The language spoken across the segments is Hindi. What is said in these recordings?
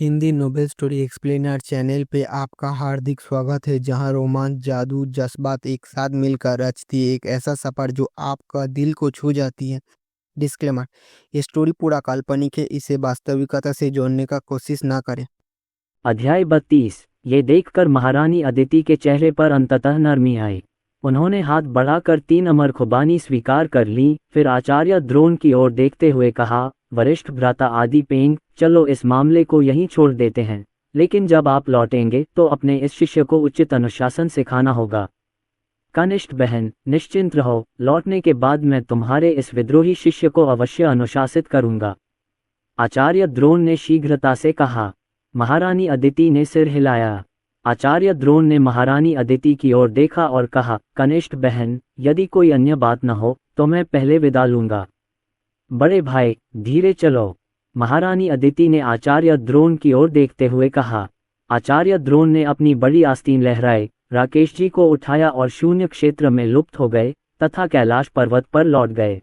Hindi novel story explainer channel पे आपका हार्दिक स्वागत है, जहां रोमांच, जादू, जज्बात एक साथ मिलकर रचती है एक ऐसा सफर जो आपका दिल को छू जाती है। डिस्क्लेमर: ये स्टोरी पूरा काल्पनिक है, इसे वास्तविकता से जोड़ने का कोशिश ना करें। अध्याय 32। ये देखकर महारानी अदिति के चेहरे पर अंततः नरमी आई। उन्होंने हाथ बढ़ाकर 3 अमर खुबानी स्वीकार कर ली, फिर आचार्य द्रोण की ओर देखते हुए कहा, वरिष्ठ भ्राता आदि पेंग, चलो इस मामले को यहीं छोड़ देते हैं, लेकिन जब आप लौटेंगे तो अपने इस शिष्य को उचित अनुशासन सिखाना होगा। कनिष्ठ बहन, निश्चिंत रहो, लौटने के बाद मैं तुम्हारे इस विद्रोही शिष्य को अवश्य अनुशासित करूंगा, आचार्य द्रोण ने शीघ्रता से कहा। महारानी अदिति ने सिर हिलाया। आचार्य द्रोण ने महारानी अदिति की ओर देखा और कहा, कनिष्ठ बहन, यदि कोई अन्य बात न हो तो मैं पहले विदा लूंगा। बड़े भाई, धीरे चलो, महारानी अदिति ने आचार्य द्रोण की ओर देखते हुए कहा। आचार्य द्रोण ने अपनी बड़ी आस्तीन लहराई, राकेश जी को उठाया और शून्य क्षेत्र में लुप्त हो गए तथा कैलाश पर्वत पर लौट गए।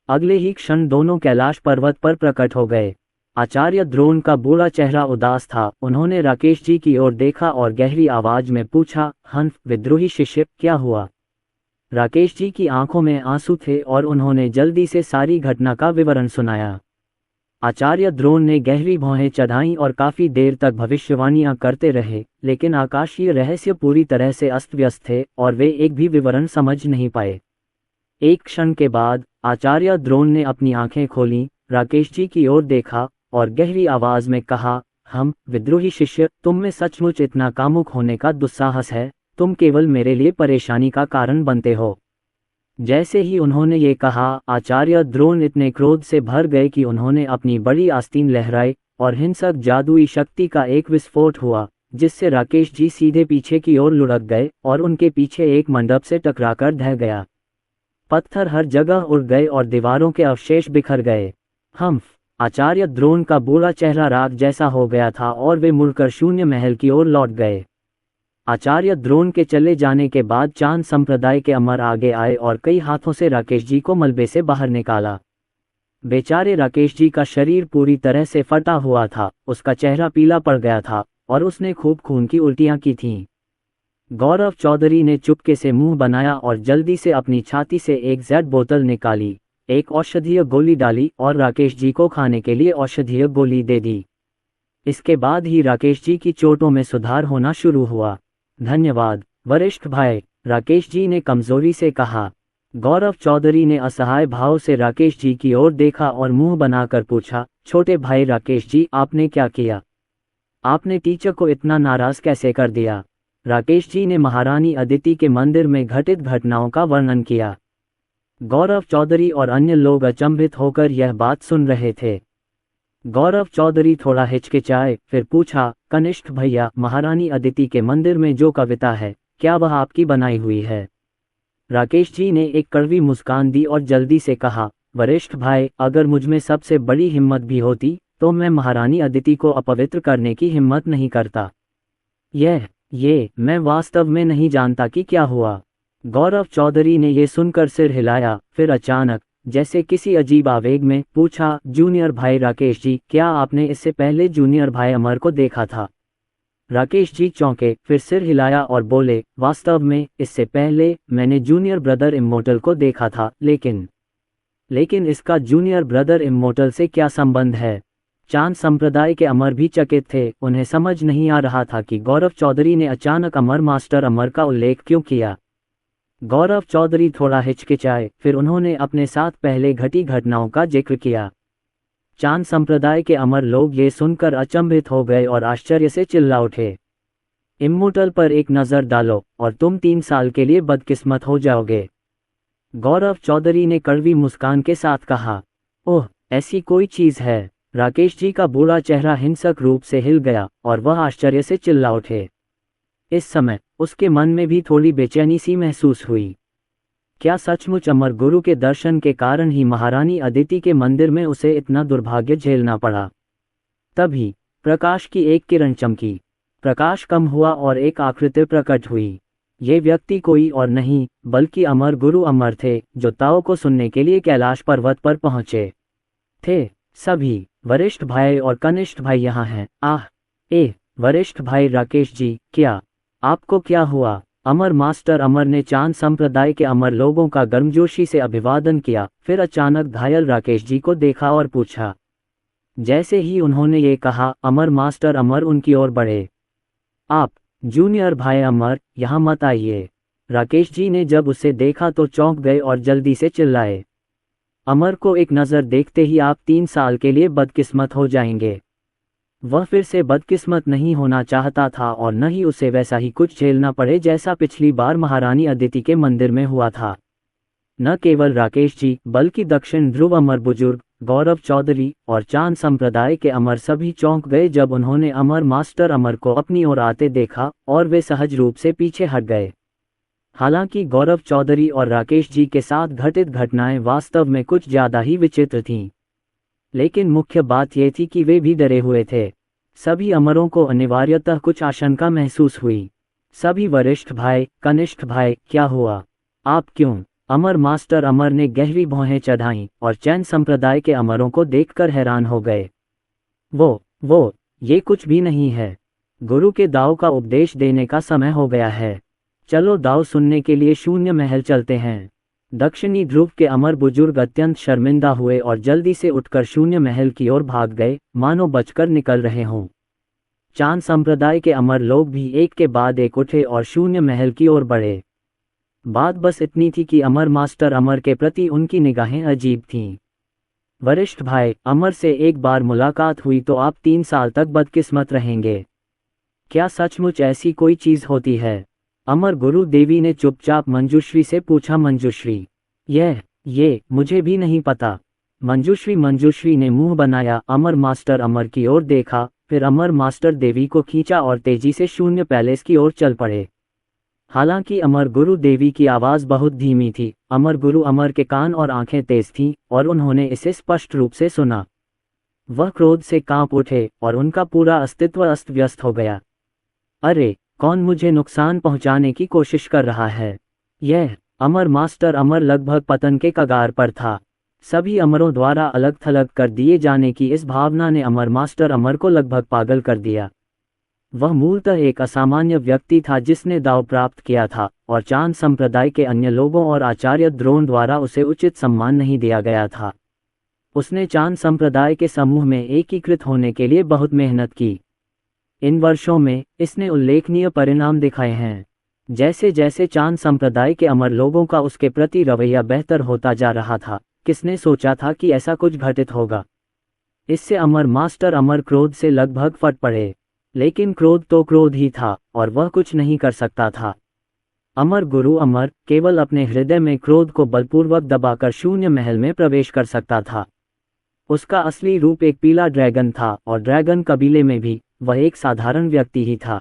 अगले ही क्षण दोनों कैलाश पर्वत पर प्रकट हो गए। आचार्य द्रोण का बूढ़ा चेहरा उदास था। उन्होंने राकेश जी की ओर देखा और गहरी आवाज में पूछा, हंस, विद्रोही शिष्य, क्या हुआ? राकेश जी की आंखों में आंसू थे और उन्होंने जल्दी से सारी घटना का विवरण सुनाया। आचार्य द्रोण ने गहरी भौहें चढ़ाईं और काफी देर तक भविष्यवाणियां करते रहे, लेकिन आकाशीय रहस्य पूरी तरह से अस्त व्यस्त थे और वे एक भी विवरण समझ नहीं पाए। एक क्षण के बाद आचार्य द्रोण ने अपनी आंखें खोलीं, राकेश जी की ओर देखा और गहरी आवाज में कहा, हम, विद्रोही शिष्य, तुम में सचमुच इतना कामुक होने का दुस्साहस है? तुम केवल मेरे लिए परेशानी का कारण बनते हो। जैसे ही उन्होंने ये कहा, आचार्य द्रोण इतने क्रोध से भर गए कि उन्होंने अपनी बड़ी आस्तीन लहराई और हिंसक जादुई शक्ति का एक विस्फोट हुआ, जिससे राकेश जी सीधे पीछे की ओर लुढ़क गए और उनके पीछे एक मंडप से टकराकर ढह गया। पत्थर हर जगह उड़ गए और दीवारों के अवशेष बिखर गए। आचार्य द्रोण का बूढ़ा चेहरा राख जैसा हो गया था और वे मुड़कर शून्य महल की ओर लौट गए। आचार्य द्रोण के चले जाने के बाद चांद संप्रदाय के अमर आगे आए और कई हाथों से राकेश जी को मलबे से बाहर निकाला। बेचारे राकेश जी का शरीर पूरी तरह से फटा हुआ था, उसका चेहरा पीला पड़ गया था और उसने खूब खून की उल्टियां की थीं। गौरव चौधरी ने चुपके से मुंह बनाया और जल्दी से अपनी छाती से एक जेड बोतल निकाली, एक औषधीय गोली डाली और राकेश जी को खाने के लिए औषधीय गोली दे दी। इसके बाद ही राकेश जी की चोटों में सुधार होना शुरू हुआ। धन्यवाद, वरिष्ठ भाई, राकेश जी ने कमजोरी से कहा। गौरव चौधरी ने असहाय भाव से राकेश जी की ओर देखा और मुंह बनाकर पूछा, छोटे भाई राकेश जी, आपने क्या किया? आपने टीचर को इतना नाराज कैसे कर दिया? राकेश जी ने महारानी अदिति के मंदिर में घटित घटनाओं का वर्णन किया। गौरव चौधरी और अन्य लोग अचंभित होकर यह बात सुन रहे थे। गौरव चौधरी थोड़ा हिचकिचाए, फिर पूछा, कनिष्ठ भैया, महारानी अदिति के मंदिर में जो कविता है, क्या वह आपकी बनाई हुई है? राकेश जी ने एक कड़वी मुस्कान दी और जल्दी से कहा, वरिष्ठ भाई, अगर मुझमें सबसे बड़ी हिम्मत भी होती तो मैं महारानी अदिति को अपवित्र करने की हिम्मत नहीं करता। मैं वास्तव में नहीं जानता कि क्या हुआ। गौरव चौधरी ने ये सुनकर सिर हिलाया, फिर अचानक, जैसे किसी अजीब आवेग में, पूछा, जूनियर भाई राकेश जी, क्या आपने इससे पहले जूनियर भाई अमर को देखा था? राकेश जी चौंके, फिर सिर हिलाया और बोले, वास्तव में इससे पहले मैंने जूनियर ब्रदर इम्मोर्टल को देखा था, लेकिन इसका जूनियर ब्रदर इम्मोर्टल से क्या संबंध है? चांद संप्रदाय के अमर भी चकित थे। उन्हें समझ नहीं आ रहा था कि गौरव चौधरी ने अचानक अमर मास्टर अमर का उल्लेख क्यों किया। गौरव चौधरी थोड़ा हिचकिचाए, फिर उन्होंने अपने साथ पहले घटी घटनाओं का जिक्र किया। चांद संप्रदाय के अमर लोग ये सुनकर अचंभित हो गए और आश्चर्य से चिल्ला उठे, इम्मोर्टल पर एक नज़र डालो और तुम 3 साल के लिए बदकिस्मत हो जाओगे। गौरव चौधरी ने कड़वी मुस्कान के साथ कहा, ओह, ऐसी कोई चीज़ है? राकेश जी का बूढ़ा चेहरा हिंसक रूप से हिल गया और वह आश्चर्य से चिल्ला उठे। इस समय उसके मन में भी थोड़ी बेचैनी सी महसूस हुई। क्या सचमुच अमर गुरु के दर्शन के कारण ही महारानी अदिति के मंदिर में उसे इतना दुर्भाग्य झेलना पड़ा? तभी प्रकाश की एक किरण चमकी, प्रकाश कम हुआ और एक आकृति प्रकट हुई। ये व्यक्ति कोई और नहीं बल्कि अमर गुरु अमर थे, जो ताओ को सुनने के लिए कैलाश पर्वत पर पहुंचे थे। सभी वरिष्ठ भाई और कनिष्ठ भाई यहाँ हैं। आह, वरिष्ठ भाई राकेश जी, क्या आपको क्या हुआ? अमर मास्टर अमर ने चांद संप्रदाय के अमर लोगों का गर्मजोशी से अभिवादन किया, फिर अचानक घायल राकेश जी को देखा और पूछा। जैसे ही उन्होंने ये कहा, अमर मास्टर अमर उनकी ओर बढ़े। आप, जूनियर भाई अमर, यहाँ मत आइए। राकेश जी ने जब उसे देखा तो चौंक गए और जल्दी से चिल्लाए। अमर को एक नज़र देखते ही आप 3 साल के लिए बदकिस्मत हो जाएंगे। वह फिर से बदकिस्मत नहीं होना चाहता था और न ही उसे वैसा ही कुछ झेलना पड़े जैसा पिछली बार महारानी अदिति के मंदिर में हुआ था। न केवल राकेश जी बल्कि दक्षिण ध्रुव अमर बुजुर्ग, गौरव चौधरी और चांद संप्रदाय के अमर सभी चौंक गए जब उन्होंने अमर मास्टर अमर को अपनी ओर आते देखा और वे सहज रूप से पीछे हट गए। हालांकि गौरव चौधरी और राकेश जी के साथ घटित घटनाएं वास्तव में कुछ ज्यादा ही विचित्र थीं, लेकिन मुख्य बात यह थी कि वे भी डरे हुए थे। सभी अमरों को अनिवार्यतः कुछ आशंका महसूस हुई। सभी वरिष्ठ भाई, कनिष्ठ भाई, क्या हुआ? आप क्यों? अमर मास्टर अमर ने गहरी भौहें चढ़ाईं और चैन संप्रदाय के अमरों को देखकर हैरान हो गए। वो ये कुछ भी नहीं है। गुरु के दाव का उपदेश देने का समय हो गया है। चलो दाव सुनने के लिए शून्य महल चलते हैं। दक्षिणी ध्रुव के अमर बुजुर्ग अत्यंत शर्मिंदा हुए और जल्दी से उठकर शून्य महल की ओर भाग गए, मानो बचकर निकल रहे हों। चांद संप्रदाय के अमर लोग भी एक के बाद एक उठे और शून्य महल की ओर बढ़े। बात बस इतनी थी कि अमर मास्टर अमर के प्रति उनकी निगाहें अजीब थीं। वरिष्ठ भाई, अमर से एक बार मुलाकात हुई तो आप 3 साल तक बदकिस्मत रहेंगे। क्या सचमुच ऐसी कोई चीज होती है? अमर गुरु देवी ने चुपचाप मंजुश्री से पूछा। मंजुश्री, ये मुझे भी नहीं पता। मंजुश्री ने मुंह बनाया। अमर मास्टर अमर की ओर देखा, फिर अमर मास्टर देवी को खींचा और तेजी से शून्य पैलेस की ओर चल पड़े। हालांकि अमर गुरु देवी की आवाज बहुत धीमी थी, अमर गुरु अमर के कान और आंखें तेज थीं और उन्होंने इसे स्पष्ट रूप से सुना। वह क्रोध से कांप उठे और उनका पूरा अस्तित्व अस्त व्यस्त हो गया। अरे, कौन मुझे नुकसान पहुंचाने की कोशिश कर रहा है? यह अमर मास्टर अमर लगभग पतन के कगार पर था। सभी अमरों द्वारा अलग थलग कर दिए जाने की इस भावना ने अमर मास्टर अमर को लगभग पागल कर दिया। वह मूलतः एक असामान्य व्यक्ति था जिसने दाव प्राप्त किया था और चांद संप्रदाय के अन्य लोगों और आचार्य द्रोण द्वारा उसे उचित सम्मान नहीं दिया गया था। उसने चांद संप्रदाय के समूह में एकीकृत होने के लिए बहुत मेहनत की। इन वर्षों में इसने उल्लेखनीय परिणाम दिखाए हैं। जैसे जैसे चांद संप्रदाय के अमर लोगों का उसके प्रति रवैया बेहतर होता जा रहा था, किसने सोचा था कि ऐसा कुछ घटित होगा? इससे अमर मास्टर अमर क्रोध से लगभग फट पड़े। लेकिन क्रोध तो क्रोध ही था और वह कुछ नहीं कर सकता था। अमर गुरु अमर केवल अपने हृदय में क्रोध को बलपूर्वक दबाकर शून्य महल में प्रवेश कर सकता था। उसका असली रूप एक पीला ड्रैगन था और ड्रैगन कबीले में भी वह एक साधारण व्यक्ति ही था।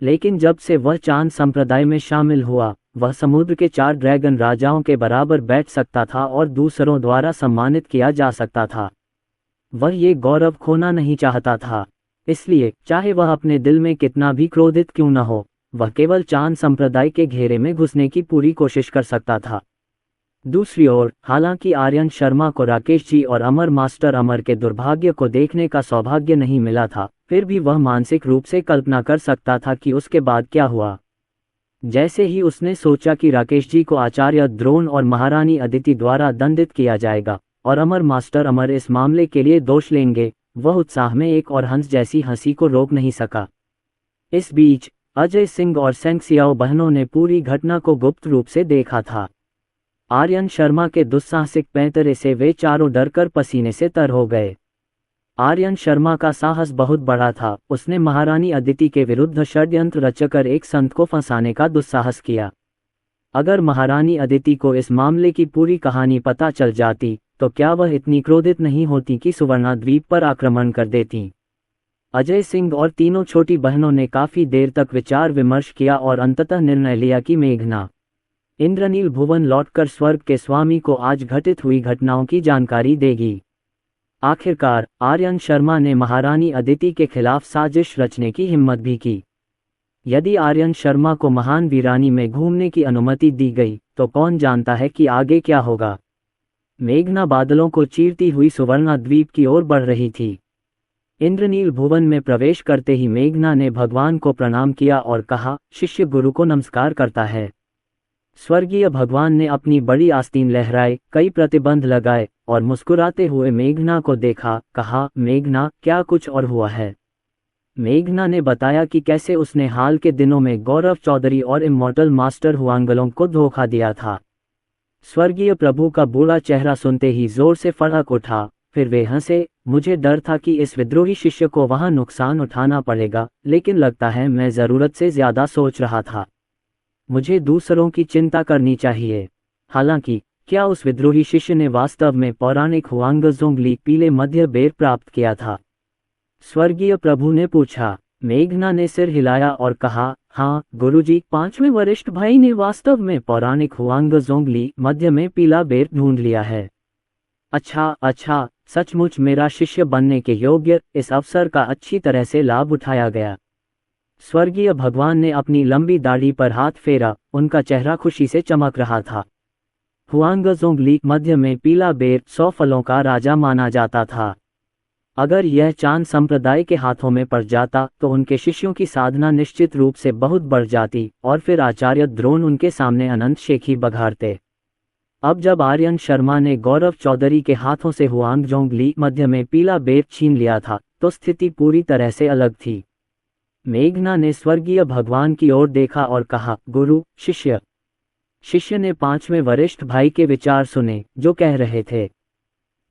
लेकिन जब से वह चांद संप्रदाय में शामिल हुआ, वह समुद्र के 4 ड्रैगन राजाओं के बराबर बैठ सकता था और दूसरों द्वारा सम्मानित किया जा सकता था। वह ये गौरव खोना नहीं चाहता था, इसलिए चाहे वह अपने दिल में कितना भी क्रोधित क्यों न हो, वह केवल चांद संप्रदाय के घेरे में घुसने की पूरी कोशिश कर सकता था। दूसरी ओर, हालांकि आर्यन शर्मा को राकेश जी और अमर मास्टर अमर के दुर्भाग्य को देखने का सौभाग्य नहीं मिला था, फिर भी वह मानसिक रूप से कल्पना कर सकता था कि उसके बाद क्या हुआ। जैसे ही उसने सोचा कि राकेश जी को आचार्य द्रोण और महारानी अदिति द्वारा दंडित किया जाएगा और अमर मास्टर अमर इस मामले के लिए दोष लेंगे, वह उत्साह में एक और हंस जैसी हंसी को रोक नहीं सका। इस बीच अजय सिंह और सेंगसियाओ बहनों ने पूरी घटना को गुप्त रूप से देखा था। आर्यन शर्मा के दुस्साहसिक पैंतरे से वे चारों डरकर पसीने से तर हो गए। आर्यन शर्मा का साहस बहुत बड़ा था। उसने महारानी अदिति के विरुद्ध षड्यंत्र रचकर एक संत को फंसाने का दुस्साहस किया। अगर महारानी अदिति को इस मामले की पूरी कहानी पता चल जाती तो क्या वह इतनी क्रोधित नहीं होती कि सुवर्णा द्वीप पर आक्रमण कर देती। अजय सिंह और तीनों छोटी बहनों ने काफी देर तक विचार विमर्श किया और अंततः निर्णय लिया कि मेघना इंद्रनील भुवन लौटकर स्वर्ग के स्वामी को आज घटित हुई घटनाओं की जानकारी देगी। आखिरकार आर्यन शर्मा ने महारानी अदिति के खिलाफ साजिश रचने की हिम्मत भी की। यदि आर्यन शर्मा को महान वीरानी में घूमने की अनुमति दी गई तो कौन जानता है कि आगे क्या होगा। मेघना बादलों को चीरती हुई सुवर्णा द्वीप की ओर बढ़ रही थी। इंद्रनील भुवन में प्रवेश करते ही मेघना ने भगवान को प्रणाम किया और कहा, शिष्य गुरु को नमस्कार करता है। स्वर्गीय भगवान ने अपनी बड़ी आस्तीन लहराए, कई प्रतिबंध लगाए और मुस्कुराते हुए मेघना को देखा, कहा, मेघना, क्या कुछ और हुआ है? मेघना ने बताया कि कैसे उसने हाल के दिनों में गौरव चौधरी और इमॉर्टल मास्टर हुआंगलों को धोखा दिया था। स्वर्गीय प्रभु का बुरा चेहरा सुनते ही जोर से फड़क उठा, फिर वे हंसे। मुझे डर था कि इस विद्रोही शिष्य को वहां नुकसान उठाना पड़ेगा, लेकिन लगता है मैं जरूरत से ज्यादा सोच रहा था। मुझे दूसरों की चिंता करनी चाहिए। हालांकि क्या उस विद्रोही शिष्य ने वास्तव में पौराणिक हुआंग जोंगली पीले मध्य बेर प्राप्त किया था? स्वर्गीय प्रभु ने पूछा। मेघना ने सिर हिलाया और कहा, हाँ गुरुजी, 5वें वरिष्ठ भाई ने वास्तव में पौराणिक हुआंग जोंगली मध्य में पीला बेर ढूंढ लिया है। अच्छा, सचमुच मेरा शिष्य बनने के योग्य। इस अवसर का अच्छी तरह से लाभ उठाया गया। स्वर्गीय भगवान ने अपनी लंबी दाढ़ी पर हाथ फेरा, उनका चेहरा खुशी से चमक रहा था। हुआंग जोंगली मध्य में पीला बेर 100 फलों का राजा माना जाता था। अगर यह चांद संप्रदाय के हाथों में पड़ जाता तो उनके शिष्यों की साधना निश्चित रूप से बहुत बढ़ जाती और फिर आचार्य द्रोण उनके सामने अनंत शेखी बघारते। अब जब आर्यन शर्मा ने गौरव चौधरी के हाथों से हुआंग जोंगली मध्य में पीला बेर छीन लिया था तो स्थिति पूरी तरह से अलग थी। मेघना ने स्वर्गीय भगवान की ओर देखा और कहा, गुरु, शिष्य ने 5वें वरिष्ठ भाई के विचार सुने, जो कह रहे थे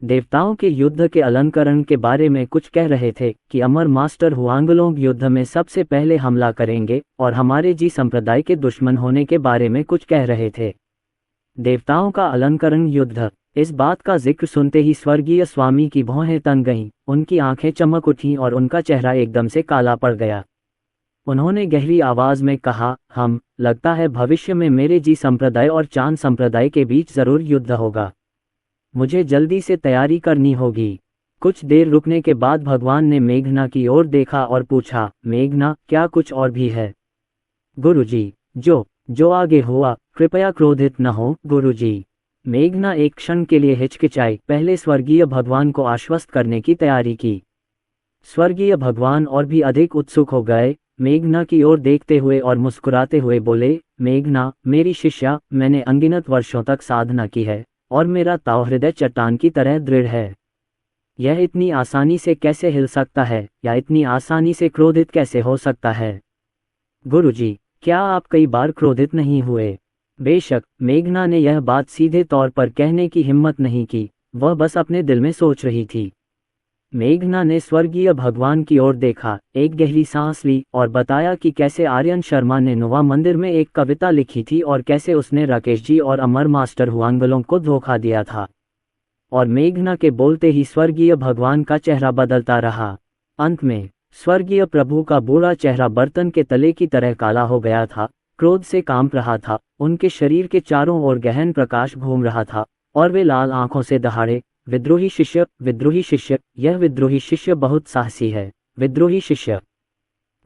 देवताओं के युद्ध के अलंकरण के बारे में कुछ कह रहे थे कि अमर मास्टर हुआंगलोंग युद्ध में सबसे पहले हमला करेंगे, और हमारे जी संप्रदाय के दुश्मन होने के बारे में कुछ कह रहे थे। देवताओं का अलंकरण युद्ध। इस बात का जिक्र सुनते ही स्वर्गीय स्वामी की भौहें तन गईं, उनकी आंखें चमक उठीं और उनका चेहरा एकदम से काला पड़ गया। उन्होंने गहरी आवाज में कहा, लगता है भविष्य में मेरे जी संप्रदाय और चांद संप्रदाय के बीच जरूर युद्ध होगा। मुझे जल्दी से तैयारी करनी होगी। कुछ देर रुकने के बाद भगवान ने मेघना की ओर देखा और पूछा, मेघना, क्या कुछ और भी है? गुरुजी, जो आगे हुआ, कृपया क्रोधित न हो गुरुजी। मेघना एक क्षण के लिए हिचकिचाई, पहले स्वर्गीय भगवान को आश्वस्त करने की तैयारी की। स्वर्गीय भगवान और भी अधिक उत्सुक हो गए, मेघना की ओर देखते हुए और मुस्कुराते हुए बोले, मेघना, मेरी शिष्या, मैंने अनगिनत वर्षों तक साधना की है और मेरा ताव हृदय चट्टान की तरह दृढ़ है। यह इतनी आसानी से कैसे हिल सकता है, या इतनी आसानी से क्रोधित कैसे हो सकता है? गुरुजी, क्या आप कई बार क्रोधित नहीं हुए? बेशक। मेघना ने यह बात सीधे तौर पर कहने की हिम्मत नहीं की, वह बस अपने दिल में सोच रही थी। मेघना ने स्वर्गीय भगवान की ओर देखा, एक गहरी सांस ली और बताया कि कैसे आर्यन शर्मा ने नुवा मंदिर में एक कविता लिखी थी और कैसे उसने राकेश जी और अमर मास्टर हुआंगलों को धोखा दिया था। और मेघना के बोलते ही स्वर्गीय भगवान का चेहरा बदलता रहा। अंत में स्वर्गीय प्रभु का बूढ़ा चेहरा बर्तन के तले की तरह काला हो गया था, क्रोध से कांप रहा था, उनके शरीर के चारों ओर गहन प्रकाश घूम रहा था और वे लाल आंखों से दहाड़े, विद्रोही शिष्य, यह विद्रोही शिष्य बहुत साहसी है। विद्रोही शिष्य।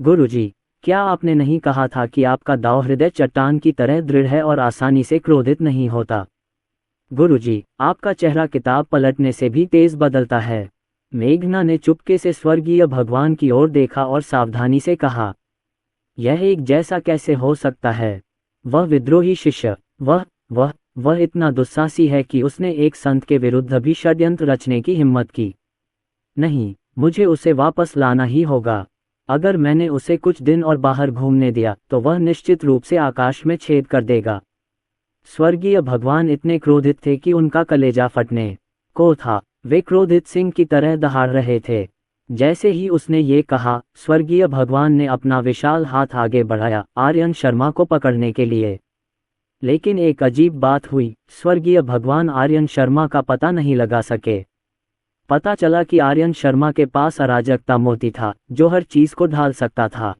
गुरुजी, क्या आपने नहीं कहा था कि आपका दाव हृदय चट्टान की तरह दृढ़ है और आसानी से क्रोधित नहीं होता? गुरुजी, आपका चेहरा किताब पलटने से भी तेज बदलता है। मेघना ने चुपके से स्वर्गीय भगवान की ओर देखा और सावधानी से कहा, यह एक जैसा कैसे हो सकता है? वह विद्रोही शिष्य, वह इतना दुस्साहसी है कि उसने एक संत के विरुद्ध भी षड्यंत्र रचने की हिम्मत की। नहीं, मुझे उसे वापस लाना ही होगा। अगर मैंने उसे कुछ दिन और बाहर घूमने दिया तो वह निश्चित रूप से आकाश में छेद कर देगा। स्वर्गीय भगवान इतने क्रोधित थे कि उनका कलेजा फटने को था। वे क्रोधित सिंह की तरह दहाड़ रहे थे। जैसे ही उसने ये कहा, स्वर्गीय भगवान ने अपना विशाल हाथ आगे बढ़ाया आर्यन शर्मा को पकड़ने के लिए। लेकिन एक अजीब बात हुई, स्वर्गीय भगवान आर्यन शर्मा का पता नहीं लगा सके। पता चला कि आर्यन शर्मा के पास अराजकता मोती था जो हर चीज को ढाल सकता था।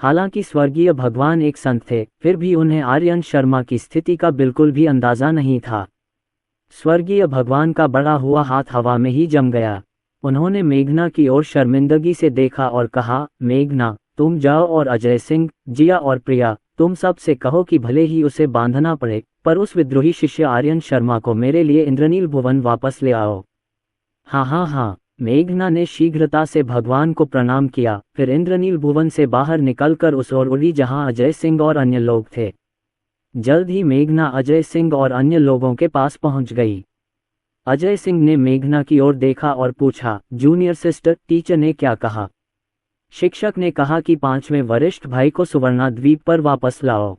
हालांकि स्वर्गीय भगवान एक संत थे, फिर भी उन्हें आर्यन शर्मा की स्थिति का बिल्कुल भी अंदाजा नहीं था। स्वर्गीय भगवान का बड़ा हुआ हाथ हवा में ही जम गया। उन्होंने मेघना की ओर शर्मिंदगी से देखा और कहा, मेघना, तुम जाओ और अजय सिंह, जिया और प्रिया, तुम सब से कहो कि भले ही उसे बांधना पड़े, पर उस विद्रोही शिष्य आर्यन शर्मा को मेरे लिए इंद्रनील भुवन वापस ले आओ। हाँ हाँ हाँ, मेघना ने शीघ्रता से भगवान को प्रणाम किया, फिर इंद्रनील भुवन से बाहर निकलकर उस ओर उड़ी जहाँ अजय सिंह और अन्य लोग थे। जल्द ही मेघना अजय सिंह और अन्य लोगों के पास पहुंच गई। अजय सिंह ने मेघना की ओर देखा और पूछा, जूनियर सिस्टर, टीचर ने क्या कहा? शिक्षक ने कहा कि 5वें वरिष्ठ भाई को सुवर्णा द्वीप पर वापस लाओ।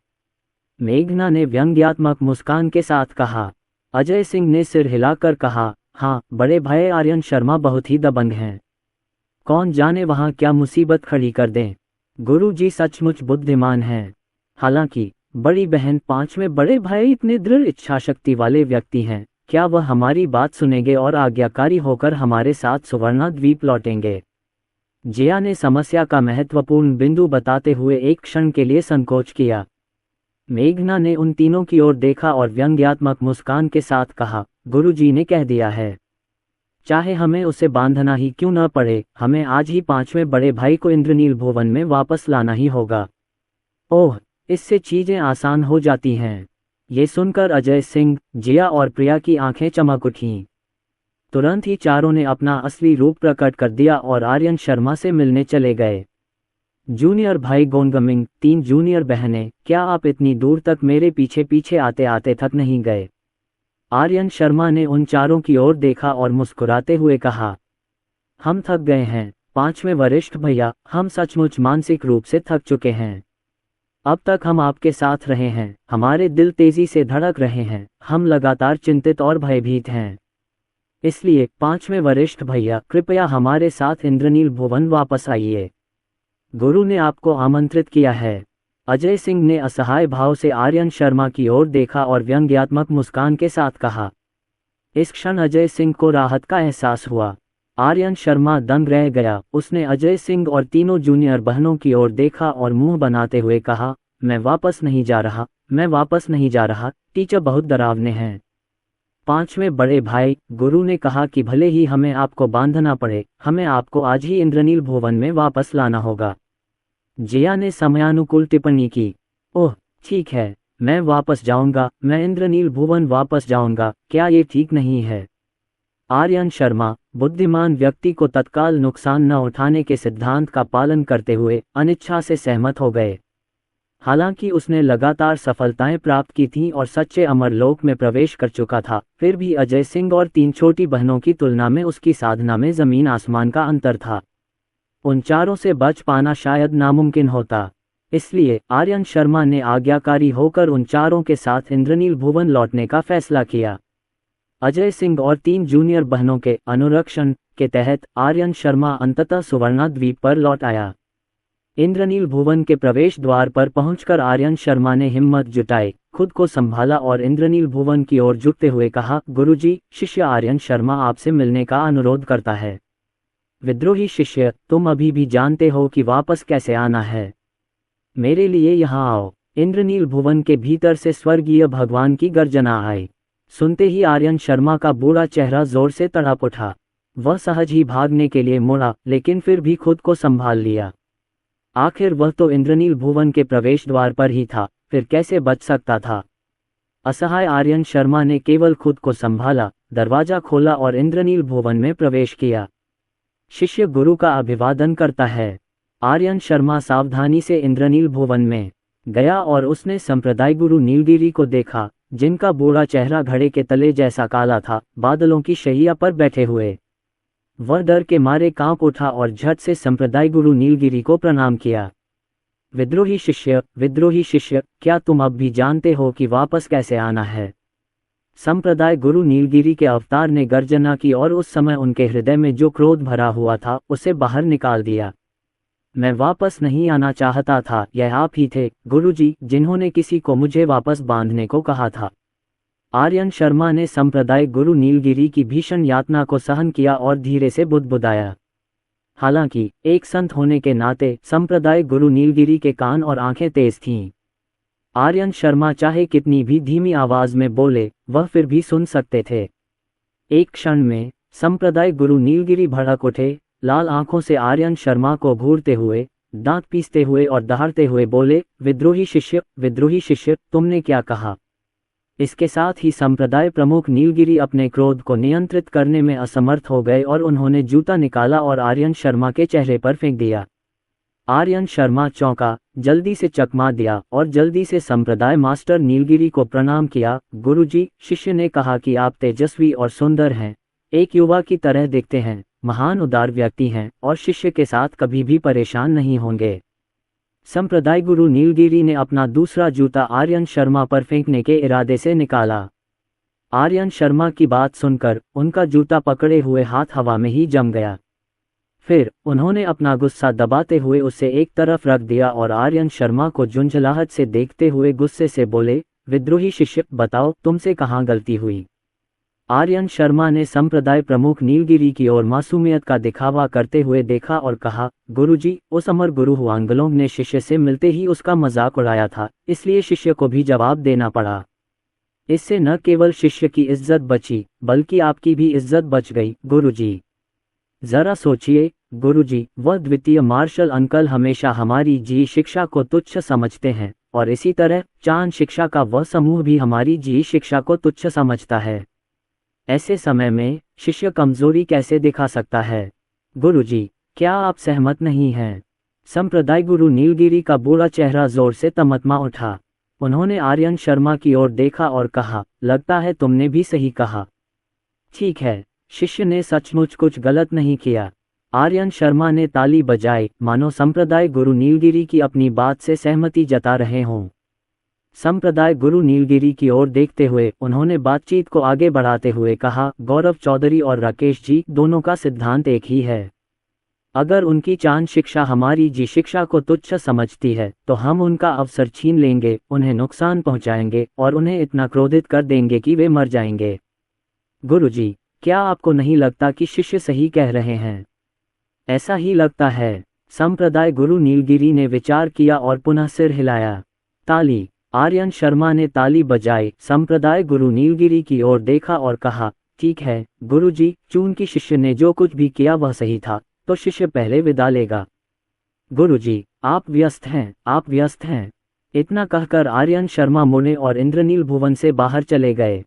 मेघना ने व्यंग्यात्मक मुस्कान के साथ कहा। अजय सिंह ने सिर हिलाकर कहा, हाँ, बड़े भाई आर्यन शर्मा बहुत ही दबंग हैं। कौन जाने वहाँ क्या मुसीबत खड़ी कर दें। गुरुजी सचमुच बुद्धिमान हैं। हालांकि बड़ी बहन 5वें बड़े भाई इतने दृढ़ इच्छाशक्ति वाले व्यक्ति हैं, क्या वह हमारी बात सुनेंगे और आज्ञाकारी होकर हमारे साथ सुवर्णा द्वीप लौटेंगे? जिया ने समस्या का महत्वपूर्ण बिंदु बताते हुए एक क्षण के लिए संकोच किया। मेघना ने उन तीनों की ओर देखा और व्यंग्यात्मक मुस्कान के साथ कहा, गुरुजी ने कह दिया है, चाहे हमें उसे बांधना ही क्यों न पड़े, हमें आज ही 5वें बड़े भाई को इंद्रनील भुवन में वापस लाना ही होगा। ओह, इससे चीजें आसान हो जाती हैं। ये सुनकर अजय सिंह, जिया और प्रिया की आंखें चमक उठीं। तुरंत ही चारों ने अपना असली रूप प्रकट कर दिया और आर्यन शर्मा से मिलने चले गए। जूनियर भाई गोनगमिंग, 3 जूनियर बहनें, क्या आप इतनी दूर तक मेरे पीछे पीछे आते आते थक नहीं गए? आर्यन शर्मा ने उन चारों की ओर देखा और मुस्कुराते हुए कहा, हम थक गए हैं 5वें वरिष्ठ भैया, हम सचमुच मानसिक रूप से थक चुके हैं। अब तक हम आपके साथ रहे हैं, हमारे दिल तेजी से धड़क रहे हैं, हम लगातार चिंतित और भयभीत हैं। इसलिए 5वें वरिष्ठ भैया, कृपया हमारे साथ इंद्रनील भुवन वापस आइए। गुरु ने आपको आमंत्रित किया है। अजय सिंह ने असहाय भाव से आर्यन शर्मा की ओर देखा और व्यंग्यात्मक मुस्कान के साथ कहा। इस क्षण अजय सिंह को राहत का एहसास हुआ। आर्यन शर्मा दंग रह गया। उसने अजय सिंह और तीनों जूनियर बहनों की ओर देखा और मुंह बनाते हुए कहा, मैं वापस नहीं जा रहा, मैं वापस नहीं जा रहा, टीचर बहुत डरावने हैं। 5वें बड़े भाई, गुरु ने कहा कि भले ही हमें आपको बांधना पड़े, हमें आपको आज ही इंद्रनील भुवन में वापस लाना होगा। जिया ने समयानुकूल टिप्पणी की। ओह, ठीक है, मैं वापस जाऊंगा, मैं इंद्रनील भुवन वापस जाऊंगा, क्या ये ठीक नहीं है? आर्यन शर्मा, बुद्धिमान व्यक्ति को तत्काल नुकसान न उठाने के सिद्धांत का पालन करते हुए अनिच्छा से सहमत हो गए। हालांकि उसने लगातार सफलताएं प्राप्त की थीं और सच्चे अमरलोक में प्रवेश कर चुका था, फिर भी अजय सिंह और 3 छोटी बहनों की तुलना में उसकी साधना में जमीन आसमान का अंतर था। उन चारों से बच पाना शायद नामुमकिन होता। इसलिए आर्यन शर्मा ने आज्ञाकारी होकर उन चारों के साथ इंद्रनील भुवन लौटने का फैसला किया। अजय सिंह और 3 जूनियर बहनों के अनुरक्षण के तहत आर्यन शर्मा अंततः सुवर्णा द्वीप पर लौट आया। इंद्रनील भुवन के प्रवेश द्वार पर पहुंचकर आर्यन शर्मा ने हिम्मत जुटाई, खुद को संभाला और इंद्रनील भुवन की ओर झुकते हुए कहा, गुरुजी, शिष्य आर्यन शर्मा आपसे मिलने का अनुरोध करता है। विद्रोही शिष्य, तुम अभी भी जानते हो कि वापस कैसे आना है। मेरे लिए यहाँ आओ। इंद्रनील भुवन के भीतर से स्वर्गीय भगवान की गर्जना आई। सुनते ही आर्यन शर्मा का बूढ़ा चेहरा जोर से तड़प उठा। वह सहज ही भागने के लिए मुड़ा, लेकिन फिर भी खुद को संभाल लिया। आखिर वह तो इंद्रनील भुवन के प्रवेश द्वार पर ही था, फिर कैसे बच सकता था? असहाय आर्यन शर्मा ने केवल खुद को संभाला, दरवाजा खोला और इंद्रनील भुवन में प्रवेश किया। शिष्य गुरु का अभिवादन करता है। आर्यन शर्मा सावधानी से इंद्रनील भुवन में गया और उसने संप्रदाय गुरु नीलगिरी को देखा, जिनका बूढ़ा चेहरा घड़े के तले जैसा काला था, बादलों की शैया पर बैठे हुए। वह डर के मारे कांप उठा और झट से संप्रदाय गुरु नीलगिरी को प्रणाम किया। विद्रोही शिष्य, क्या तुम अब भी जानते हो कि वापस कैसे आना है? संप्रदाय गुरु नीलगिरी के अवतार ने गर्जना की और उस समय उनके हृदय में जो क्रोध भरा हुआ था, उसे बाहर निकाल दिया। मैं वापस नहीं आना चाहता था, यह आप ही थे गुरुजी, जिन्होंने किसी को मुझे वापस बांधने को कहा था। आर्यन शर्मा ने संप्रदाय गुरु नीलगिरी की भीषण यातना को सहन किया और धीरे से बुदबुदाया। हालांकि एक संत होने के नाते संप्रदाय गुरु नीलगिरी के कान और आंखें तेज थीं। आर्यन शर्मा चाहे कितनी भी धीमी आवाज में बोले, वह फिर भी सुन सकते थे। एक क्षण में संप्रदाय गुरु नीलगिरी भड़क उठे, लाल आंखों से आर्यन शर्मा को घूरते हुए, दांत पीसते हुए और दहाड़ते हुए बोले, विद्रोही शिष्य, तुमने क्या कहा? इसके साथ ही संप्रदाय प्रमुख नीलगिरी अपने क्रोध को नियंत्रित करने में असमर्थ हो गए और उन्होंने जूता निकाला और आर्यन शर्मा के चेहरे पर फेंक दिया। आर्यन शर्मा चौंका, जल्दी से चकमा दिया और जल्दी से संप्रदाय मास्टर नीलगिरी को प्रणाम किया। गुरुजी, शिष्य ने कहा कि आप तेजस्वी और सुंदर हैं, एक युवा की तरह दिखते हैं, महान उदार व्यक्ति हैं और शिष्य के साथ कभी भी परेशान नहीं होंगे। संप्रदाय गुरु नीलगिरी ने अपना दूसरा जूता आर्यन शर्मा पर फेंकने के इरादे से निकाला। आर्यन शर्मा की बात सुनकर उनका जूता पकड़े हुए हाथ हवा में ही जम गया। फिर उन्होंने अपना गुस्सा दबाते हुए उसे एक तरफ रख दिया और आर्यन शर्मा को झुंझलाहट से देखते हुए गुस्से से बोले, विद्रोही शिष्य, बताओ तुमसे कहाँ गलती हुई। आर्यन शर्मा ने संप्रदाय प्रमुख नीलगिरी की ओर मासूमियत का दिखावा करते हुए देखा और कहा, गुरुजी, उस अमर गुरु हुआंगलोंग ने शिष्य से मिलते ही उसका मजाक उड़ाया था, इसलिए शिष्य को भी जवाब देना पड़ा। इससे न केवल शिष्य की इज्जत बची बल्कि आपकी भी इज्जत बच गई। गुरुजी, जरा सोचिए गुरुजी, वह द्वितीय मार्शल अंकल हमेशा हमारी जी शिक्षा को तुच्छ समझते हैं और इसी तरह चांद शिक्षा का वह समूह भी हमारी जी शिक्षा को तुच्छ समझता है। ऐसे समय में शिष्य कमजोरी कैसे दिखा सकता है? गुरुजी, क्या आप सहमत नहीं हैं? संप्रदाय गुरु नीलगिरी का बूढ़ा चेहरा जोर से तमतमा उठा। उन्होंने आर्यन शर्मा की ओर देखा और कहा, लगता है तुमने भी सही कहा। ठीक है, शिष्य ने सचमुच कुछ गलत नहीं किया। आर्यन शर्मा ने ताली बजाई, मानो संप्रदाय गुरु नीलगिरी की अपनी बात से सहमति जता रहे हों। संप्रदाय गुरु नीलगिरी की ओर देखते हुए उन्होंने बातचीत को आगे बढ़ाते हुए कहा, गौरव चौधरी और राकेश जी दोनों का सिद्धांत एक ही है। अगर उनकी चांद शिक्षा हमारी जी शिक्षा को तुच्छ समझती है तो हम उनका अवसर छीन लेंगे, उन्हें नुकसान पहुंचाएंगे और उन्हें इतना क्रोधित कर देंगे कि वे मर जाएंगे। गुरुजी, क्या आपको नहीं लगता कि शिष्य सही कह रहे हैं? ऐसा ही लगता है। संप्रदाय गुरु नीलगिरी ने विचार किया और पुनः सिर हिलाया। ताली। आर्यन शर्मा ने ताली बजाई, संप्रदाय गुरु नीलगिरी की ओर देखा और कहा, ठीक है गुरुजी, चूंकि शिष्य ने जो कुछ भी किया वह सही था, तो शिष्य पहले विदा लेगा। गुरुजी, आप व्यस्त हैं, आप व्यस्त हैं। इतना कहकर आर्यन शर्मा मुड़े और इंद्रनील भुवन से बाहर चले गए।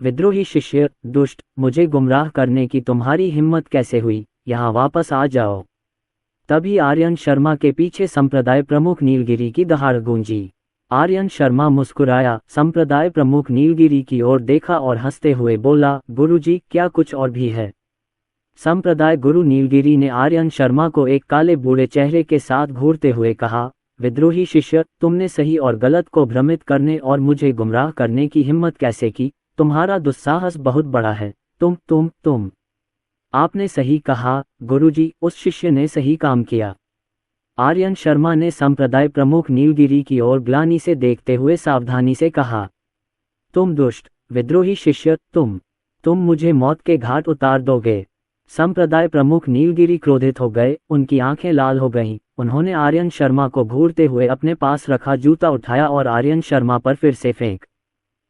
विद्रोही शिष्य, दुष्ट, मुझे गुमराह करने की तुम्हारी हिम्मत कैसे हुई? यहाँ वापस आ जाओ। तभी आर्यन शर्मा के पीछे संप्रदाय प्रमुख नीलगिरी की दहाड़ गूंजी। आर्यन शर्मा मुस्कुराया, संप्रदाय प्रमुख नीलगिरी की ओर देखा और हंसते हुए बोला, गुरुजी, क्या कुछ और भी है? संप्रदाय गुरु नीलगिरी ने आर्यन शर्मा को एक काले बूढ़े चेहरे के साथ घूरते हुए कहा, विद्रोही शिष्य, तुमने सही और गलत को भ्रमित करने और मुझे गुमराह करने की हिम्मत कैसे की? तुम्हारा दुस्साहस बहुत बड़ा है। तुम आपने सही कहा गुरुजी, उस शिष्य ने सही काम किया। आर्यन शर्मा ने संप्रदाय प्रमुख नीलगिरी की ओर ग्लानि से देखते हुए सावधानी से कहा, तुम दुष्ट, विद्रोही शिष्य, तुम मुझे मौत के घाट उतार दोगे। संप्रदाय प्रमुख नीलगिरी क्रोधित हो गए, उनकी आंखें लाल हो गईं। उन्होंने आर्यन शर्मा को घूरते हुए अपने पास रखा जूता उठाया और आर्यन शर्मा पर फिर से फेंक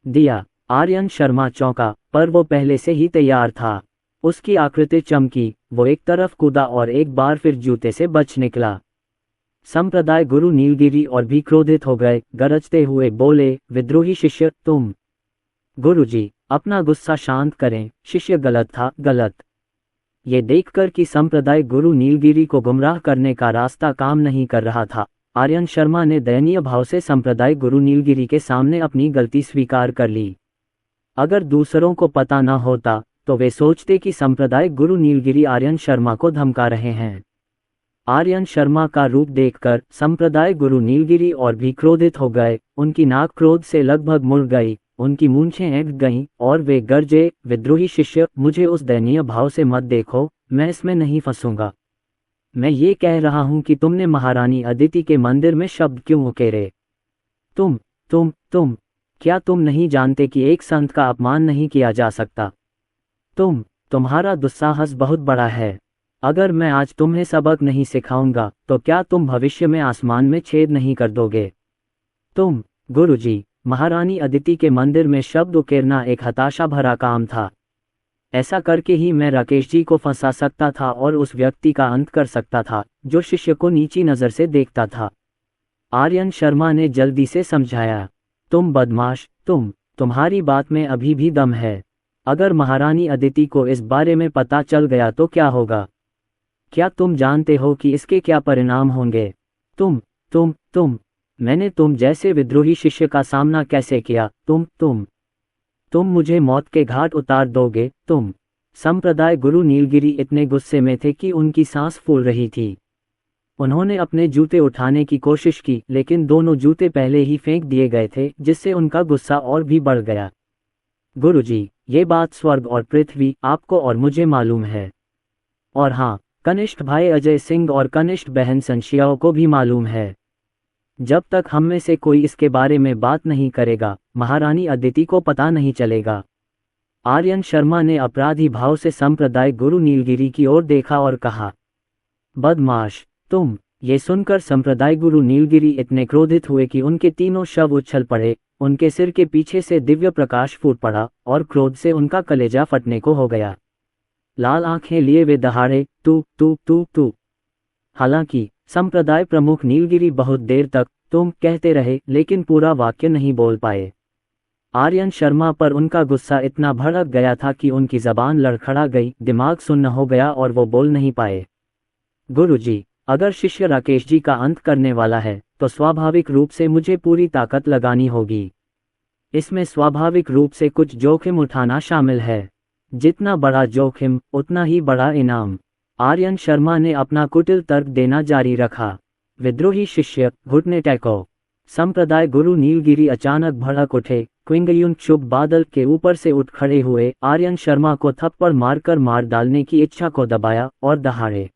दिया। आर्यन शर्मा चौंका, पर वो पहले से ही तैयार था। उसकी आकृति चमकी, वो एक तरफ कूदा और एक बार फिर जूते से बच निकला। संप्रदाय गुरु नीलगिरी और भी क्रोधित हो गए, गरजते हुए बोले, विद्रोही शिष्य, तुम। गुरुजी, अपना गुस्सा शांत करें, शिष्य गलत था, गलत। ये देखकर कि संप्रदाय गुरु नीलगिरी को गुमराह करने का रास्ता काम नहीं कर रहा था, आर्यन शर्मा ने दयनीय भाव से संप्रदाय गुरु नीलगिरी के सामने अपनी गलती स्वीकार कर ली। अगर दूसरों को पता न होता तो वे सोचते कि संप्रदाय गुरु नीलगिरी आर्यन शर्मा को धमका रहे हैं। आर्यन शर्मा का रूप देखकर संप्रदाय गुरु नीलगिरी और भी क्रोधित हो गए। उनकी नाक क्रोध से लगभग मुड़ गई, उनकी मूंछें ऐंठ गईं और वे गरजे, विद्रोही शिष्य, मुझे उस दयनीय भाव से मत देखो, मैं इसमें नहीं फंसूंगा। मैं ये कह रहा हूं कि तुमने महारानी अदिति के मंदिर में शब्द क्यों उकेरे? तुम क्या तुम नहीं जानते कि एक संत का अपमान नहीं किया जा सकता? तुम्हारा दुस्साहस बहुत बड़ा है। अगर मैं आज तुम्हें सबक नहीं सिखाऊंगा तो क्या तुम भविष्य में आसमान में छेद नहीं कर दोगे? गुरुजी, महारानी अदिति के मंदिर में शब्द उकेरना एक हताशा भरा काम था। ऐसा करके ही मैं राकेश जी को फंसा सकता था और उस व्यक्ति का अंत कर सकता था जो शिष्य को नीची नज़र से देखता था। आर्यन शर्मा ने जल्दी से समझाया, तुम बदमाश, तुम्हारी बात में अभी भी दम है। अगर महारानी अदिति को इस बारे में पता चल गया तो क्या होगा? क्या तुम जानते हो कि इसके क्या परिणाम होंगे? तुम मैंने तुम जैसे विद्रोही शिष्य का सामना कैसे किया? तुम मुझे मौत के घाट उतार दोगे। संप्रदाय गुरु नीलगिरी इतने गुस्से में थे कि उनकी सांस फूल रही थी। उन्होंने अपने जूते उठाने की कोशिश की, लेकिन दोनों जूते पहले ही फेंक दिए गए थे, जिससे उनका गुस्सा और भी बढ़ गया। गुरुजी, ये बात स्वर्ग और पृथ्वी, आपको और मुझे मालूम है। और हाँ, कनिष्ठ भाई अजय सिंह और कनिष्ठ बहन संशियाओं को भी मालूम है। जब तक हम में से कोई इसके बारे में बात नहीं करेगा, महारानी अदिति को पता नहीं चलेगा। आर्यन शर्मा ने अपराधी भाव से संप्रदाय गुरु नीलगिरी की ओर देखा और कहा, बदमाश तुम। ये सुनकर संप्रदाय गुरु नीलगिरी इतने क्रोधित हुए कि उनके तीनों शव उछल पड़े, उनके सिर के पीछे से दिव्य प्रकाश फूट पड़ा और क्रोध से उनका कलेजा फटने को हो गया। लाल आंखें लिए वे दहाड़े, तू। हालांकि संप्रदाय प्रमुख नीलगिरी बहुत देर तक तुम कहते रहे, लेकिन पूरा वाक्य नहीं बोल पाए। आर्यन शर्मा पर उनका गुस्सा इतना भड़क गया था कि उनकी जबान लड़खड़ा गई, दिमाग सुन्न हो गया और वो बोल नहीं पाए। गुरुजी, अगर शिष्य राकेश जी का अंत करने वाला है तो स्वाभाविक रूप से मुझे पूरी ताकत लगानी होगी। इसमें स्वाभाविक रूप से कुछ जोखिम उठाना शामिल है। जितना बड़ा जोखिम उतना ही बड़ा इनाम। आर्यन शर्मा ने अपना कुटिल तर्क देना जारी रखा। विद्रोही शिष्य, घुटने टेको। संप्रदाय गुरु नीलगिरी अचानक भड़क उठे। क्विंगयुन चुप बादल के ऊपर से उठ खड़े हुए, आर्यन शर्मा को थप्पड़ मारकर मार डालने की इच्छा को दबाया और दहाड़े।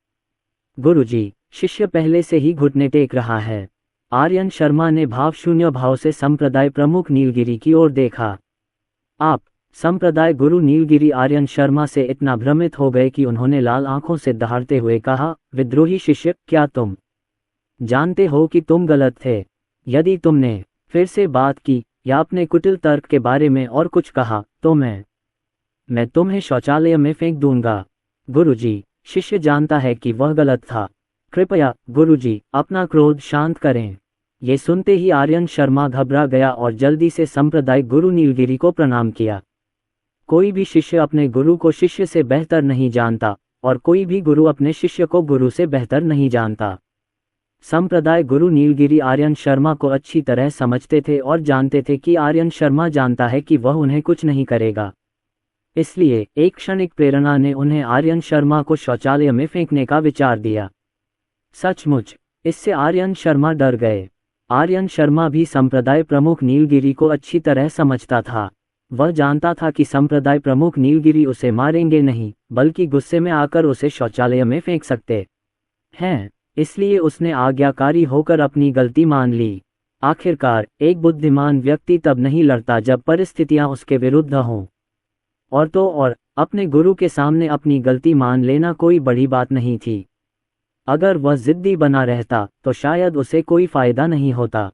गुरुजी, शिष्य पहले से ही घुटने टेक रहा है। आर्यन शर्मा ने भावशून्य भाव से संप्रदाय प्रमुख नीलगिरी की ओर देखा। आप? संप्रदाय गुरु नीलगिरी आर्यन शर्मा से इतना भ्रमित हो गए कि उन्होंने लाल आंखों से दहाड़ते हुए कहा, विद्रोही शिष्य, क्या तुम जानते हो कि तुम गलत थे? यदि तुमने फिर से बात की या अपने कुटिल तर्क के बारे में और कुछ कहा तो मैं तुम्हें शौचालय में फेंक दूंगा। गुरुजी, शिष्य जानता है कि वह गलत था। कृपया गुरुजी, अपना क्रोध शांत करें। ये सुनते ही आर्यन शर्मा घबरा गया और जल्दी से संप्रदाय गुरु नीलगिरी को प्रणाम किया। कोई भी शिष्य अपने गुरु को शिष्य से बेहतर नहीं जानता और कोई भी गुरु अपने शिष्य को गुरु से बेहतर नहीं जानता। संप्रदाय गुरु नीलगिरी आर्यन शर्मा को अच्छी तरह समझते थे और जानते थे कि आर्यन शर्मा जानता है कि वह उन्हें कुछ नहीं करेगा। इसलिए एक क्षणिक प्रेरणा ने उन्हें आर्यन शर्मा को शौचालय में फेंकने का विचार दिया। सचमुच, इससे आर्यन शर्मा डर गए। आर्यन शर्मा भी संप्रदाय प्रमुख नीलगिरी को अच्छी तरह समझता था। वह जानता था कि संप्रदाय प्रमुख नीलगिरी उसे मारेंगे नहीं, बल्कि गुस्से में आकर उसे शौचालय में फेंक सकते हैं। इसलिए उसने आज्ञाकारी होकर अपनी गलती मान ली। आखिरकार एक बुद्धिमान व्यक्ति तब नहीं लड़ता जब परिस्थितियां उसके विरुद्ध हों। और तो और, अपने गुरु के सामने अपनी गलती मान लेना कोई बड़ी बात नहीं थी। अगर वह जिद्दी बना रहता तो शायद उसे कोई फायदा नहीं होता।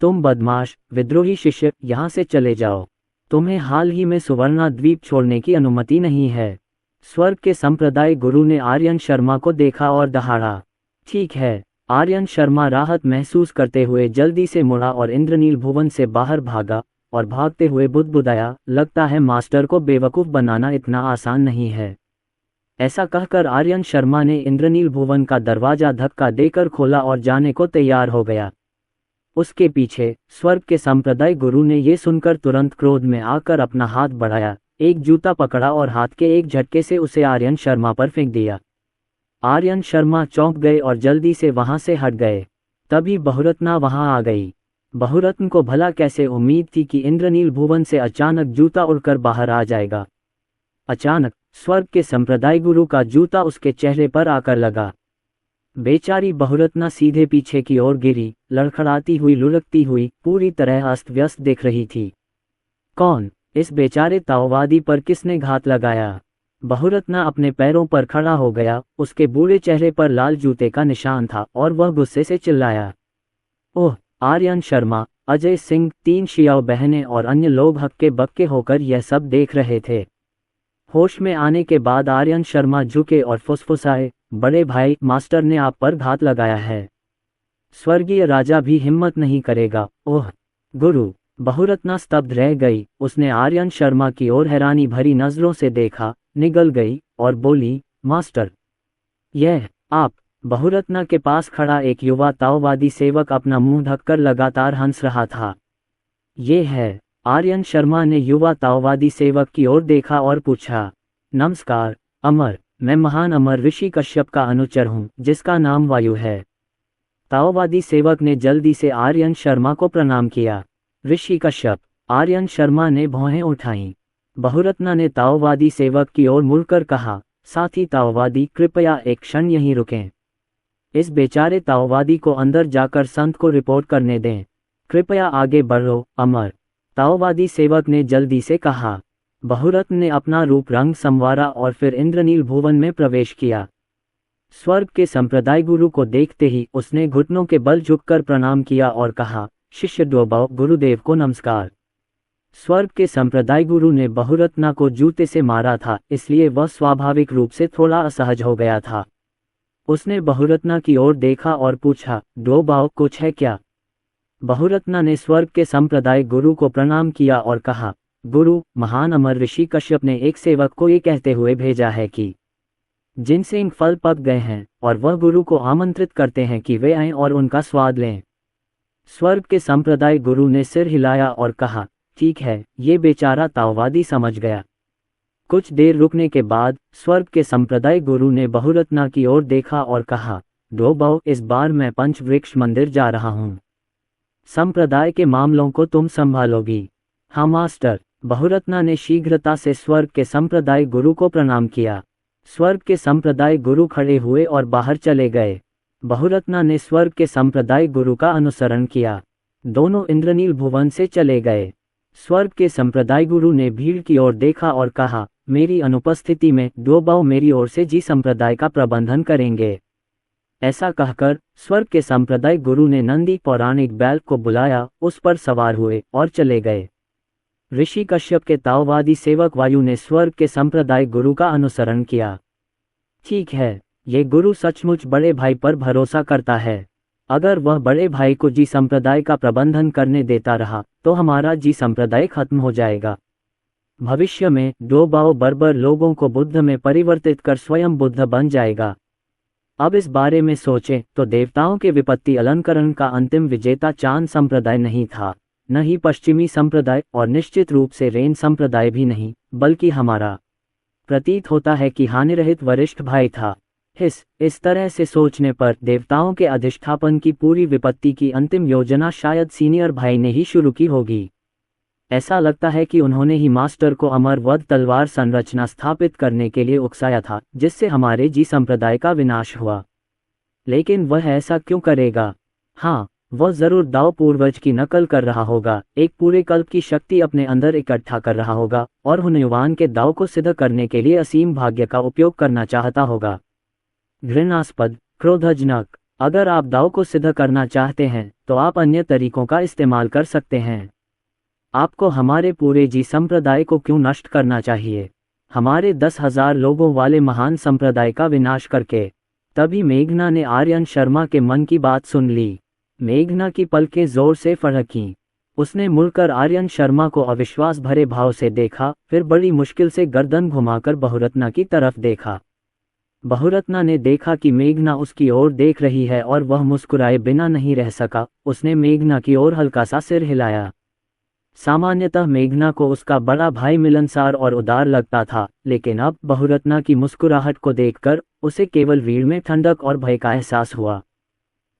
तुम बदमाश, विद्रोही शिष्य, यहाँ से चले जाओ। तुम्हें हाल ही में सुवर्णा द्वीप छोड़ने की अनुमति नहीं है। स्वर्ग के संप्रदाय गुरु ने आर्यन शर्मा को देखा और दहाड़ा। ठीक है। आर्यन शर्मा राहत महसूस करते हुए जल्दी से मुड़ा और इंद्रनील भुवन से बाहर भागा और भागते हुए बुदबुदाया, लगता है मास्टर को बेवकूफ़ बनाना इतना आसान नहीं है। ऐसा कहकर आर्यन शर्मा ने इंद्रनील भुवन का दरवाजा धक्का देकर खोला और जाने को तैयार हो गया। उसके पीछे स्वर्ग के संप्रदाय गुरु ने ये सुनकर तुरंत क्रोध में आकर अपना हाथ बढ़ाया, एक जूता पकड़ा और हाथ के एक झटके से उसे आर्यन शर्मा पर फेंक दिया। आर्यन शर्मा चौंक गए और जल्दी से वहां से हट गए। तभी बहुरत्ना वहां आ गई। बहुरत्न को भला कैसे उम्मीद थी कि इंद्रनील भुवन से अचानक जूता उड़कर बाहर आ जाएगा। अचानक स्वर्ग के संप्रदाय गुरु का जूता उसके चेहरे पर आकर लगा। बेचारी बहुरत्ना सीधे पीछे की ओर गिरी, लड़खड़ाती हुई, लुढ़कती हुई, पूरी तरह अस्त व्यस्त दिख रही थी। कौन? इस बेचारे ताओवादी पर किसने घात लगाया? बहुरत्ना अपने पैरों पर खड़ा हो गया। उसके बूढ़े चेहरे पर लाल जूते का निशान था और वह गुस्से से चिल्लाया, ओह! आर्यन शर्मा, अजय सिंह, 3 शियाओ बहनें और अन्य लोग हक्के बक्के होकर यह सब देख रहे थे। होश में आने के बाद आर्यन शर्मा झुके और फुसफुसाए, बड़े भाई, मास्टर ने आप पर घात लगाया है। स्वर्गीय राजा भी हिम्मत नहीं करेगा। ओह! गुरु। बहुरत्ना स्तब्ध रह गई। उसने आर्यन शर्मा की ओर हैरानी भरी नजरों से देखा, निगल गई और बोली, मास्टर, यह आप। बहुरत्ना के पास खड़ा एक युवा ताओवादी सेवक अपना मुंह ढककर लगातार हंस रहा था। ये है। आर्यन शर्मा ने युवा ताओवादी सेवक की ओर देखा और पूछा, नमस्कार अमर, मैं महान अमर ऋषि कश्यप का अनुचर हूँ जिसका नाम वायु है। ताओवादी सेवक ने जल्दी से आर्यन शर्मा को प्रणाम किया। ऋषि कश्यप। आर्यन शर्मा ने भौहें उठाईं। बहुरत्ना ने ताओवादी सेवक की ओर मुड़कर कहा, साथी ताओवादी, कृपया एक क्षण यहीं रुकें। इस बेचारे ताओवादी को अंदर जाकर संत को रिपोर्ट करने दें। कृपया आगे बढ़ो अमर, ताओवादी सेवक ने जल्दी से कहा। बहुरत्न ने अपना रूप रंग संवारा और फिर इंद्रनील भुवन में प्रवेश किया। स्वर्ग के संप्रदाय गुरु को देखते ही उसने घुटनों के बल झुककर प्रणाम किया और कहा, शिष्य डोबाओ, गुरुदेव को नमस्कार। स्वर्ग के संप्रदाय गुरु ने बहुरत्ना को जूते से मारा था, इसलिए वह स्वाभाविक रूप से थोड़ा असहज हो गया था। उसने बहुरत्ना की ओर देखा और पूछा, डोबाओ, कुछ है क्या? बहुरत्ना ने स्वर्ग के संप्रदाय गुरु को प्रणाम किया और कहा, गुरु, महान अमर ऋषि कश्यप ने एक सेवक को ये कहते हुए भेजा है कि जिनसे इन फल पक गए हैं, और वह गुरु को आमंत्रित करते हैं कि वे आएं और उनका स्वाद लें। स्वर्ग के संप्रदाय गुरु ने सिर हिलाया और कहा, ठीक है। ये बेचारा ताओवादी समझ गया। कुछ देर रुकने के बाद स्वर्ग के संप्रदाय गुरु ने बहुरत्ना की ओर देखा और कहा, डोबाओ, इस बार मैं पंचवृक्ष मंदिर जा रहा हूँ। संप्रदाय के मामलों को तुम संभालोगी। हाँ मास्टर। बहुरत्ना ने शीघ्रता से स्वर्ग के संप्रदाय गुरु को प्रणाम किया। स्वर्ग के संप्रदाय गुरु खड़े हुए और बाहर चले गए। बहुरत्ना ने स्वर्ग के संप्रदाय गुरु का अनुसरण किया। दोनों इंद्रनील भुवन से चले गए। स्वर्ग के संप्रदाय गुरु ने भीड़ की ओर देखा और कहा, मेरी अनुपस्थिति में डोबाओ मेरी ओर से जी संप्रदाय का प्रबंधन करेंगे। ऐसा कहकर स्वर्ग के संप्रदाय गुरु ने नंदी पौराणिक बैल को बुलाया, उस पर सवार हुए और चले गए। ऋषि कश्यप के ताओवादी सेवक वायु ने स्वर्ग के संप्रदाय गुरु का अनुसरण किया। ठीक है, ये गुरु सचमुच बड़े भाई पर भरोसा करता है। अगर वह बड़े भाई को जी संप्रदाय का प्रबंधन करने देता रहा तो हमारा जी संप्रदाय खत्म हो जाएगा। भविष्य में डोबाओ बर्बर लोगों को बुद्ध में परिवर्तित कर स्वयं बुद्ध बन जाएगा। अब इस बारे में सोचें तो देवताओं के विपत्ति अलंकरण का अंतिम विजेता चांद संप्रदाय नहीं था, न ही पश्चिमी संप्रदाय, और निश्चित रूप से रेन संप्रदाय भी नहीं, बल्कि हमारा प्रतीत होता है कि हानिरहित वरिष्ठ भाई था। इस तरह से सोचने पर देवताओं के अधिष्ठापन की पूरी विपत्ति की अंतिम योजना शायद सीनियर भाई ने ही शुरू की होगी। ऐसा लगता है कि उन्होंने ही मास्टर को अमर वध तलवार संरचना स्थापित करने के लिए उकसाया था, जिससे हमारे जी संप्रदाय का विनाश हुआ। लेकिन वह ऐसा क्यों करेगा? हाँ, वह जरूर दाव पूर्वज की नकल कर रहा होगा, एक पूरे कल्प की शक्ति अपने अंदर इकट्ठा कर रहा होगा और हुनयुवान के दाव को सिद्ध करने के लिए असीम भाग्य का उपयोग करना चाहता होगा। घृणास्पद, क्रोधजनक। अगर आप दाव को सिद्ध करना चाहते हैं तो आप अन्य तरीकों का इस्तेमाल कर सकते हैं। आपको हमारे पूरे जी संप्रदाय को क्यों नष्ट करना चाहिए? हमारे 10,000 लोगों वाले महान संप्रदाय का विनाश करके। तभी मेघना ने आर्यन शर्मा के मन की बात सुन ली। मेघना की पलकें जोर से फड़कीं। उसने मुड़कर आर्यन शर्मा को अविश्वास भरे भाव से देखा, फिर बड़ी मुश्किल से गर्दन घुमाकर बहुरत्ना की तरफ देखा। बहुरत्ना ने देखा कि मेघना उसकी ओर देख रही है और वह मुस्कुराए बिना नहीं रह सका। उसने मेघना की ओर हल्का सा सिर हिलाया। सामान्यतः मेघना को उसका बड़ा भाई मिलनसार और उदार लगता था, लेकिन अब बहुरत्ना की मुस्कुराहट को देखकर उसे केवल रीढ़ में ठंडक और भय का एहसास हुआ।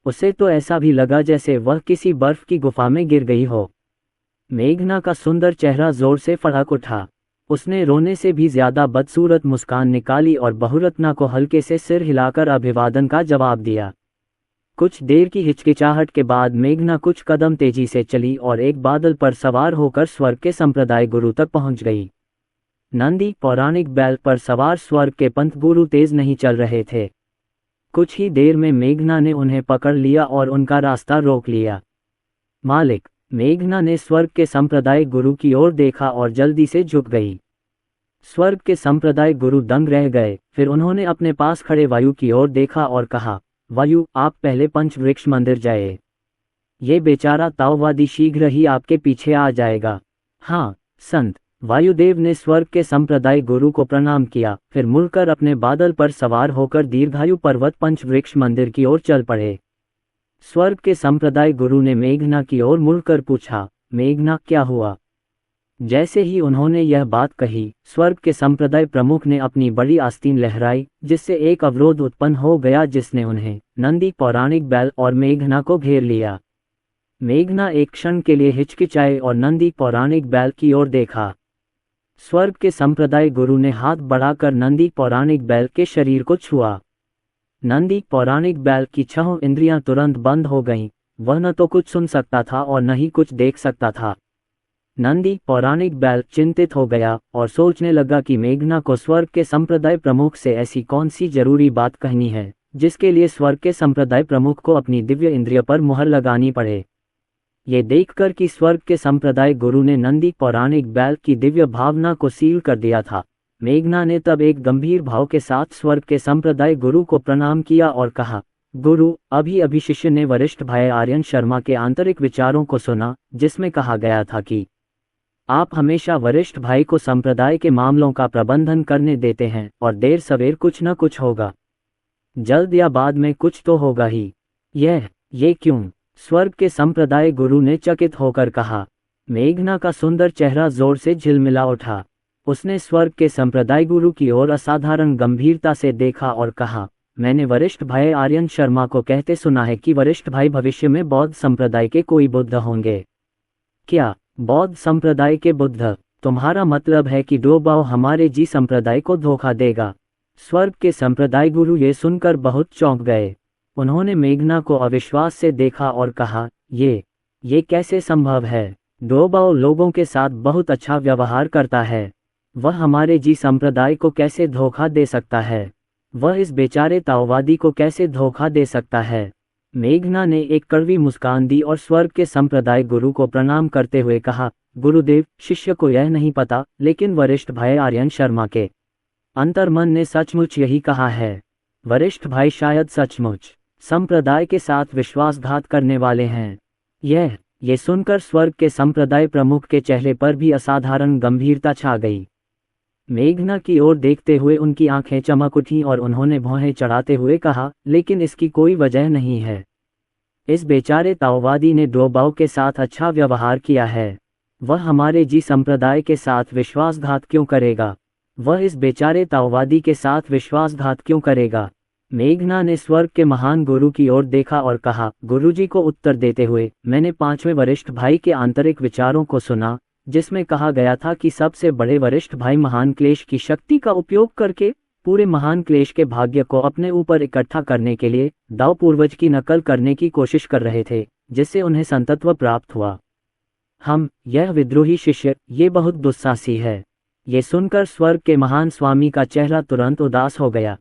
उसे तो ऐसा भी लगा जैसे वह किसी बर्फ की गुफा में गिर गई हो। मेघना का सुंदर चेहरा जोर से फड़क उठा। उसने रोने से भी ज्यादा बदसूरत मुस्कान निकाली और बहुरत्ना को हल्के से सिर हिलाकर अभिवादन का जवाब दिया। कुछ देर की हिचकिचाहट के बाद मेघना कुछ कदम तेजी से चली और एक बादल पर सवार होकर स्वर्ग के संप्रदाय गुरु तक पहुंच गई। नंदी पौराणिक बैल पर सवार स्वर्ग के पंथ गुरु तेज नहीं चल रहे थे। कुछ ही देर में मेघना ने उन्हें पकड़ लिया और उनका रास्ता रोक लिया। मालिक, मेघना ने स्वर्ग के संप्रदाय गुरु की ओर देखा और जल्दी से झुक गई। स्वर्ग के संप्रदाय गुरु दंग रह गए। फिर उन्होंने अपने पास खड़े वायु की ओर देखा और कहा, वायु, आप पहले पंचवृक्ष मंदिर जाए। ये बेचारा ताओवादी शीघ्र ही आपके पीछे आ जाएगा। हाँ संत। वायुदेव ने स्वर्ग के संप्रदाय गुरु को प्रणाम किया, फिर मुड़कर अपने बादल पर सवार होकर दीर्घायु पर्वत पंचवृक्ष मंदिर की ओर चल पड़े। स्वर्ग के संप्रदाय गुरु ने मेघना की ओर मुड़कर पूछा, मेघना क्या हुआ? जैसे ही उन्होंने यह बात कही, स्वर्ग के संप्रदाय प्रमुख ने अपनी बड़ी आस्तीन लहराई, जिससे एक अवरोध उत्पन्न हो गया जिसने उन्हें, नंदी पौराणिक बैल और मेघना को घेर लिया। मेघना एक क्षण के लिए हिचकिचाए और नंदी पौराणिक बैल की ओर देखा। स्वर्ग के संप्रदाय गुरु ने हाथ बढ़ाकर नंदी पौराणिक बैल के शरीर को छुआ। नंदी पौराणिक बैल की 6 इंद्रियां तुरंत बंद हो गईं। वह न तो कुछ सुन सकता था और न ही कुछ देख सकता था। नंदी पौराणिक बैल चिंतित हो गया और सोचने लगा कि मेघना को स्वर्ग के संप्रदाय प्रमुख से ऐसी कौन सी जरूरी बात कहनी है, जिसके लिए स्वर्ग के संप्रदाय प्रमुख को अपनी दिव्य इंद्रिय पर मुहर लगानी पड़े। ये देखकर कि स्वर्ग के संप्रदाय गुरु ने नंदी पौराणिक बैल की दिव्य भावना को सील कर दिया था, मेघना ने तब एक गंभीर भाव के साथ स्वर्ग के संप्रदाय गुरु को प्रणाम किया और कहा, गुरु, अभी अभी शिष्य ने वरिष्ठ भाई आर्यन शर्मा के आंतरिक विचारों को सुना, जिसमें कहा गया था कि आप हमेशा वरिष्ठ भाई को संप्रदाय के मामलों का प्रबंधन करने देते हैं और देर सवेर कुछ न कुछ होगा। जल्द या बाद में कुछ तो होगा ही। ये क्यों? स्वर्ग के संप्रदाय गुरु ने चकित होकर कहा। मेघना का सुंदर चेहरा जोर से झिलमिला उठा। उसने स्वर्ग के संप्रदाय गुरु की ओर असाधारण गंभीरता से देखा और कहा, मैंने वरिष्ठ भाई आर्यन शर्मा को कहते सुना है कि वरिष्ठ भाई भविष्य में बौद्ध संप्रदाय के कोई बुद्ध होंगे। क्या बौद्ध संप्रदाय के बुद्ध? तुम्हारा मतलब है कि डोबाओ हमारे जी संप्रदाय को धोखा देगा? स्वर्ग के संप्रदाय गुरु ये सुनकर बहुत चौंक गए। उन्होंने मेघना को अविश्वास से देखा और कहा, ये कैसे संभव है? डोबाओ लोगों के साथ बहुत अच्छा व्यवहार करता है। वह हमारे जी संप्रदाय को कैसे धोखा दे सकता है? वह इस बेचारे ताओवादी को कैसे धोखा दे सकता है? मेघना ने एक कड़वी मुस्कान दी और स्वर्ग के संप्रदाय गुरु को प्रणाम करते हुए कहा, गुरुदेव, शिष्य को यह नहीं पता, लेकिन वरिष्ठ भाई आर्यन शर्मा के अंतर्मन ने सचमुच यही कहा है। वरिष्ठ भाई शायद सचमुच संप्रदाय के साथ विश्वासघात करने वाले हैं। ये सुनकर स्वर्ग के संप्रदाय प्रमुख के चेहरे पर भी असाधारण गंभीरता छा गई। मेघना की ओर देखते हुए उनकी आंखें चमक उठीं और उन्होंने भौहें चढ़ाते हुए कहा, लेकिन इसकी कोई वजह नहीं है। इस बेचारे ताओवादी ने डोबाओ के साथ अच्छा व्यवहार किया है। वह हमारे जी संप्रदाय के साथ विश्वासघात क्यों करेगा? वह इस बेचारे ताओवादी के साथ विश्वासघात क्यों करेगा? मेघना ने स्वर्ग के महान गुरु की ओर देखा और कहा, गुरुजी को उत्तर देते हुए, मैंने 5वें वरिष्ठ भाई के आंतरिक विचारों को सुना, जिसमें कहा गया था कि सबसे बड़े वरिष्ठ भाई महान क्लेश की शक्ति का उपयोग करके पूरे महान क्लेश के भाग्य को अपने ऊपर इकट्ठा करने के लिए दाव पूर्वज की नकल करने की कोशिश कर रहे थे, जिससे उन्हें संतत्व प्राप्त हुआ। यह विद्रोही शिष्य, ये बहुत दुस्साहसी है। ये सुनकर स्वर्ग के महान स्वामी का चेहरा तुरंत उदास हो गया।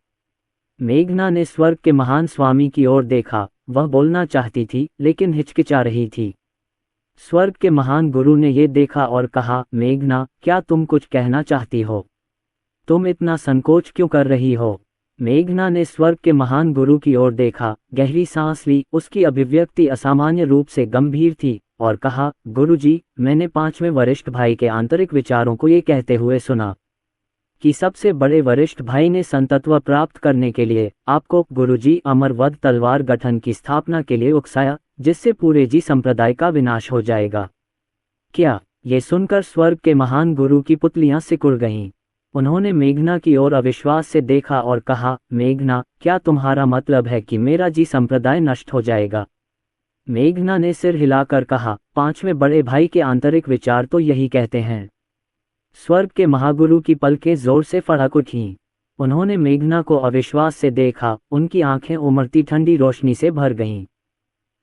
मेघना ने स्वर्ग के महान स्वामी की ओर देखा। वह बोलना चाहती थी, लेकिन हिचकिचा रही थी। स्वर्ग के महान गुरु ने ये देखा और कहा, मेघना, क्या तुम कुछ कहना चाहती हो? तुम इतना संकोच क्यों कर रही हो? मेघना ने स्वर्ग के महान गुरु की ओर देखा, गहरी सांस ली। उसकी अभिव्यक्ति असामान्य रूप से गंभीर थी और कहा, गुरुजी, मैंने 5वें वरिष्ठ भाई के आंतरिक विचारों को ये कहते हुए सुना कि सबसे बड़े वरिष्ठ भाई ने संतत्व प्राप्त करने के लिए आपको, गुरुजी, अमरवध तलवार गठन की स्थापना के लिए उकसाया, जिससे पूरे जी संप्रदाय का विनाश हो जाएगा। क्या? ये सुनकर स्वर्ग के महान गुरु की पुतलियां सिकुड़ गईं। उन्होंने मेघना की ओर अविश्वास से देखा और कहा, मेघना, क्या तुम्हारा मतलब है कि मेरा जी संप्रदाय नष्ट हो जाएगा? मेघना ने सिर हिलाकर कहा, 5वें बड़े भाई के आंतरिक विचार तो यही कहते हैं। स्वर्ग के महागुरु की पलकें जोर से फड़क उठीं। उन्होंने मेघना को अविश्वास से देखा। उनकी आंखें उमड़ती ठंडी रोशनी से भर गईं।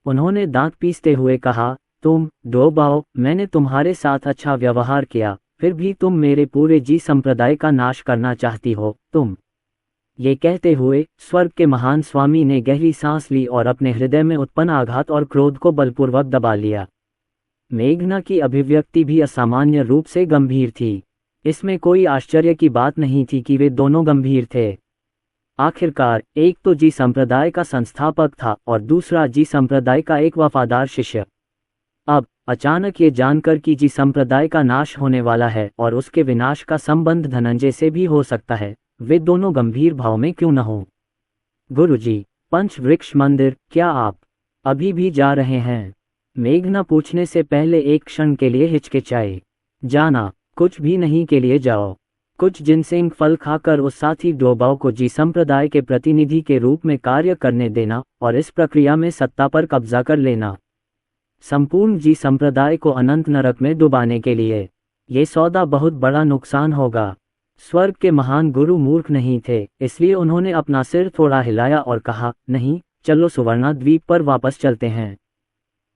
उन्होंने दांत पीसते हुए कहा, तुम डोबाओ, मैंने तुम्हारे साथ अच्छा व्यवहार किया, फिर भी तुम मेरे पूरे जी संप्रदाय का नाश करना चाहती हो। ये कहते हुए स्वर्ग के महान स्वामी ने गहरी सांस ली और अपने हृदय में उत्पन्न आघात और क्रोध को बलपूर्वक दबा लिया। मेघना की अभिव्यक्ति भी असामान्य रूप से गंभीर थी। इसमें कोई आश्चर्य की बात नहीं थी कि वे दोनों गंभीर थे। आखिरकार एक तो जी संप्रदाय का संस्थापक था और दूसरा जी संप्रदाय का एक वफादार शिष्य। अब अचानक ये जानकर कि जी संप्रदाय का नाश होने वाला है और उसके विनाश का संबंध धनंजय से भी हो सकता है, वे दोनों गंभीर भाव में क्यों न हो। गुरुजी, पंचवृक्ष मंदिर, क्या आप अभी भी जा रहे हैं? मेघना पूछने से पहले एक क्षण के लिए हिचकिचाई। जाना, कुछ भी नहीं के लिए जाओ। कुछ जिनसेंग फल खाकर उस साथी डोबाओ को जी संप्रदाय के प्रतिनिधि के रूप में कार्य करने देना और इस प्रक्रिया में सत्ता पर कब्जा कर लेना, संपूर्ण जी संप्रदाय को अनंत नरक में डुबाने के लिए। ये सौदा बहुत बड़ा नुकसान होगा। स्वर्ग के महान गुरु मूर्ख नहीं थे, इसलिए उन्होंने अपना सिर थोड़ा हिलाया और कहा, नहीं, चलो सुवर्णा द्वीप पर वापस चलते हैं।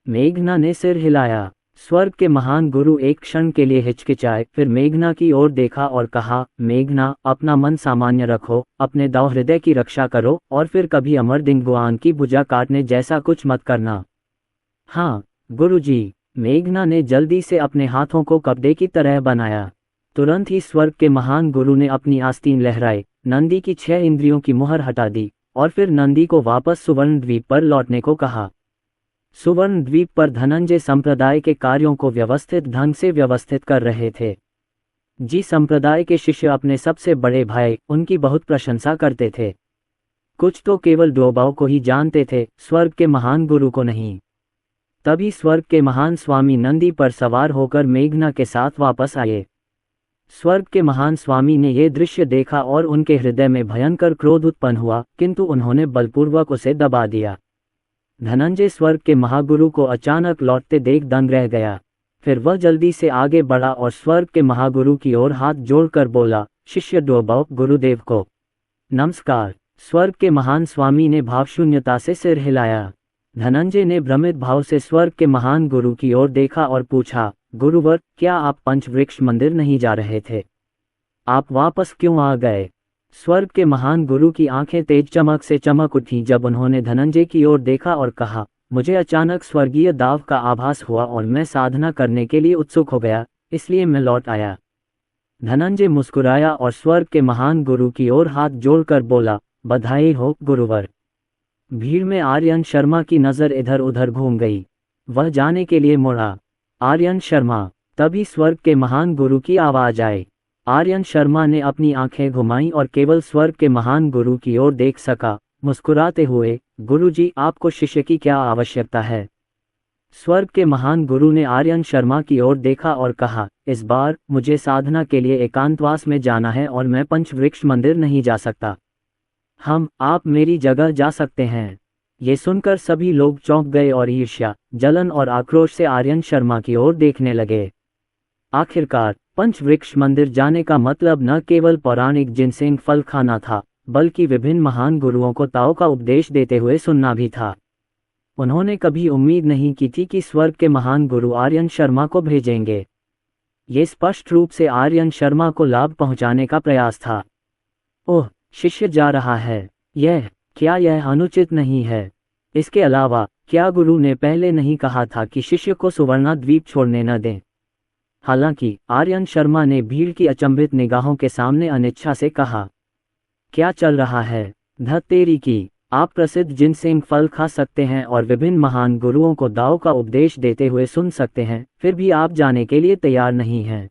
मेघना ने सिर हिलाया। स्वर्ग के महान गुरु एक क्षण के लिए हिचकिचाए, फिर मेघना की ओर देखा और कहा, मेघना, अपना मन सामान्य रखो, अपने दाव हृदय की रक्षा करो और फिर कभी अमर दिंगुआन की भुजा काटने जैसा कुछ मत करना। हाँ गुरुजी, मेघना ने जल्दी से अपने हाथों को कपड़े की तरह बनाया। तुरंत ही स्वर्ग के महान गुरु ने अपनी आस्तीन लहराई, नंदी की 6 इंद्रियों की मुहर हटा दी और फिर नंदी को वापस सुवर्ण द्वीप पर लौटने को कहा। सुवर्ण द्वीप पर धनंजय संप्रदाय के कार्यों को व्यवस्थित ढंग से व्यवस्थित कर रहे थे। जी संप्रदाय के शिष्य अपने सबसे बड़े भाई उनकी बहुत प्रशंसा करते थे। कुछ तो केवल डोबाओ को ही जानते थे, स्वर्ग के महान गुरु को नहीं। तभी स्वर्ग के महान स्वामी नंदी पर सवार होकर मेघना के साथ वापस आए। स्वर्ग के महान स्वामी ने यह दृश्य देखा और उनके हृदय में भयंकर क्रोध उत्पन्न हुआ, किंतु उन्होंने बलपूर्वक उसे दबा दिया। धनंजय स्वर्ग के महागुरु को अचानक लौटते देख दंग रह गया। फिर वह जल्दी से आगे बढ़ा और स्वर्ग के महागुरु की ओर हाथ जोड़कर बोला, शिष्य डोबाओ, गुरुदेव को नमस्कार। स्वर्ग के महान स्वामी ने भावशून्यता से सिर हिलाया। धनंजय ने भ्रमित भाव से स्वर्ग के महान गुरु की ओर देखा और पूछा, गुरुवर, क्या आप पंचवृक्ष मंदिर नहीं जा रहे थे? आप वापस क्यों आ गए? स्वर्ग के महान गुरु की आंखें तेज चमक से चमक उठी जब उन्होंने धनंजय की ओर देखा और कहा, मुझे अचानक स्वर्गीय दाव का आभास हुआ और मैं साधना करने के लिए उत्सुक हो गया, इसलिए मैं लौट आया। धनंजय मुस्कुराया और स्वर्ग के महान गुरु की ओर हाथ जोड़कर बोला, बधाई हो गुरुवर। भीड़ में आर्यन शर्मा की नज़र इधर उधर घूम गई। वह जाने के लिए मुड़ा। आर्यन शर्मा। तभी स्वर्ग के महान गुरु की आवाज आई। आर्यन शर्मा ने अपनी आंखें घुमाईं और केवल स्वर्ग के महान गुरु की ओर देख सका, मुस्कुराते हुए, गुरुजी, आपको शिष्य की क्या आवश्यकता है? स्वर्ग के महान गुरु ने आर्यन शर्मा की ओर देखा और कहा, इस बार मुझे साधना के लिए एकांतवास में जाना है और मैं पंचवृक्ष मंदिर नहीं जा सकता। आप मेरी जगह जा सकते हैं। ये सुनकर सभी लोग चौंक गए और ईर्ष्या, जलन और आक्रोश से आर्यन शर्मा की ओर देखने लगे। आखिरकार पंचवृक्ष मंदिर जाने का मतलब न केवल पौराणिक जिनसेंग फल खाना था, बल्कि विभिन्न महान गुरुओं को ताओ का उपदेश देते हुए सुनना भी था। उन्होंने कभी उम्मीद नहीं की थी कि स्वर्ग के महान गुरु आर्यन शर्मा को भेजेंगे। ये स्पष्ट रूप से आर्यन शर्मा को लाभ पहुंचाने का प्रयास था। ओह, शिष्य जा रहा है, क्या यह अनुचित नहीं है? इसके अलावा क्या गुरु ने पहले नहीं कहा था कि शिष्य को सुवर्णा द्वीप छोड़ने न दें? हालांकि आर्यन शर्मा ने भीड़ की अचंभित निगाहों के सामने अनिच्छा से कहा, क्या चल रहा है? धत्तेरी की, आप प्रसिद्ध जिनसेंग फल खा सकते हैं और विभिन्न महान गुरुओं को दाव का उपदेश देते हुए सुन सकते हैं, फिर भी आप जाने के लिए तैयार नहीं हैं।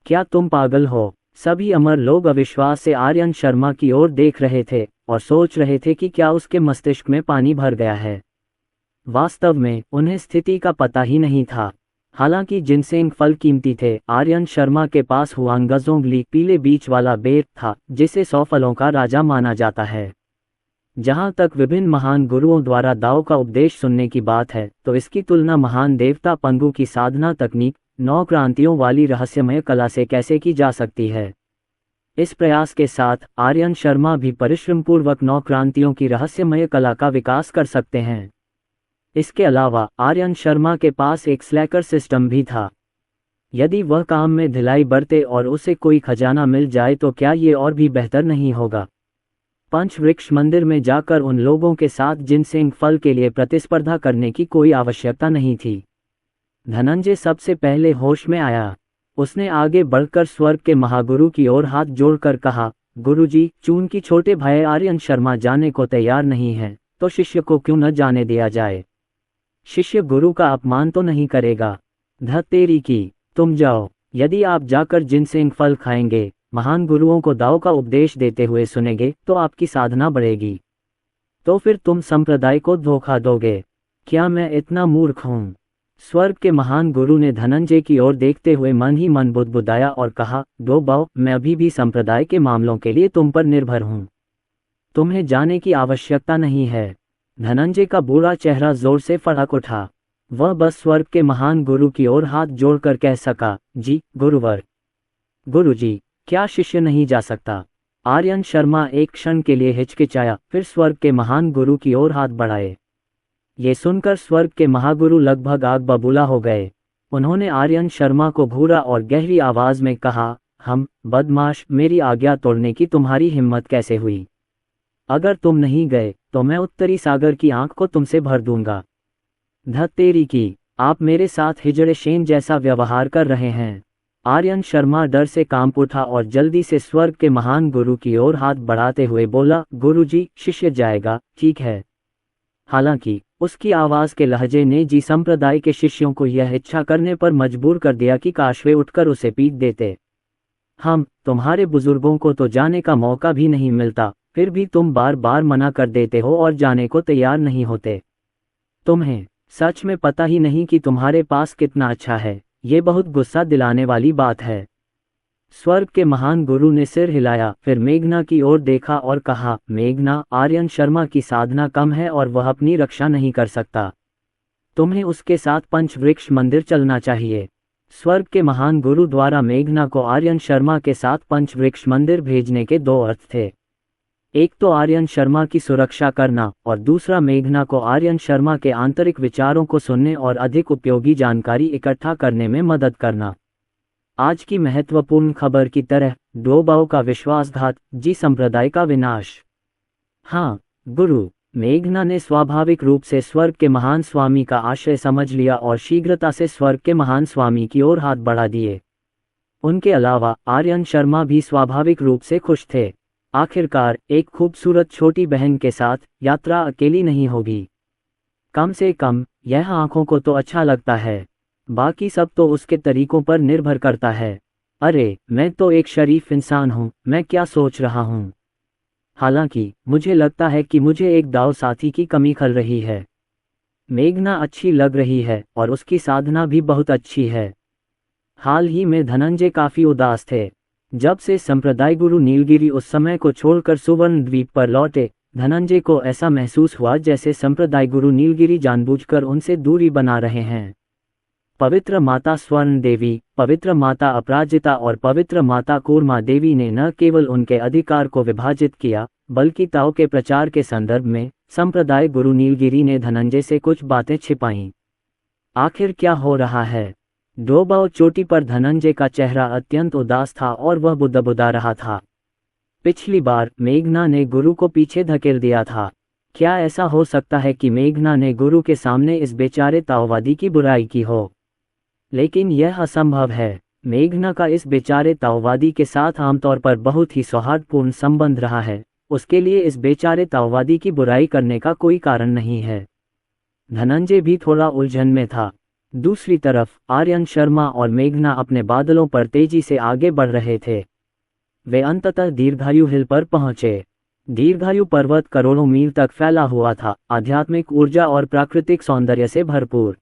क्या तुम पागल हो? सभी अमर लोग अविश्वास से आर्यन शर्मा की ओर देख रहे थे और सोच रहे थे कि क्या उसके मस्तिष्क में पानी भर गया है। वास्तव में उन्हें स्थिति का पता ही नहीं था। हालांकि जिनसेंग फल कीमती थे, आर्यन शर्मा के पास हुआंगजोंगली पीले बीच वाला बेर था, जिसे 100 फलों का राजा माना जाता है। जहां तक विभिन्न महान गुरुओं द्वारा दाव का उपदेश सुनने की बात है, तो इसकी तुलना महान देवता पंगु की साधना तकनीक 9 क्रांतियों वाली रहस्यमय कला से कैसे की जा सकती है। इस प्रयास के साथ आर्यन शर्मा भी परिश्रमपूर्वक 9 क्रांतियों की रहस्यमय कला का विकास कर सकते हैं। इसके अलावा आर्यन शर्मा के पास एक स्लैकर सिस्टम भी था। यदि वह काम में ढिलाई बरते और उसे कोई खजाना मिल जाए तो क्या ये और भी बेहतर नहीं होगा? पंचवृक्ष मंदिर में जाकर उन लोगों के साथ जिनसेंग फल के लिए प्रतिस्पर्धा करने की कोई आवश्यकता नहीं थी। धनंजय सबसे पहले होश में आया। उसने आगे बढ़कर स्वर्ग के महागुरु की ओर हाथ जोड़कर कहा, गुरुजी, चूंकि छोटे भाई आर्यन शर्मा जाने को तैयार नहीं है, तो शिष्य को क्यों न जाने दिया जाए। शिष्य गुरु का अपमान तो नहीं करेगा। धत्तेरी की, तुम जाओ। यदि आप जाकर जिनसेंग फल खाएंगे, महान गुरुओं को दाव का उपदेश देते हुए सुनेंगे, तो आपकी साधना बढ़ेगी। तो फिर तुम संप्रदाय को धोखा दोगे। क्या मैं इतना मूर्ख हूँ? स्वर्ग के महान गुरु ने धनंजय की ओर देखते हुए मन ही मन बुदबुदाया और कहा, दो बाव, मैं अभी भी संप्रदाय के मामलों के लिए तुम पर निर्भर हूँ। तुम्हें जाने की आवश्यकता नहीं है। धनंजय का बुरा चेहरा जोर से फड़क उठा। वह बस स्वर्ग के महान गुरु की ओर हाथ जोड़कर कह सका, जी गुरुवर। गुरुजी, क्या शिष्य नहीं जा सकता? आर्यन शर्मा एक क्षण के लिए हिचकिचाया, फिर स्वर्ग के महान गुरु की ओर हाथ बढ़ाए। ये सुनकर स्वर्ग के महागुरु लगभग आग बबूला हो गए। उन्होंने आर्यन शर्मा को घूरा और गहरी आवाज में कहा, हम बदमाश, मेरी आज्ञा तोड़ने की तुम्हारी हिम्मत कैसे हुई? अगर तुम नहीं गए तो मैं उत्तरी सागर की आंख को तुमसे भर दूंगा। धत्तेरी की, आप मेरे साथ हिजड़े शेन जैसा व्यवहार कर रहे हैं। आर्यन शर्मा डर से कांप उठा और जल्दी से स्वर्ग के महान गुरु की ओर हाथ बढ़ाते हुए बोला, गुरुजी, शिष्य जाएगा, ठीक है। हालांकि उसकी आवाज के लहजे ने जी संप्रदाय के शिष्यों को यह इच्छा करने पर मजबूर कर दिया कि काश वे उठकर उसे पीट देते। हम तुम्हारे बुजुर्गों को तो जाने का मौका भी नहीं मिलता, फिर भी तुम बार बार मना कर देते हो और जाने को तैयार नहीं होते। तुम्हें सच में पता ही नहीं कि तुम्हारे पास कितना अच्छा है। ये बहुत गुस्सा दिलाने वाली बात है। स्वर्ग के महान गुरु ने सिर हिलाया, फिर मेघना की ओर देखा और कहा, मेघना, आर्यन शर्मा की साधना कम है और वह अपनी रक्षा नहीं कर सकता। तुम्हें उसके साथ पंचवृक्ष मंदिर चलना चाहिए। स्वर्ग के महान गुरु द्वारा मेघना को आर्यन शर्मा के साथ पंचवृक्ष मंदिर भेजने के दो अर्थ थे। एक तो आर्यन शर्मा की सुरक्षा करना और दूसरा मेघना को आर्यन शर्मा के आंतरिक विचारों को सुनने और अधिक उपयोगी जानकारी इकट्ठा करने में मदद करना। आज की महत्वपूर्ण खबर की तरह डोबाओ का विश्वासघात, जी संप्रदाय का विनाश। हाँ गुरु, मेघना ने स्वाभाविक रूप से स्वर्ग के महान स्वामी का आशय समझ लिया और शीघ्रता से स्वर्ग के महान स्वामी की ओर हाथ बढ़ा दिए। उनके अलावा आर्यन शर्मा भी स्वाभाविक रूप से खुश थे। आखिरकार एक खूबसूरत छोटी बहन के साथ यात्रा अकेली नहीं होगी। कम से कम यह आंखों को तो अच्छा लगता है, बाकी सब तो उसके तरीकों पर निर्भर करता है। अरे, मैं तो एक शरीफ इंसान हूँ, मैं क्या सोच रहा हूँ। हालांकि मुझे लगता है कि मुझे एक दाव साथी की कमी खल रही है। मेघना अच्छी लग रही है और उसकी साधना भी बहुत अच्छी है। हाल ही में धनंजय काफी उदास थे। जब से संप्रदाय गुरु नीलगिरी उस समय को छोड़कर सुवर्ण द्वीप पर लौटे, धनंजय को ऐसा महसूस हुआ जैसे संप्रदाय गुरु नीलगिरी जानबूझकर उनसे दूरी बना रहे हैं। पवित्र माता स्वर्ण देवी, पवित्र माता अपराजिता और पवित्र माता कूर्मा देवी ने न केवल उनके अधिकार को विभाजित किया, बल्कि ताओ के प्रचार के संदर्भ में संप्रदाय गुरु नीलगिरी ने धनंजय से कुछ बातें छिपाईं। आखिर क्या हो रहा है? डोबाओ चोटी पर धनंजय का चेहरा अत्यंत उदास था और वह बुदबुदा रहा था। पिछली बार मेघना ने गुरु को पीछे धकेल दिया था। क्या ऐसा हो सकता है कि मेघना ने गुरु के सामने इस बेचारे ताओवादी की बुराई की हो? लेकिन यह असंभव है। मेघना का इस बेचारे ताओवादी के साथ आमतौर पर बहुत ही सौहार्दपूर्ण संबंध रहा है। उसके लिए इस बेचारे ताओवादी की बुराई करने का कोई कारण नहीं है। धनंजय भी थोड़ा उलझन में था। दूसरी तरफ आर्यन शर्मा और मेघना अपने बादलों पर तेजी से आगे बढ़ रहे थे। वे अंततः दीर्घायु हिल पर पहुंचे। दीर्घायु पर्वत करोड़ों मील तक फैला हुआ था, आध्यात्मिक ऊर्जा और प्राकृतिक सौंदर्य से भरपूर।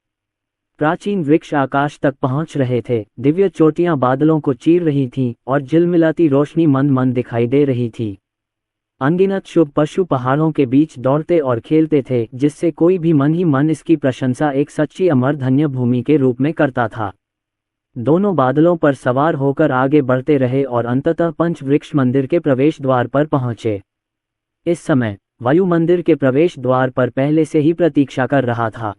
प्राचीन वृक्ष आकाश तक पहुंच रहे थे, दिव्य चोटियां बादलों को चीर रही थीं और झिलमिलाती रोशनी मंद मंद दिखाई दे रही थी। अनगिनत शुभ पशु पहाड़ों के बीच दौड़ते और खेलते थे, जिससे कोई भी मन ही मन इसकी प्रशंसा एक सच्ची अमर धन्य भूमि के रूप में करता था। दोनों बादलों पर सवार होकर आगे बढ़ते रहे और अंततः पंचवृक्ष मंदिर के प्रवेश द्वार पर पहुंचे। इस समय वायु मंदिर के प्रवेश द्वार पर पहले से ही प्रतीक्षा कर रहा था।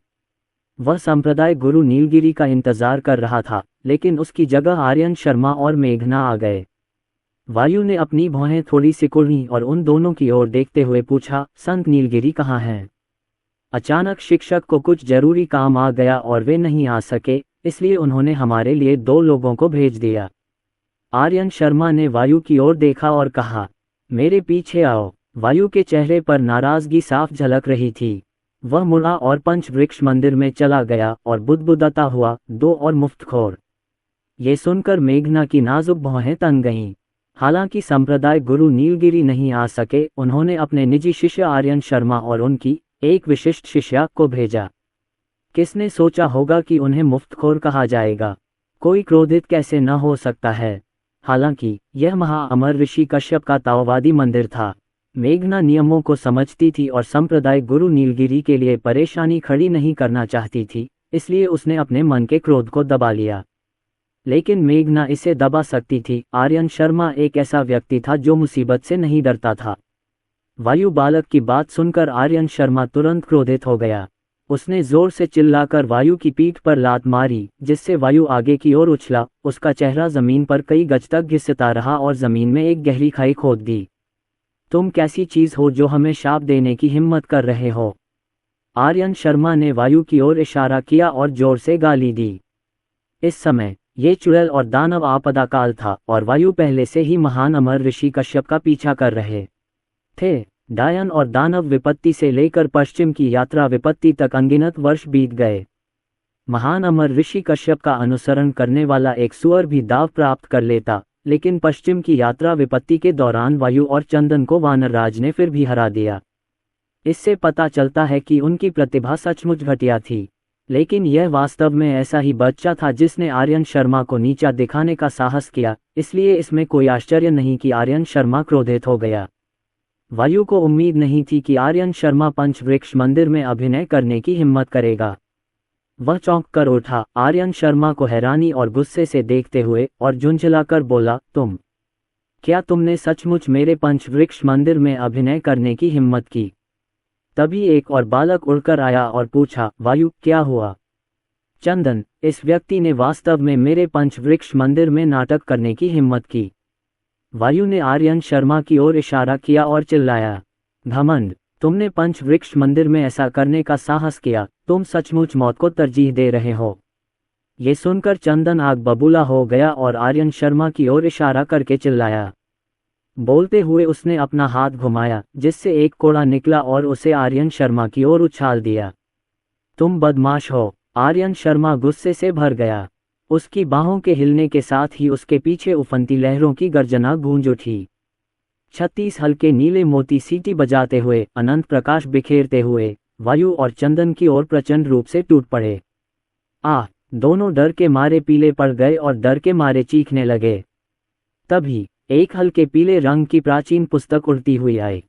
वह संप्रदाय गुरु नीलगिरी का इंतजार कर रहा था, लेकिन उसकी जगह आर्यन शर्मा और मेघना आ गए। वायु ने अपनी भौहें थोड़ी सिकुड़ी और उन दोनों की ओर देखते हुए पूछा, संत नीलगिरी कहाँ हैं? अचानक शिक्षक को कुछ जरूरी काम आ गया और वे नहीं आ सके, इसलिए उन्होंने हमारे लिए 2 लोगों को भेज दिया। आर्यन शर्मा ने वायु की ओर देखा और कहा, मेरे पीछे आओ। वायु के चेहरे पर नाराजगी साफ झलक रही थी। वह मुड़ा और पंचवृक्ष मंदिर में चला गया और बुदबुदाता हुआ, दो और मुफ्तखोर। ये सुनकर मेघना की नाजुक भौहें तन गईं। हालांकि संप्रदाय गुरु नीलगिरी नहीं आ सके, उन्होंने अपने निजी शिष्य आर्यन शर्मा और उनकी एक विशिष्ट शिष्या को भेजा। किसने सोचा होगा कि उन्हें मुफ्तखोर कहा जाएगा? कोई क्रोधित कैसे न हो सकता है? हालांकि यह महाअमर ऋषि कश्यप का ताओवादी मंदिर था। मेघना नियमों को समझती थी और संप्रदाय गुरु नीलगिरी के लिए परेशानी खड़ी नहीं करना चाहती थी, इसलिए उसने अपने मन के क्रोध को दबा लिया। लेकिन मेघना इसे दबा सकती थी। आर्यन शर्मा एक ऐसा व्यक्ति था जो मुसीबत से नहीं डरता था। वायु बालक की बात सुनकर आर्यन शर्मा तुरंत क्रोधित हो गया। उसने जोर से चिल्लाकर वायु की पीठ पर लात मारी, जिससे वायु आगे की ओर उछला। उसका चेहरा जमीन पर कई गज तक घिसता रहा और जमीन में एक गहरी खाई खोद दी। तुम कैसी चीज हो जो हमें शाप देने की हिम्मत कर रहे हो? आर्यन शर्मा ने वायु की ओर इशारा किया और जोर से गाली दी। इस समय ये चुड़ैल और दानव आपदा काल था और वायु पहले से ही महान अमर ऋषि कश्यप का पीछा कर रहे थे। डायन और दानव विपत्ति से लेकर पश्चिम की यात्रा विपत्ति तक अनगिनत वर्ष बीत गए। महान अमर ऋषि कश्यप का अनुसरण करने वाला एक सुअर भी दाव प्राप्त कर लेता, लेकिन पश्चिम की यात्रा विपत्ति के दौरान वायु और चंदन को वानरराज ने फिर भी हरा दिया। इससे पता चलता है कि उनकी प्रतिभा सचमुच घटिया थी। लेकिन यह वास्तव में ऐसा ही बच्चा था जिसने आर्यन शर्मा को नीचा दिखाने का साहस किया, इसलिए इसमें कोई आश्चर्य नहीं कि आर्यन शर्मा क्रोधित हो गया। वायु को उम्मीद नहीं थी कि आर्यन शर्मा पंचवृक्ष मंदिर में अभिनय करने की हिम्मत करेगा। वह चौंक कर उठा, आर्यन शर्मा को हैरानी और गुस्से से देखते हुए, और झुंझलाकर बोला, क्या तुमने सचमुच मेरे पंचवृक्ष मंदिर में अभिनय करने की हिम्मत की? तभी एक और बालक उड़कर आया और पूछा, वायु क्या हुआ? चंदन, इस व्यक्ति ने वास्तव में मेरे पंचवृक्ष मंदिर में नाटक करने की हिम्मत की। वायु ने आर्यन शर्मा की ओर इशारा किया और चिल्लाया, घमंड, तुमने पंचवृक्ष मंदिर में ऐसा करने का साहस किया, तुम सचमुच मौत को तरजीह दे रहे हो। ये सुनकर चंदन आग बबूला हो गया और आर्यन शर्मा की ओर इशारा करके चिल्लाया। बोलते हुए उसने अपना हाथ घुमाया, जिससे एक कोड़ा निकला और उसे आर्यन शर्मा की ओर उछाल दिया। तुम बदमाश हो। आर्यन शर्मा गुस्से से भर गया। उसकी बाहों के हिलने के साथ ही उसके पीछे उफनती लहरों की गर्जना गूंज उठी। 36 हल्के नीले मोती सीटी बजाते हुए, अनंत प्रकाश बिखेरते हुए, वायु और चंदन की ओर प्रचंड रूप से टूट पड़े। दोनों डर के मारे पीले पड़ गए और डर के मारे चीखने लगे। तभी एक हल्के पीले रंग की प्राचीन पुस्तक उड़ती हुई आई।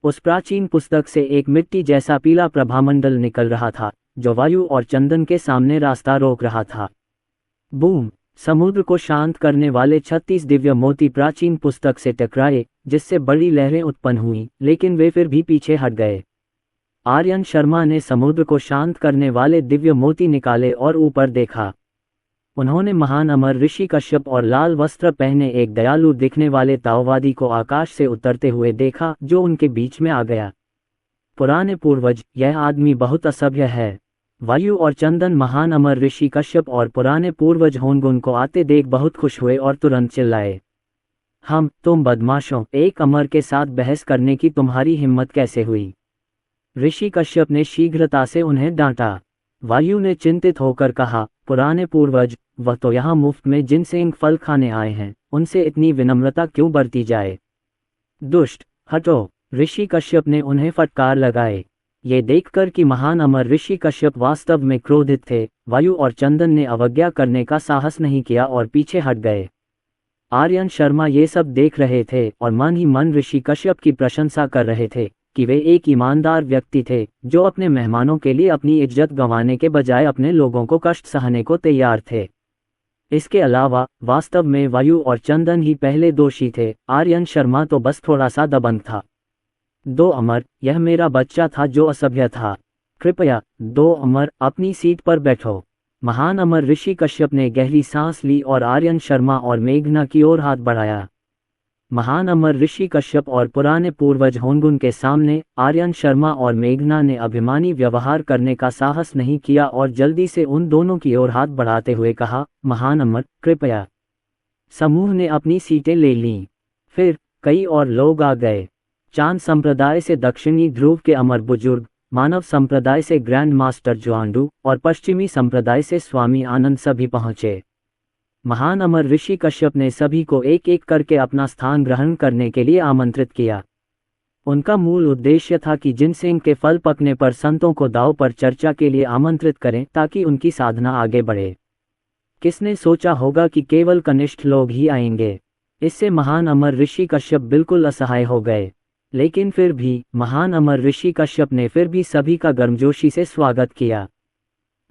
उस प्राचीन पुस्तक से एक मिट्टी जैसा पीला प्रभामंडल निकल रहा था, जो वायु और चंदन के सामने रास्ता रोक रहा था। बूम! समुद्र को शांत करने वाले 36 दिव्य मोती प्राचीन पुस्तक से टकराए, जिससे बड़ी लहरें उत्पन्न हुईं, लेकिन वे फिर भी पीछे हट गए। आर्यन शर्मा ने समुद्र को शांत करने वाले दिव्य मोती निकाले और ऊपर देखा। उन्होंने महान अमर ऋषि कश्यप और लाल वस्त्र पहने एक दयालु दिखने वाले ताओवादी को आकाश से उतरते हुए देखा, जो उनके बीच में आ गया। पुराने पूर्वज, यह आदमी बहुत असभ्य है। वायु और चंदन महान अमर ऋषि कश्यप और पुराने पूर्वज होनगुन को आते देख बहुत खुश हुए और तुरंत चिल्लाए, तुम बदमाशों, एक अमर के साथ बहस करने की तुम्हारी हिम्मत कैसे हुई? ऋषि कश्यप ने शीघ्रता से उन्हें डांटा। वायु ने चिंतित होकर कहा, पुराने पूर्वज, वह तो यहाँ मुफ्त में जिनसेंग फल खाने आए हैं, उनसे इतनी विनम्रता क्यों बरती जाए? दुष्ट, हटो! ऋषि कश्यप ने उन्हें फटकार लगाए। ये देखकर कि महान अमर ऋषि कश्यप वास्तव में क्रोधित थे, वायु और चंदन ने अवज्ञा करने का साहस नहीं किया और पीछे हट गए। आर्यन शर्मा ये सब देख रहे थे और मन ही मन ऋषि कश्यप की प्रशंसा कर रहे थे कि वे एक ईमानदार व्यक्ति थे, जो अपने मेहमानों के लिए अपनी इज्जत गंवाने के बजाय अपने लोगों को कष्ट सहने को तैयार थे। इसके अलावा वास्तव में वायु और चंदन ही पहले दोषी थे, आर्यन शर्मा तो बस थोड़ा सा दबंग था। दो अमर, यह मेरा बच्चा था जो असभ्य था। कृपया, दो अमर, अपनी सीट पर बैठो। महान अमर ऋषि कश्यप ने गहरी सांस ली और आर्यन शर्मा और मेघना की ओर हाथ बढ़ाया। महान अमर ऋषि कश्यप और पुराने पूर्वज होनगुन के सामने आर्यन शर्मा और मेघना ने अभिमानी व्यवहार करने का साहस नहीं किया और जल्दी से उन दोनों की ओर हाथ बढ़ाते हुए कहा, महान अमर, कृपया। समूह ने अपनी सीटें ले लीं। फिर कई और लोग आ गए। चांद संप्रदाय से दक्षिणी ध्रुव के अमर बुजुर्ग, मानव संप्रदाय से ग्रैंड मास्टर ज्वांडू और पश्चिमी संप्रदाय से स्वामी आनंद सभी पहुंचे। महान अमर ऋषि कश्यप ने सभी को एक एक करके अपना स्थान ग्रहण करने के लिए आमंत्रित किया। उनका मूल उद्देश्य था कि जिनसेंग के फल पकने पर संतों को दांव पर चर्चा के लिए आमंत्रित करें ताकि उनकी साधना आगे बढ़े। किसने सोचा होगा कि केवल कनिष्ठ लोग ही आएंगे। इससे महान अमर ऋषि कश्यप बिल्कुल असहाय हो गए। लेकिन फिर भी महान अमर ऋषि कश्यप ने फिर भी सभी का गर्मजोशी से स्वागत किया।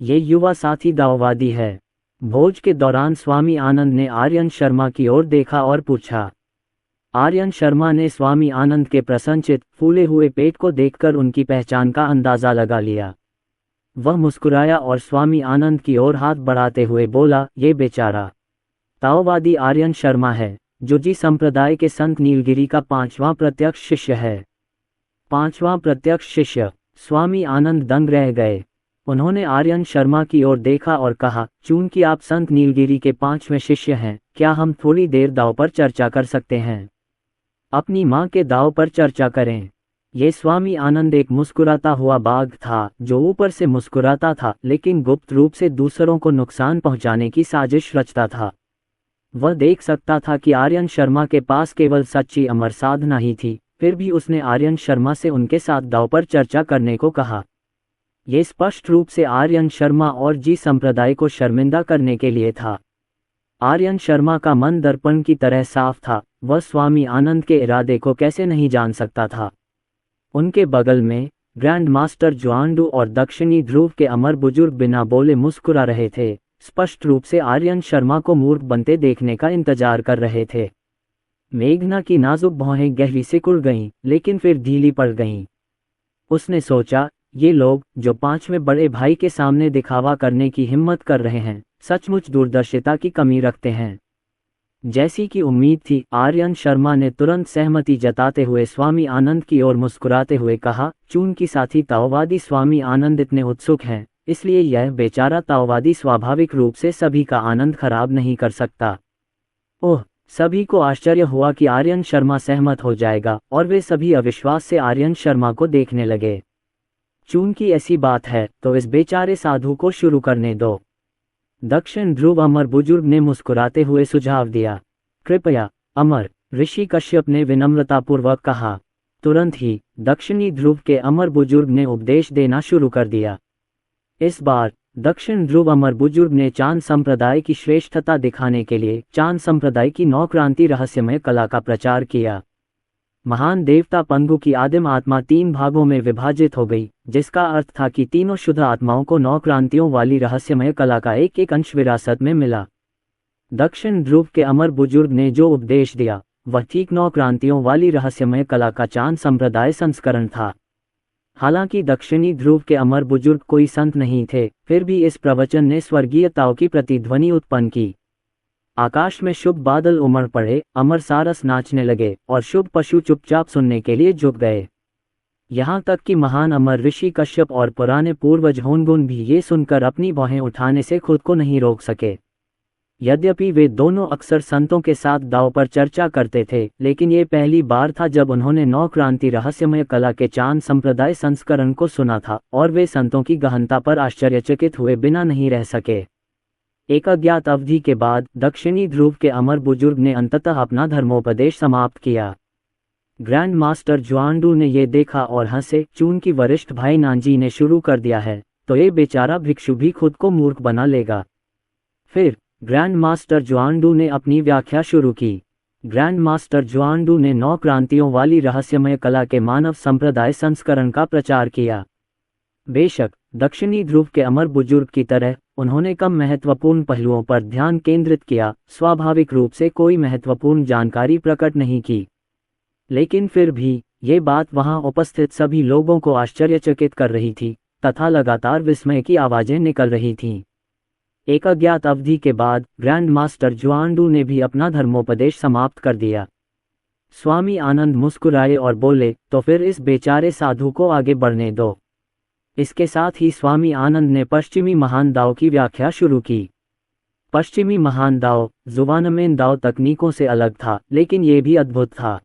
ये युवा साथी दाववादी है। भोज के दौरान स्वामी आनंद ने आर्यन शर्मा की ओर देखा और पूछा। आर्यन शर्मा ने स्वामी आनंद के प्रसन्नचित फूले हुए पेट को देखकर उनकी पहचान का अंदाजा लगा लिया। वह मुस्कुराया और स्वामी आनंद की ओर हाथ बढ़ाते हुए बोला, ये बेचारा ताओवादी आर्यन शर्मा है, जो जी संप्रदाय के संत नीलगिरी का 5वां प्रत्यक्ष शिष्य है। 5वां प्रत्यक्ष शिष्य। स्वामी आनंद दंग रह गए। उन्होंने आर्यन शर्मा की ओर देखा और कहा, चूंकि आप संत नीलगिरी के 5वें शिष्य हैं, क्या हम थोड़ी देर दांव पर चर्चा कर सकते हैं? अपनी माँ के दांव पर चर्चा करें। ये स्वामी आनंद एक मुस्कुराता हुआ बाघ था जो ऊपर से मुस्कुराता था लेकिन गुप्त रूप से दूसरों को नुकसान पहुंचाने की साजिश रचता था। वह देख सकता था कि आर्यन शर्मा के पास केवल सच्ची अमर साधना ही थी, फिर भी उसने आर्यन शर्मा से उनके साथ दांव पर चर्चा करने को कहा। यह स्पष्ट रूप से आर्यन शर्मा और जी संप्रदाय को शर्मिंदा करने के लिए था। आर्यन शर्मा का मन दर्पण की तरह साफ था। वह स्वामी आनंद के इरादे को कैसे नहीं जान सकता था। उनके बगल में ग्रैंड मास्टर ज्वांडू और दक्षिणी ध्रुव के अमर बुजुर्ग बिना बोले मुस्कुरा रहे थे, स्पष्ट रूप से आर्यन शर्मा को मूर्ख बनते देखने का इंतजार कर रहे थे। मेघना की नाजुक भौहें गहरी सिकुड़ गईं, लेकिन फिर ढीली पड़ गईं। उसने सोचा, ये लोग जो 5वें बड़े भाई के सामने दिखावा करने की हिम्मत कर रहे हैं, सचमुच दूरदर्शिता की कमी रखते हैं। जैसी कि उम्मीद थी, आर्यन शर्मा ने तुरंत सहमति जताते हुए स्वामी आनंद की ओर मुस्कुराते हुए कहा, चूंकि साथी ताओवादी स्वामी आनंद इतने उत्सुक हैं, इसलिए यह बेचारा ताओवादी स्वाभाविक रूप से सभी का आनंद खराब नहीं कर सकता। ओह! सभी को आश्चर्य हुआ कि आर्यन शर्मा सहमत हो जाएगा और वे सभी अविश्वास से आर्यन शर्मा को देखने लगे। चूंकि ऐसी बात है तो इस बेचारे साधु को शुरू करने दो। दक्षिण ध्रुव अमर बुजुर्ग ने मुस्कुराते हुए सुझाव दिया। कृपया अमर ऋषि कश्यप ने विनम्रतापूर्वक कहा। तुरंत ही दक्षिणी ध्रुव के अमर बुजुर्ग ने उपदेश देना शुरू कर दिया। इस बार दक्षिण ध्रुव अमर बुजुर्ग ने चांद संप्रदाय की श्रेष्ठता दिखाने के लिए चांद संप्रदाय की नौक्रांति रहस्यमय कला का प्रचार किया। महान देवता पंगु की आदिम आत्मा 3 भागों में विभाजित हो गई, जिसका अर्थ था कि तीनों शुद्ध आत्माओं को 9 क्रांतियों वाली रहस्यमय कला का एक एक अंश विरासत में मिला। दक्षिण ध्रुव के अमर बुजुर्ग ने जो उपदेश दिया वह ठीक 9 क्रांतियों वाली रहस्यमय कला का चांद संप्रदाय संस्करण था। हालांकि दक्षिणी ध्रुव के अमर बुजुर्ग कोई संत नहीं थे, फिर भी इस प्रवचन ने स्वर्गीयताओं की प्रतिध्वनि उत्पन्न की। आकाश में शुभ बादल उमड़ पड़े, अमर सारस नाचने लगे और शुभ पशु चुपचाप सुनने के लिए झुक गए। यहाँ तक कि महान अमर ऋषि कश्यप और पुराने पूर्वज होनगुन भी ये सुनकर अपनी भौहें उठाने से खुद को नहीं रोक सके। यद्यपि वे दोनों अक्सर संतों के साथ दांव पर चर्चा करते थे, लेकिन ये पहली बार था जब उन्होंने 9 क्रांति रहस्यमय कला के चांद संप्रदाय संस्करण को सुना था और वे संतों की गहनता पर आश्चर्यचकित हुए बिना नहीं रह सके। एक अज्ञात अवधि के बाद दक्षिणी ध्रुव के अमर बुजुर्ग ने अंततः अपना धर्मोपदेश समाप्त किया। ग्रैंड मास्टर ज्वांडू ने ये देखा और हंसे, चूंकि वरिष्ठ भाई नानजी ने शुरू कर दिया है तो ये बेचारा भिक्षु भी खुद को मूर्ख बना लेगा। फिर ग्रैंड मास्टर ज्वांडू ने अपनी व्याख्या शुरू की। ग्रैंड मास्टर ज्वांडू ने 9 क्रांतियों वाली रहस्यमय कला के मानव संप्रदाय संस्करण का प्रचार किया। बेशक दक्षिणी ध्रुव के अमर बुजुर्ग की तरह उन्होंने कम महत्वपूर्ण पहलुओं पर ध्यान केंद्रित किया, स्वाभाविक रूप से कोई महत्वपूर्ण जानकारी प्रकट नहीं की। लेकिन फिर भी ये बात वहां उपस्थित सभी लोगों को आश्चर्यचकित कर रही थी तथा लगातार विस्मय की आवाजें निकल रही थीं। एक अज्ञात अवधि के बाद ग्रैंड मास्टर ज्वांडू ने भी अपना धर्मोपदेश समाप्त कर दिया। स्वामी आनंद मुस्कुराए और बोले, तो फिर इस बेचारे साधु को आगे बढ़ने दो। इसके साथ ही स्वामी आनंद ने पश्चिमी महान दाव की व्याख्या शुरू की। पश्चिमी महान दाव जुवानमेन दाव तकनीकों से अलग था, लेकिन ये भी अद्भुत था।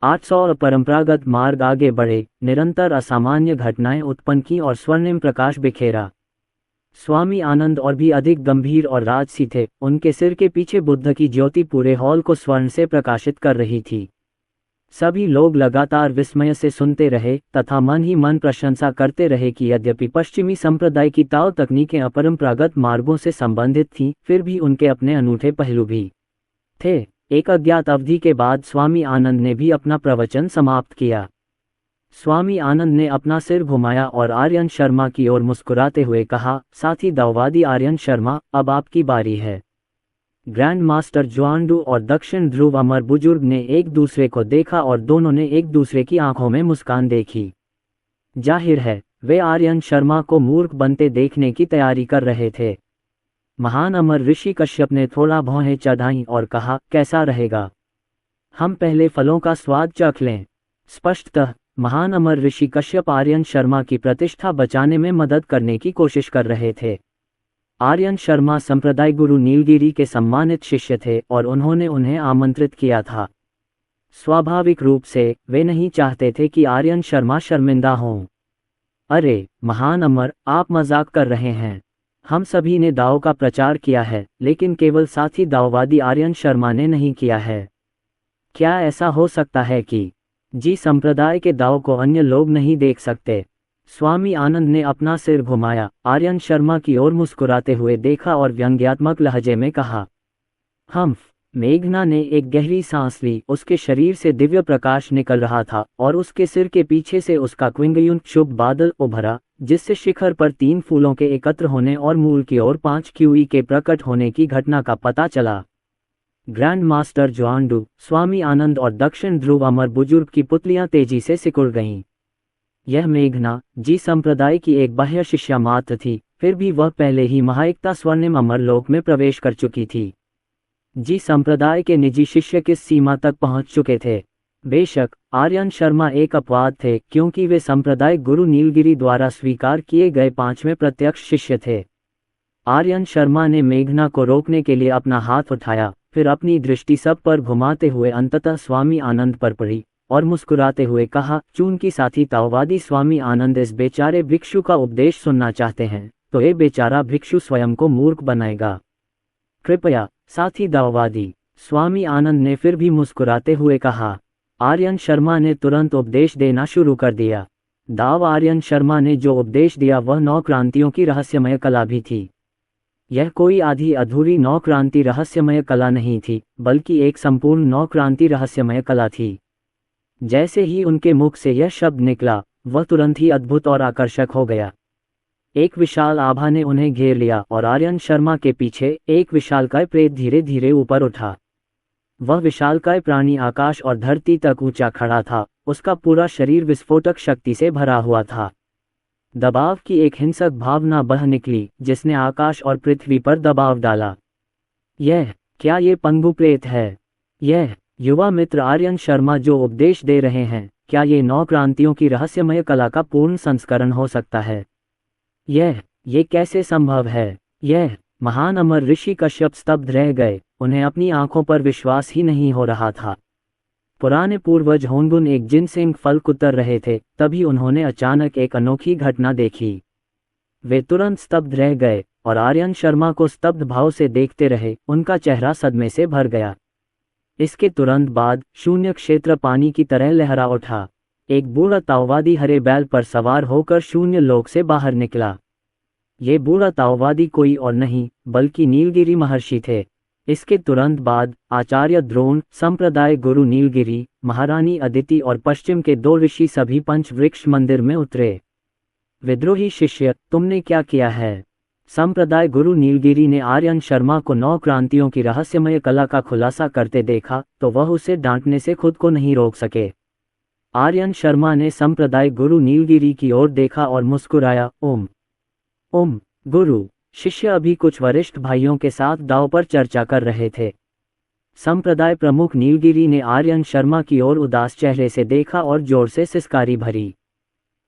800 अपरंपरागत मार्ग आगे बढ़े, निरंतर असामान्य घटनाएं उत्पन्न की और स्वर्णिम प्रकाश बिखेरा। स्वामी आनंद और भी अधिक गंभीर और राजसी थे, उनके सिर के पीछे बुद्ध की ज्योति पूरे हॉल को स्वर्ण से प्रकाशित कर रही थी। सभी लोग लगातार विस्मय से सुनते रहे तथा मन ही मन प्रशंसा करते रहे कि यद्यपि पश्चिमी संप्रदाय की ताओ तकनीकें अपरंपरागत मार्गों से संबंधित थीं, फिर भी उनके अपने अनूठे पहलू भी थे। एक अज्ञात अवधि के बाद स्वामी आनंद ने भी अपना प्रवचन समाप्त किया। स्वामी आनंद ने अपना सिर घुमाया और आर्यन शर्मा की ओर मुस्कुराते हुए कहा, साथी दाओवादी आर्यन शर्मा, अब आपकी बारी है। ग्रैंड मास्टर ज्वांडू और दक्षिण ध्रुव अमर बुजुर्ग ने एक दूसरे को देखा और दोनों ने एक दूसरे की आंखों में मुस्कान देखी। जाहिर है, वे आर्यन शर्मा को मूर्ख बनते देखने की तैयारी कर रहे थे। महान अमर ऋषि कश्यप ने थोड़ा भौहें चढ़ाईं और कहा, कैसा रहेगा? हम पहले फलों का स्वाद चख लें। स्पष्टतः महान अमर ऋषि कश्यप आर्यन शर्मा की प्रतिष्ठा बचाने में मदद करने की कोशिश कर रहे थे। आर्यन शर्मा संप्रदाय गुरु नीलगिरी के सम्मानित शिष्य थे और उन्होंने उन्हें आमंत्रित किया था। स्वाभाविक रूप से वे नहीं चाहते थे कि आर्यन शर्मा शर्मिंदा हों। अरे महान अमर, आप मजाक कर रहे हैं। हम सभी ने दाओ का प्रचार किया है, लेकिन केवल साथी दाओवादी आर्यन शर्मा ने नहीं किया है। क्या ऐसा हो सकता है कि जी संप्रदाय के दाव को अन्य लोग नहीं देख सकते? स्वामी आनंद ने अपना सिर घुमाया, आर्यन शर्मा की ओर मुस्कुराते हुए देखा और व्यंग्यात्मक लहजे में कहा, हम्फ। मेघना ने एक गहरी सांस ली। उसके शरीर से दिव्य प्रकाश निकल रहा था और उसके सिर के पीछे से उसका क्विंगयुक्त शुभ बादल उभरा, जिससे शिखर पर 3 फूलों के एकत्र होने और मूल की ओर 5 क्यूई के प्रकट होने की घटना का पता चला। ग्रैंड मास्टर ज्वांडू, स्वामी आनंद और दक्षिण ध्रुव अमर बुजुर्ग की पुतलियां तेजी से सिकुड़ गईं। यह मेघना जी संप्रदाय की एक बाह्य शिष्या मात्र थी, फिर भी वह पहले ही महाएकता स्वर्णिम अमरलोक में प्रवेश कर चुकी थी। जी संप्रदाय के निजी शिष्य किस सीमा तक पहुंच चुके थे? बेशक आर्यन शर्मा एक अपवाद थे, क्योंकि वे संप्रदाय गुरु नीलगिरी द्वारा स्वीकार किए गए 5वें प्रत्यक्ष शिष्य थे। आर्यन शर्मा ने मेघना को रोकने के लिए अपना हाथ उठाया, फिर अपनी दृष्टि सब पर घुमाते हुए अंततः स्वामी आनंद पर पड़ी और मुस्कुराते हुए कहा, चूंकि साथी ताओवादी स्वामी आनंद इस बेचारे भिक्षु का उपदेश सुनना चाहते हैं, तो ये बेचारा भिक्षु स्वयं को मूर्ख बनाएगा। कृपया साथी दाओवादी, स्वामी आनंद ने फिर भी मुस्कुराते हुए कहा। आर्यन शर्मा ने तुरंत उपदेश देना शुरू कर दिया। दाव आर्यन शर्मा ने जो उपदेश दिया वह 9 क्रांतियों की रहस्यमय कला भी थी। यह कोई आधी अधूरी 9 क्रांति रहस्यमय कला नहीं थी, बल्कि एक संपूर्ण 9 क्रांति रहस्यमय कला थी। जैसे ही उनके मुख से यह शब्द निकला, वह तुरंत ही अद्भुत और आकर्षक हो गया। एक विशाल आभा ने उन्हें घेर लिया और आर्यन शर्मा के पीछे एक विशालकाय प्रेत धीरे धीरे ऊपर उठा। वह विशालकाय प्राणी आकाश और धरती तक ऊंचा खड़ा था, उसका पूरा शरीर विस्फोटक शक्ति से भरा हुआ था। दबाव की एक हिंसक भावना बह निकली, जिसने आकाश और पृथ्वी पर दबाव डाला। क्या ये पंगु प्रेत है? यह युवा मित्र आर्यन शर्मा जो उपदेश दे रहे हैं, क्या ये 9 क्रांतियों की रहस्यमय कला का पूर्ण संस्करण हो सकता है? ये कैसे संभव है? यह महान अमर ऋषि कश्यप स्तब्ध रह गए, उन्हें अपनी आंखों पर विश्वास ही नहीं हो रहा था। पुराने पूर्वज होंगुन एक जिनसेंग फल कुतर रहे थे, तभी उन्होंने अचानक एक अनोखी घटना देखी। वे तुरंत स्तब्ध रह गए और आर्यन शर्मा को स्तब्ध भाव से देखते रहे, उनका चेहरा सदमे से भर गया। इसके तुरंत बाद शून्य क्षेत्र पानी की तरह लहरा उठा। एक बूढ़ा ताओवादी हरे बैल पर सवार होकर शून्य लोक से बाहर निकला। ये बूढ़ा ताओवादी कोई और नहीं बल्कि नीलगिरी महर्षि थे। इसके तुरंत बाद आचार्य द्रोण, संप्रदाय गुरु नीलगिरी, महारानी अदिति और पश्चिम के 2 ऋषि सभी पंचवृक्ष मंदिर में उतरे। विद्रोही शिष्य, तुमने क्या किया है? संप्रदाय गुरु नीलगिरी ने आर्यन शर्मा को 9 क्रांतियों की रहस्यमय कला का खुलासा करते देखा तो वह उसे डांटने से खुद को नहीं रोक सके। आर्यन शर्मा ने संप्रदाय गुरु नीलगिरी की ओर देखा और मुस्कुराया। ओम गुरु। शिष्य अभी कुछ वरिष्ठ भाइयों के साथ दाव पर चर्चा कर रहे थे। संप्रदाय प्रमुख नीलगिरी ने आर्यन शर्मा की ओर उदास चेहरे से देखा और जोर से सिसकारी भरी।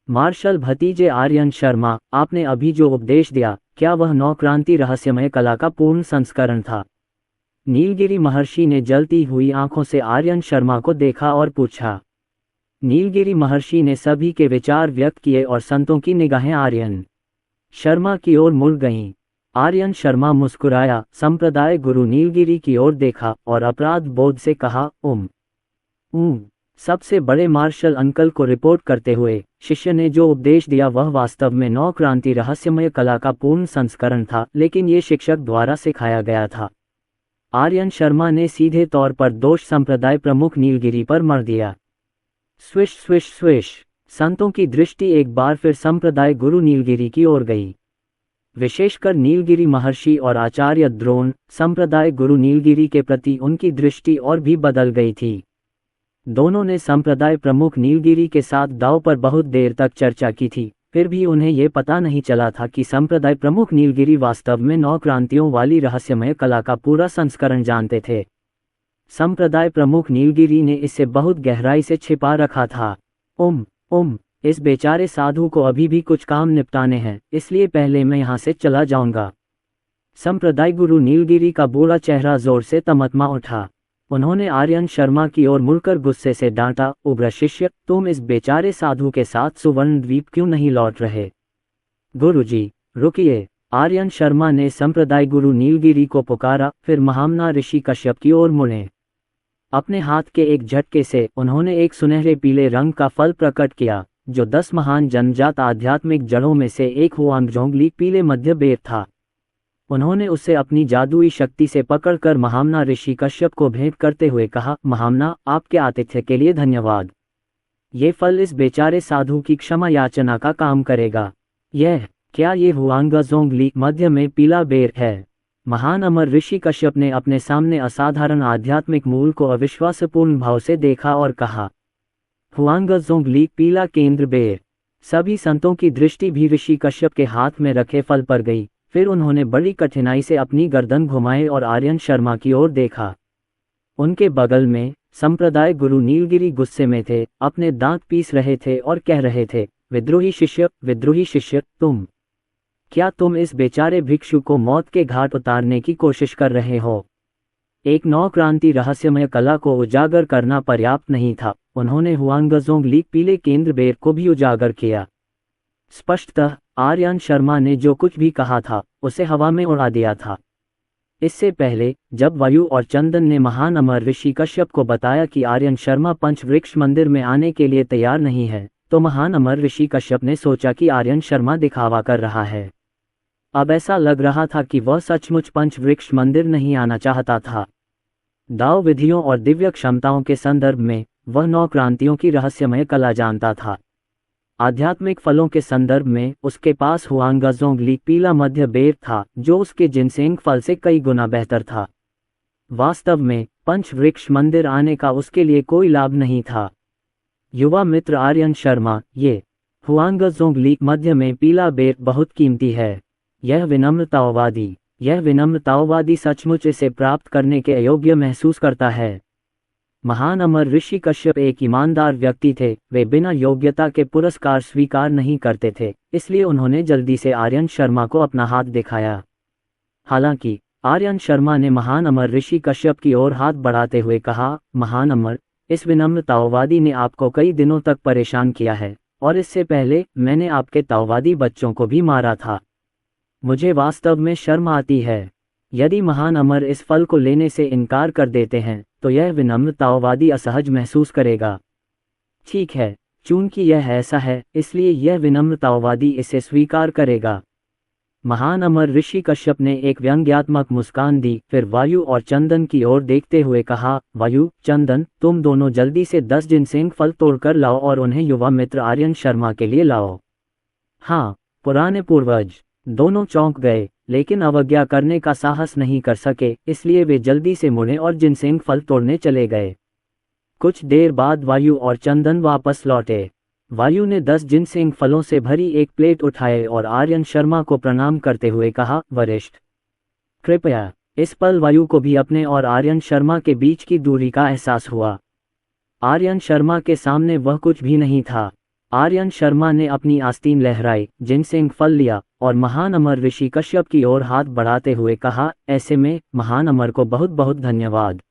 मार्शल भतीजे आर्यन शर्मा, आपने अभी जो उपदेश दिया, क्या वह 9 क्रांति रहस्यमय कला का पूर्ण संस्करण था? नीलगिरी महर्षि ने जलती हुई आंखों से आर्यन शर्मा को देखा और पूछा। नीलगिरी महर्षि ने सभी के विचार व्यक्त किए और संतों की निगाहें आर्यन शर्मा की ओर मुड़ गईं। आर्यन शर्मा मुस्कुराया, संप्रदाय गुरु नीलगिरी की ओर देखा और अपराध बोध से कहा, सबसे बड़े मार्शल अंकल को रिपोर्ट करते हुए, शिष्य ने जो उपदेश दिया वह वास्तव में नौ क्रांति रहस्यमय कला का पूर्ण संस्करण था, लेकिन ये शिक्षक द्वारा सिखाया गया था। आर्यन शर्मा ने सीधे तौर पर दोष संप्रदाय प्रमुख नीलगिरी पर मर दिया। स्विश स्विश स्विश, संतों की दृष्टि एक बार फिर संप्रदाय गुरु नीलगिरी की ओर गई। विशेषकर नीलगिरी महर्षि और आचार्य द्रोण, संप्रदाय गुरु नीलगिरी के प्रति उनकी दृष्टि और भी बदल गई थी। दोनों ने संप्रदाय प्रमुख नीलगिरी के साथ दांव पर बहुत देर तक चर्चा की थी, फिर भी उन्हें ये पता नहीं चला था कि संप्रदाय प्रमुख नीलगिरी वास्तव में 9 क्रांतियों वाली रहस्यमय कला का पूरा संस्करण जानते थे। संप्रदाय प्रमुख नीलगिरी ने इसे बहुत गहराई से छिपा रखा था। इस बेचारे साधु को अभी भी कुछ काम निपटाने हैं, इसलिए पहले मैं यहाँ से चला जाऊंगा। संप्रदाय गुरु नीलगिरी का बुरा चेहरा जोर से तमतमा उठा। उन्होंने आर्यन शर्मा की ओर मुड़कर गुस्से से डांटा, उग्र शिष्य, तुम इस बेचारे साधु के साथ सुवर्ण द्वीप क्यों नहीं लौट रहे? गुरुजी, रुकिए। आर्यन शर्मा ने संप्रदाय गुरु नीलगिरी को पुकारा, फिर महामना ऋषि कश्यप की ओर मुड़े। अपने हाथ के एक झटके से उन्होंने एक सुनहरे पीले रंग का फल प्रकट किया, जो 10 महान जन्मजात आध्यात्मिक जड़ों में से एक हुआंगझोंगली पीले मध्य बेर था। उन्होंने उसे अपनी जादुई शक्ति से पकड़कर महामना ऋषि कश्यप को भेंट करते हुए कहा, महामना, आपके आतिथ्य के लिए धन्यवाद। ये फल इस बेचारे साधु की क्षमा याचना का काम करेगा। क्या ये हुआंगझोंगली मध्य में पीला बेर है? महान अमर ऋषि कश्यप ने अपने सामने असाधारण आध्यात्मिक मूल को अविश्वासपूर्ण भाव से देखा और कहा, हुआंगझोंगली पीला केंद्र बेर। सभी संतों की दृष्टि भी ऋषि कश्यप के हाथ में रखे फल पर गई। फिर उन्होंने बड़ी कठिनाई से अपनी गर्दन घुमाई और आर्यन शर्मा की ओर देखा। उनके बगल में संप्रदाय गुरु नीलगिरी गुस्से में थे, अपने दांत पीस रहे थे और कह रहे थे, विद्रोही शिष्य, क्या तुम इस बेचारे भिक्षु को मौत के घाट उतारने की कोशिश कर रहे हो? एक 9 क्रांति रहस्यमय कला को उजागर करना पर्याप्त नहीं था, उन्होंने हुआंगझोंगली पीले केंद्र बेर को भी उजागर किया। स्पष्टतः आर्यन शर्मा ने जो कुछ भी कहा था उसे हवा में उड़ा दिया था। इससे पहले जब वायु और चंदन ने महान अमर ऋषि कश्यप को बताया कि आर्यन शर्मा पंचवृक्ष मंदिर में आने के लिए तैयार नहीं है, तो महान अमर ऋषि कश्यप ने सोचा कि आर्यन शर्मा दिखावा कर रहा है। अब ऐसा लग रहा था कि वह सचमुच पंचवृक्ष मंदिर नहीं आना चाहता था। दाव विधियों और दिव्य क्षमताओं के संदर्भ में वह 9 क्रांतियों की रहस्यमय कला जानता था। आध्यात्मिक फलों के संदर्भ में उसके पास हुआंगझोंगली पीला मध्य बेर था, जो उसके जिनसेंग फल से कई गुना बेहतर था। वास्तव में पंचवृक्ष मंदिर आने का उसके लिए कोई लाभ नहीं था। युवा मित्र आर्यन शर्मा, ये हुआंगझोंगली मध्य में पीला बेर बहुत कीमती है। यह विनम्रतावादी सचमुच इसे प्राप्त करने के अयोग्य महसूस करता है। महान अमर ऋषि कश्यप एक ईमानदार व्यक्ति थे, वे बिना योग्यता के पुरस्कार स्वीकार नहीं करते थे, इसलिए उन्होंने जल्दी से आर्यन शर्मा को अपना हाथ दिखाया। हालांकि आर्यन शर्मा ने महान अमर ऋषि कश्यप की ओर हाथ बढ़ाते हुए कहा, महान अमर, इस विनम्रतावादी ने आपको कई दिनों तक परेशान किया है, और इससे पहले मैंने आपके ताओवादी बच्चों को भी मारा था। मुझे वास्तव में शर्म आती है। यदि महान अमर इस फल को लेने से इनकार कर देते हैं तो यह विनम्र ताओवादी असहज महसूस करेगा। ठीक है, चूंकि यह ऐसा है इसलिए यह विनम्र ताओवादी इसे स्वीकार करेगा। महान अमर ऋषि कश्यप ने एक व्यंग्यात्मक मुस्कान दी, फिर वायु और चंदन की ओर देखते हुए कहा, वायु, चंदन, तुम दोनों जल्दी से 10 जिनसेंग फल तोड़कर लाओ और उन्हें युवा मित्र आर्यन शर्मा के लिए लाओ। हाँ, पुराने पूर्वज। दोनों चौंक गए, लेकिन अवज्ञा करने का साहस नहीं कर सके, इसलिए वे जल्दी से मुड़े और जिनसेंग फल तोड़ने चले गए। कुछ देर बाद वायु और चंदन वापस लौटे। वायु ने 10 जिनसेंग फलों से भरी एक प्लेट उठाए और आर्यन शर्मा को प्रणाम करते हुए कहा, वरिष्ठ, कृपया। इस पल वायु को भी अपने और आर्यन शर्मा के बीच की दूरी का एहसास हुआ। आर्यन शर्मा के सामने वह कुछ भी नहीं था। आर्यन शर्मा ने अपनी आस्तीन लहराई, जिनसेंग फल लिया और महान अमर ऋषि कश्यप की ओर हाथ बढ़ाते हुए कहा, ऐसे में महान अमर को बहुत बहुत धन्यवाद।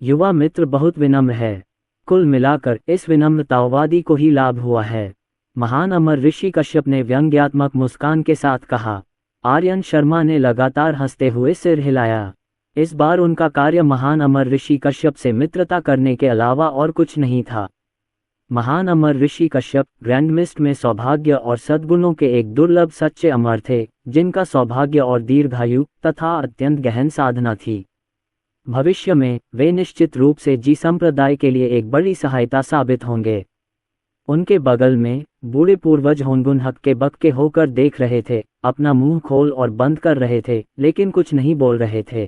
युवा मित्र बहुत विनम्र है। कुल मिलाकर इस विनम्र ताओवादी को ही लाभ हुआ है। महान अमर ऋषि कश्यप ने व्यंग्यात्मक मुस्कान के साथ कहा। आर्यन शर्मा ने लगातार हंसते हुए सिर हिलाया। इस बार उनका कार्य महान अमर ऋषि कश्यप से मित्रता करने के अलावा और कुछ नहीं था। महान अमर ऋषि कश्यप ग्रैंडमिस्ट में सौभाग्य और सद्गुणों के एक दुर्लभ सच्चे अमर थे, जिनका सौभाग्य और दीर्घायु तथा अत्यंत गहन साधना थी। भविष्य में वे निश्चित रूप से जी संप्रदाय के लिए एक बड़ी सहायता साबित होंगे। उनके बगल में बूढ़े पूर्वज होनगुन हक्के बक्के होकर देख रहे थे, अपना मुंह खोल और बंद कर रहे थे, लेकिन कुछ नहीं बोल रहे थे।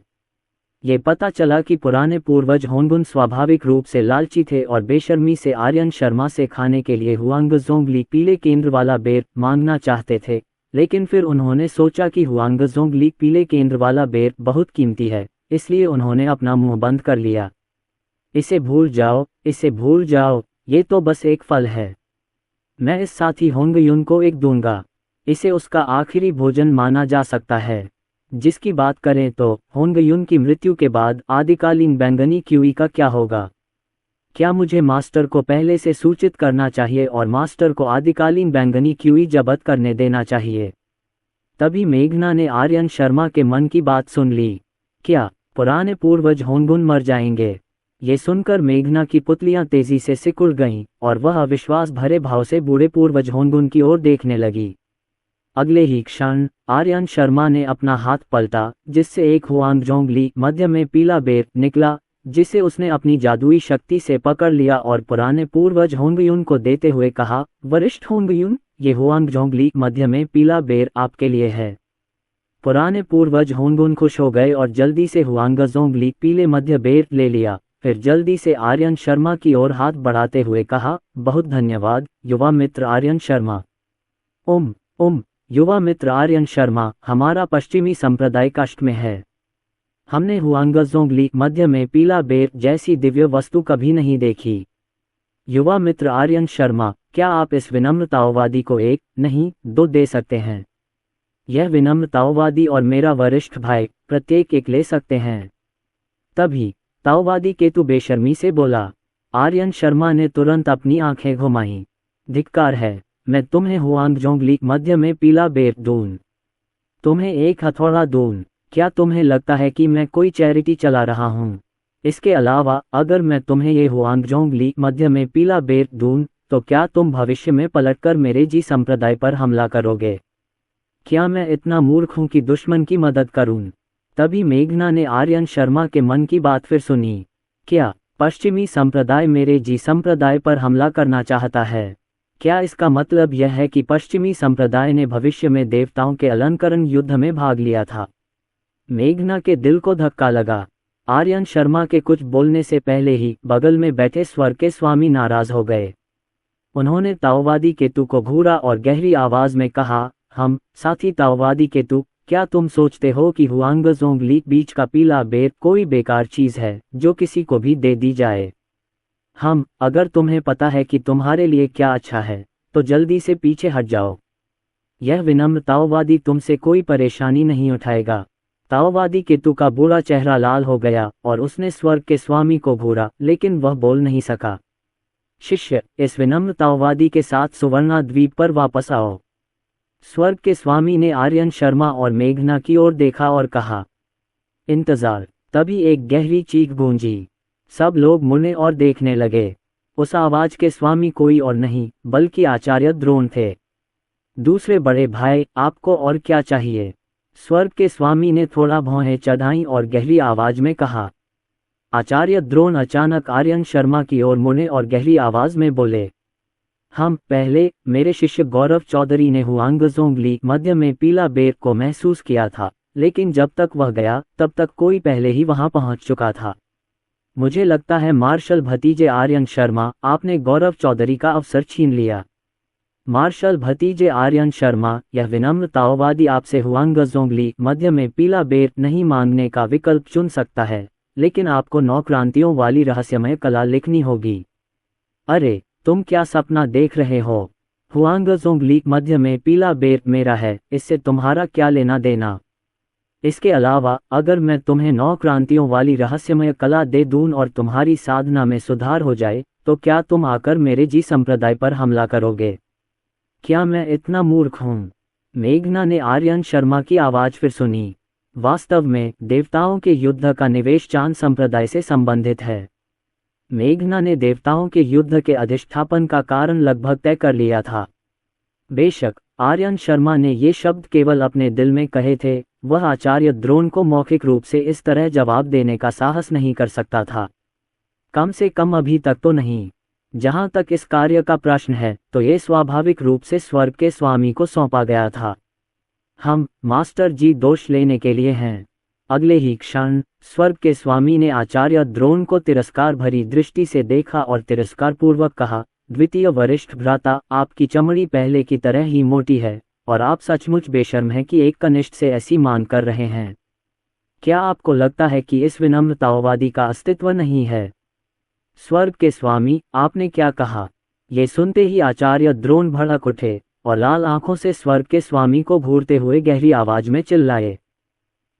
ये पता चला कि पुराने पूर्वज होनगुन स्वाभाविक रूप से लालची थे और बेशर्मी से आर्यन शर्मा से खाने के लिए हुआंगजोंगली पीले केंद्र वाला बेर मांगना चाहते थे, लेकिन फिर उन्होंने सोचा कि हुआंगजोंगली पीले केंद्र वाला बेर बहुत कीमती है, इसलिए उन्होंने अपना मुंह बंद कर लिया। इसे भूल जाओ, इसे भूल जाओ, ये तो बस एक फल है। मैं इस साथी होंगयुन को एक दूंगा। इसे उसका आखिरी भोजन माना जा सकता है। जिसकी बात करें तो होंगयुन की मृत्यु के बाद आदिकालीन बैंगनी क्यूई का क्या होगा? क्या मुझे मास्टर को पहले से सूचित करना चाहिए और मास्टर को आदिकालीन बैंगनी क्यूई जब्त करने देना चाहिए? तभी मेघना ने आर्यन शर्मा के मन की बात सुन ली। क्या पुराने पूर्वज होनगुन मर जाएंगे? ये सुनकर मेघना की पुतलियां तेजी से सिकुड़ गईं और वह अविश्वास भरे भाव से बूढ़े पूर्वज होनगुन की ओर देखने लगी। अगले ही क्षण आर्यन शर्मा ने अपना हाथ पलटा, जिससे एक हुआंगजोंगली मध्य में पीला बेर निकला, जिसे उसने अपनी जादुई शक्ति से पकड़ लिया और पुराने पूर्वज होंगयुन को देते हुए कहा, वरिष्ठ होंगयुन, ये हुआंगजोंगली मध्य में पीला बेर आपके लिए है। पुराने पूर्वज होंगुन खुश हो गए और जल्दी से हुआंगजोंगली पीले मध्य बेर ले लिया। फिर जल्दी से आर्यन शर्मा की ओर हाथ बढ़ाते हुए कहा, बहुत धन्यवाद युवा मित्र आर्यन शर्मा। युवा मित्र आर्यन शर्मा, हमारा पश्चिमी संप्रदाय कष्ट में है। हमने हुआंगजोंगली मध्य में पीला बेर जैसी दिव्य वस्तु कभी नहीं देखी। युवा मित्र आर्यन शर्मा, क्या आप इस विनम्र ताओवादी को एक नहीं दो दे सकते हैं? यह विनम्र ताओवादी और मेरा वरिष्ठ भाई प्रत्येक एक ले सकते हैं। तभी ताओवादी केतु बेशर्मी से बोला। आर्यन शर्मा ने तुरंत अपनी आंखें घुमाईं। धिक्कार है, मैं तुम्हें हुआंगजोंगली मध्य में पीला बेर दूं? तुम्हें एक हथौड़ा दूं? क्या तुम्हें लगता है कि मैं कोई चैरिटी चला रहा हूं? इसके अलावा अगर मैं तुम्हें ये हुआंगजोंगली मध्य में पीला बेर दूं, तो क्या तुम भविष्य में पलटकर मेरे जी संप्रदाय पर हमला करोगे? क्या मैं इतना मूर्ख हूं कि दुश्मन की मदद करूं? तभी मेघना ने आर्यन शर्मा के मन की बात फिर सुनी। क्या पश्चिमी संप्रदाय मेरे जी संप्रदाय पर हमला करना चाहता है? क्या इसका मतलब यह है कि पश्चिमी संप्रदाय ने भविष्य में देवताओं के अलंकरण युद्ध में भाग लिया था? मेघना के दिल को धक्का लगा। आर्यन शर्मा के कुछ बोलने से पहले ही बगल में बैठे स्वर्ग के स्वामी नाराज हो गए। उन्होंने ताओवादी केतु को घूरा और गहरी आवाज में कहा, हम साथी ताओवादी केतु, क्या तुम सोचते हो कि हुआंगजोंगली बीच का पीला बेर कोई बेकार चीज है जो किसी को भी दे दी जाए? अगर तुम्हें पता है कि तुम्हारे लिए क्या अच्छा है, तो जल्दी से पीछे हट जाओ। यह विनम्र ताओवादी तुमसे कोई परेशानी नहीं उठाएगा। ताओवादी केतु का बुरा चेहरा लाल हो गया और उसने स्वर्ग के स्वामी को घूरा, लेकिन वह बोल नहीं सका। शिष्य, इस विनम्र ताओवादी के साथ सुवर्णा द्वीप पर वापस आओ। स्वर्ग के स्वामी ने आर्यन शर्मा और मेघना की ओर देखा और कहा, इंतजार। तभी एक गहरी चीख गूंजी। सब लोग मुड़ने और देखने लगे। उस आवाज के स्वामी कोई और नहीं बल्कि आचार्य द्रोण थे। दूसरे बड़े भाई, आपको और क्या चाहिए? स्वर्ग के स्वामी ने थोड़ा भौहें चढ़ाई और गहरी आवाज में कहा। आचार्य द्रोण अचानक आर्यन शर्मा की ओर मुड़े और गहरी आवाज में बोले, पहले मेरे शिष्य गौरव चौधरी ने हुआंगजोंगली मध्य में पीला बेर को महसूस किया था, लेकिन जब तक वह गया तब तक कोई पहले ही वहां पहुंच चुका था। मुझे लगता है मार्शल भतीजे आर्यन शर्मा, आपने गौरव चौधरी का अवसर छीन लिया। मार्शल भतीजे आर्यन शर्मा, यह विनम्र ताओवादी आपसे हुआंगजोंगली मध्य में पीला बेर नहीं मांगने का विकल्प चुन सकता है, लेकिन आपको 9 क्रांतियों वाली रहस्यमय कला लिखनी होगी। अरे, तुम क्या सपना देख रहे हो? हुआंगजोंगली मध्य में पीला बेर मेरा है, इससे तुम्हारा क्या लेना देना? इसके अलावा अगर मैं तुम्हें 9 क्रांतियों वाली रहस्यमय कला दे दूं और तुम्हारी साधना में सुधार हो जाए, तो क्या तुम आकर मेरे जी संप्रदाय पर हमला करोगे? क्या मैं इतना मूर्ख हूँ? मेघना ने आर्यन शर्मा की आवाज़ फिर सुनी। वास्तव में देवताओं के युद्ध का निवेश चांद संप्रदाय से संबंधित है। मेघना ने देवताओं के युद्ध के अधिष्ठापन का कारण लगभग तय कर लिया था। बेशक आर्यन शर्मा ने ये शब्द केवल अपने दिल में कहे थे, वह आचार्य द्रोण को मौखिक रूप से इस तरह जवाब देने का साहस नहीं कर सकता था, कम से कम अभी तक तो नहीं। जहां तक इस कार्य का प्रश्न है तो ये स्वाभाविक रूप से स्वर्ग के स्वामी को सौंपा गया था। हम मास्टर जी दोष लेने के लिए हैं। अगले ही क्षण स्वर्ग के स्वामी ने आचार्य द्रोण को तिरस्कार भरी दृष्टि से देखा और तिरस्कारपूर्वक कहा, द्वितीय वरिष्ठ भ्राता, आपकी चमड़ी पहले की तरह ही मोटी है और आप सचमुच बेशर्म हैं कि एक कनिष्ठ से ऐसी मान कर रहे हैं। क्या आपको लगता है कि इस विनम्र ताओवादी का अस्तित्व नहीं है? स्वर्ग के स्वामी, आपने क्या कहा? ये सुनते ही आचार्य द्रोण भड़क उठे और लाल आंखों से स्वर्ग के स्वामी को घूरते हुए गहरी आवाज में चिल्लाए।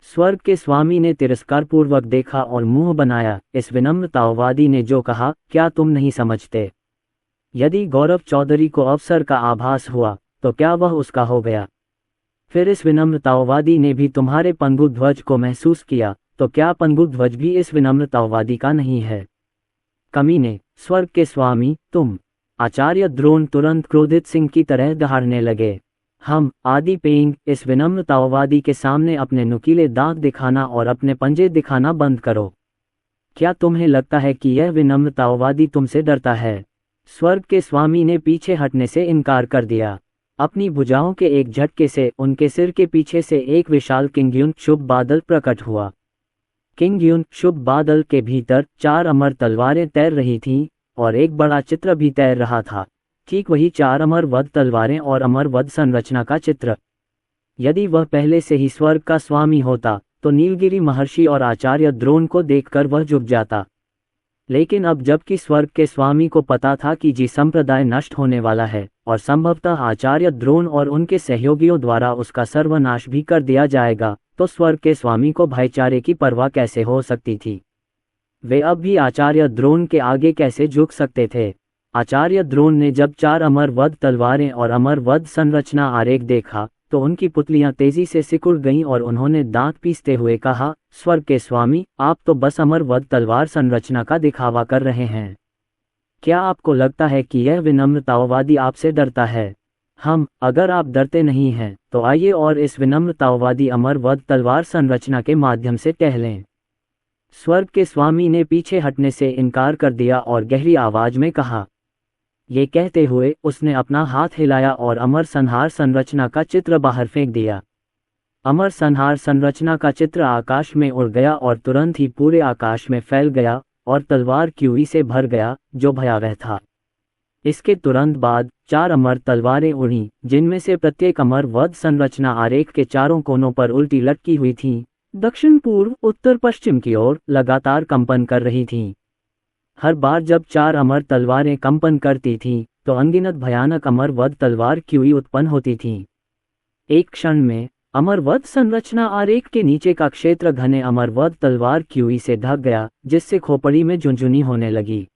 स्वर्ग के स्वामी ने तिरस्कारपूर्वक देखा और मुंह बनाया। इस विनम्र ताओवादी ने जो कहा, क्या तुम नहीं समझते? यदि गौरव चौधरी को अवसर का आभास हुआ तो क्या वह उसका हो गया? फिर इस विनम्र ताओवादी ने भी तुम्हारे पंगु ध्वज को महसूस किया, तो क्या पंगु ध्वज भी इस विनम्र ताओवादी का नहीं है? कमीने, स्वर्ग के स्वामी, तुम! आचार्य द्रोण तुरंत क्रोधित सिंह की तरह दहाड़ने लगे। हम आदि पेंग, इस विनम्र ताओवादी के सामने अपने नुकीले दांत दिखाना और अपने पंजे दिखाना बंद करो। क्या तुम्हें लगता है कि यह विनम्र ताओवादी तुमसे डरता है? स्वर्ग के स्वामी ने पीछे हटने से इनकार कर दिया। अपनी भुजाओं के एक झटके से उनके सिर के पीछे से एक विशाल किंग्युन शुभ बादल प्रकट हुआ। किंग्युन शुभ बादल के भीतर 4 अमर तलवारें तैर रही थीं और एक बड़ा चित्र भी तैर रहा था, ठीक वही 4 अमर वध तलवारें और अमर वध संरचना का चित्र। यदि वह पहले से ही स्वर्ग का स्वामी होता तो नीलगिरी महर्षि और आचार्य द्रोण को देखकर वह झुक जाता। लेकिन अब जबकि स्वर्ग के स्वामी को पता था कि जी संप्रदाय नष्ट होने वाला है और संभवतः आचार्य द्रोण और उनके सहयोगियों द्वारा उसका सर्वनाश भी कर दिया जाएगा, तो स्वर्ग के स्वामी को भाईचारे की परवाह कैसे हो सकती थी? वे अब भी आचार्य द्रोण के आगे कैसे झुक सकते थे? आचार्य द्रोण ने जब 4 अमर वध तलवारें और अमर वध संरचना आरेख देखा तो उनकी पुतलियां तेजी से सिकुड़ गईं और उन्होंने दांत पीसते हुए कहा, स्वर्ग के स्वामी, आप तो बस अमर वध तलवार संरचना का दिखावा कर रहे हैं। क्या आपको लगता है कि यह विनम्र ताओवादी आपसे डरता है? अगर आप डरते नहीं हैं तो आइए और इस विनम्र ताओवादी अमर वध तलवार संरचना के माध्यम से टहलें। स्वर्ग के स्वामी ने पीछे हटने से इनकार कर दिया और गहरी आवाज में कहा। ये कहते हुए उसने अपना हाथ हिलाया और अमर संहार संरचना का चित्र बाहर फेंक दिया। अमर संहार संरचना का चित्र आकाश में उड़ गया और तुरंत ही पूरे आकाश में फैल गया और तलवार क्यूई से भर गया, जो भयावह था। इसके तुरंत बाद 4 अमर तलवारें उड़ीं, जिनमें से प्रत्येक अमर वध संरचना आरेख के चारों कोनों पर उल्टी लटकी हुई थीं, दक्षिण पूर्व उत्तर पश्चिम की ओर लगातार कंपन कर रही थीं। हर बार जब 4 अमर तलवारें कंपन करती थीं तो अनगिनत भयानक अमर वध तलवार क्यूई उत्पन्न होती थीं। एक क्षण में अमर वध संरचना आरेख के नीचे का क्षेत्र घने अमर वध तलवार क्यूई से ढक गया, जिससे खोपड़ी में झुनझुनी होने लगी।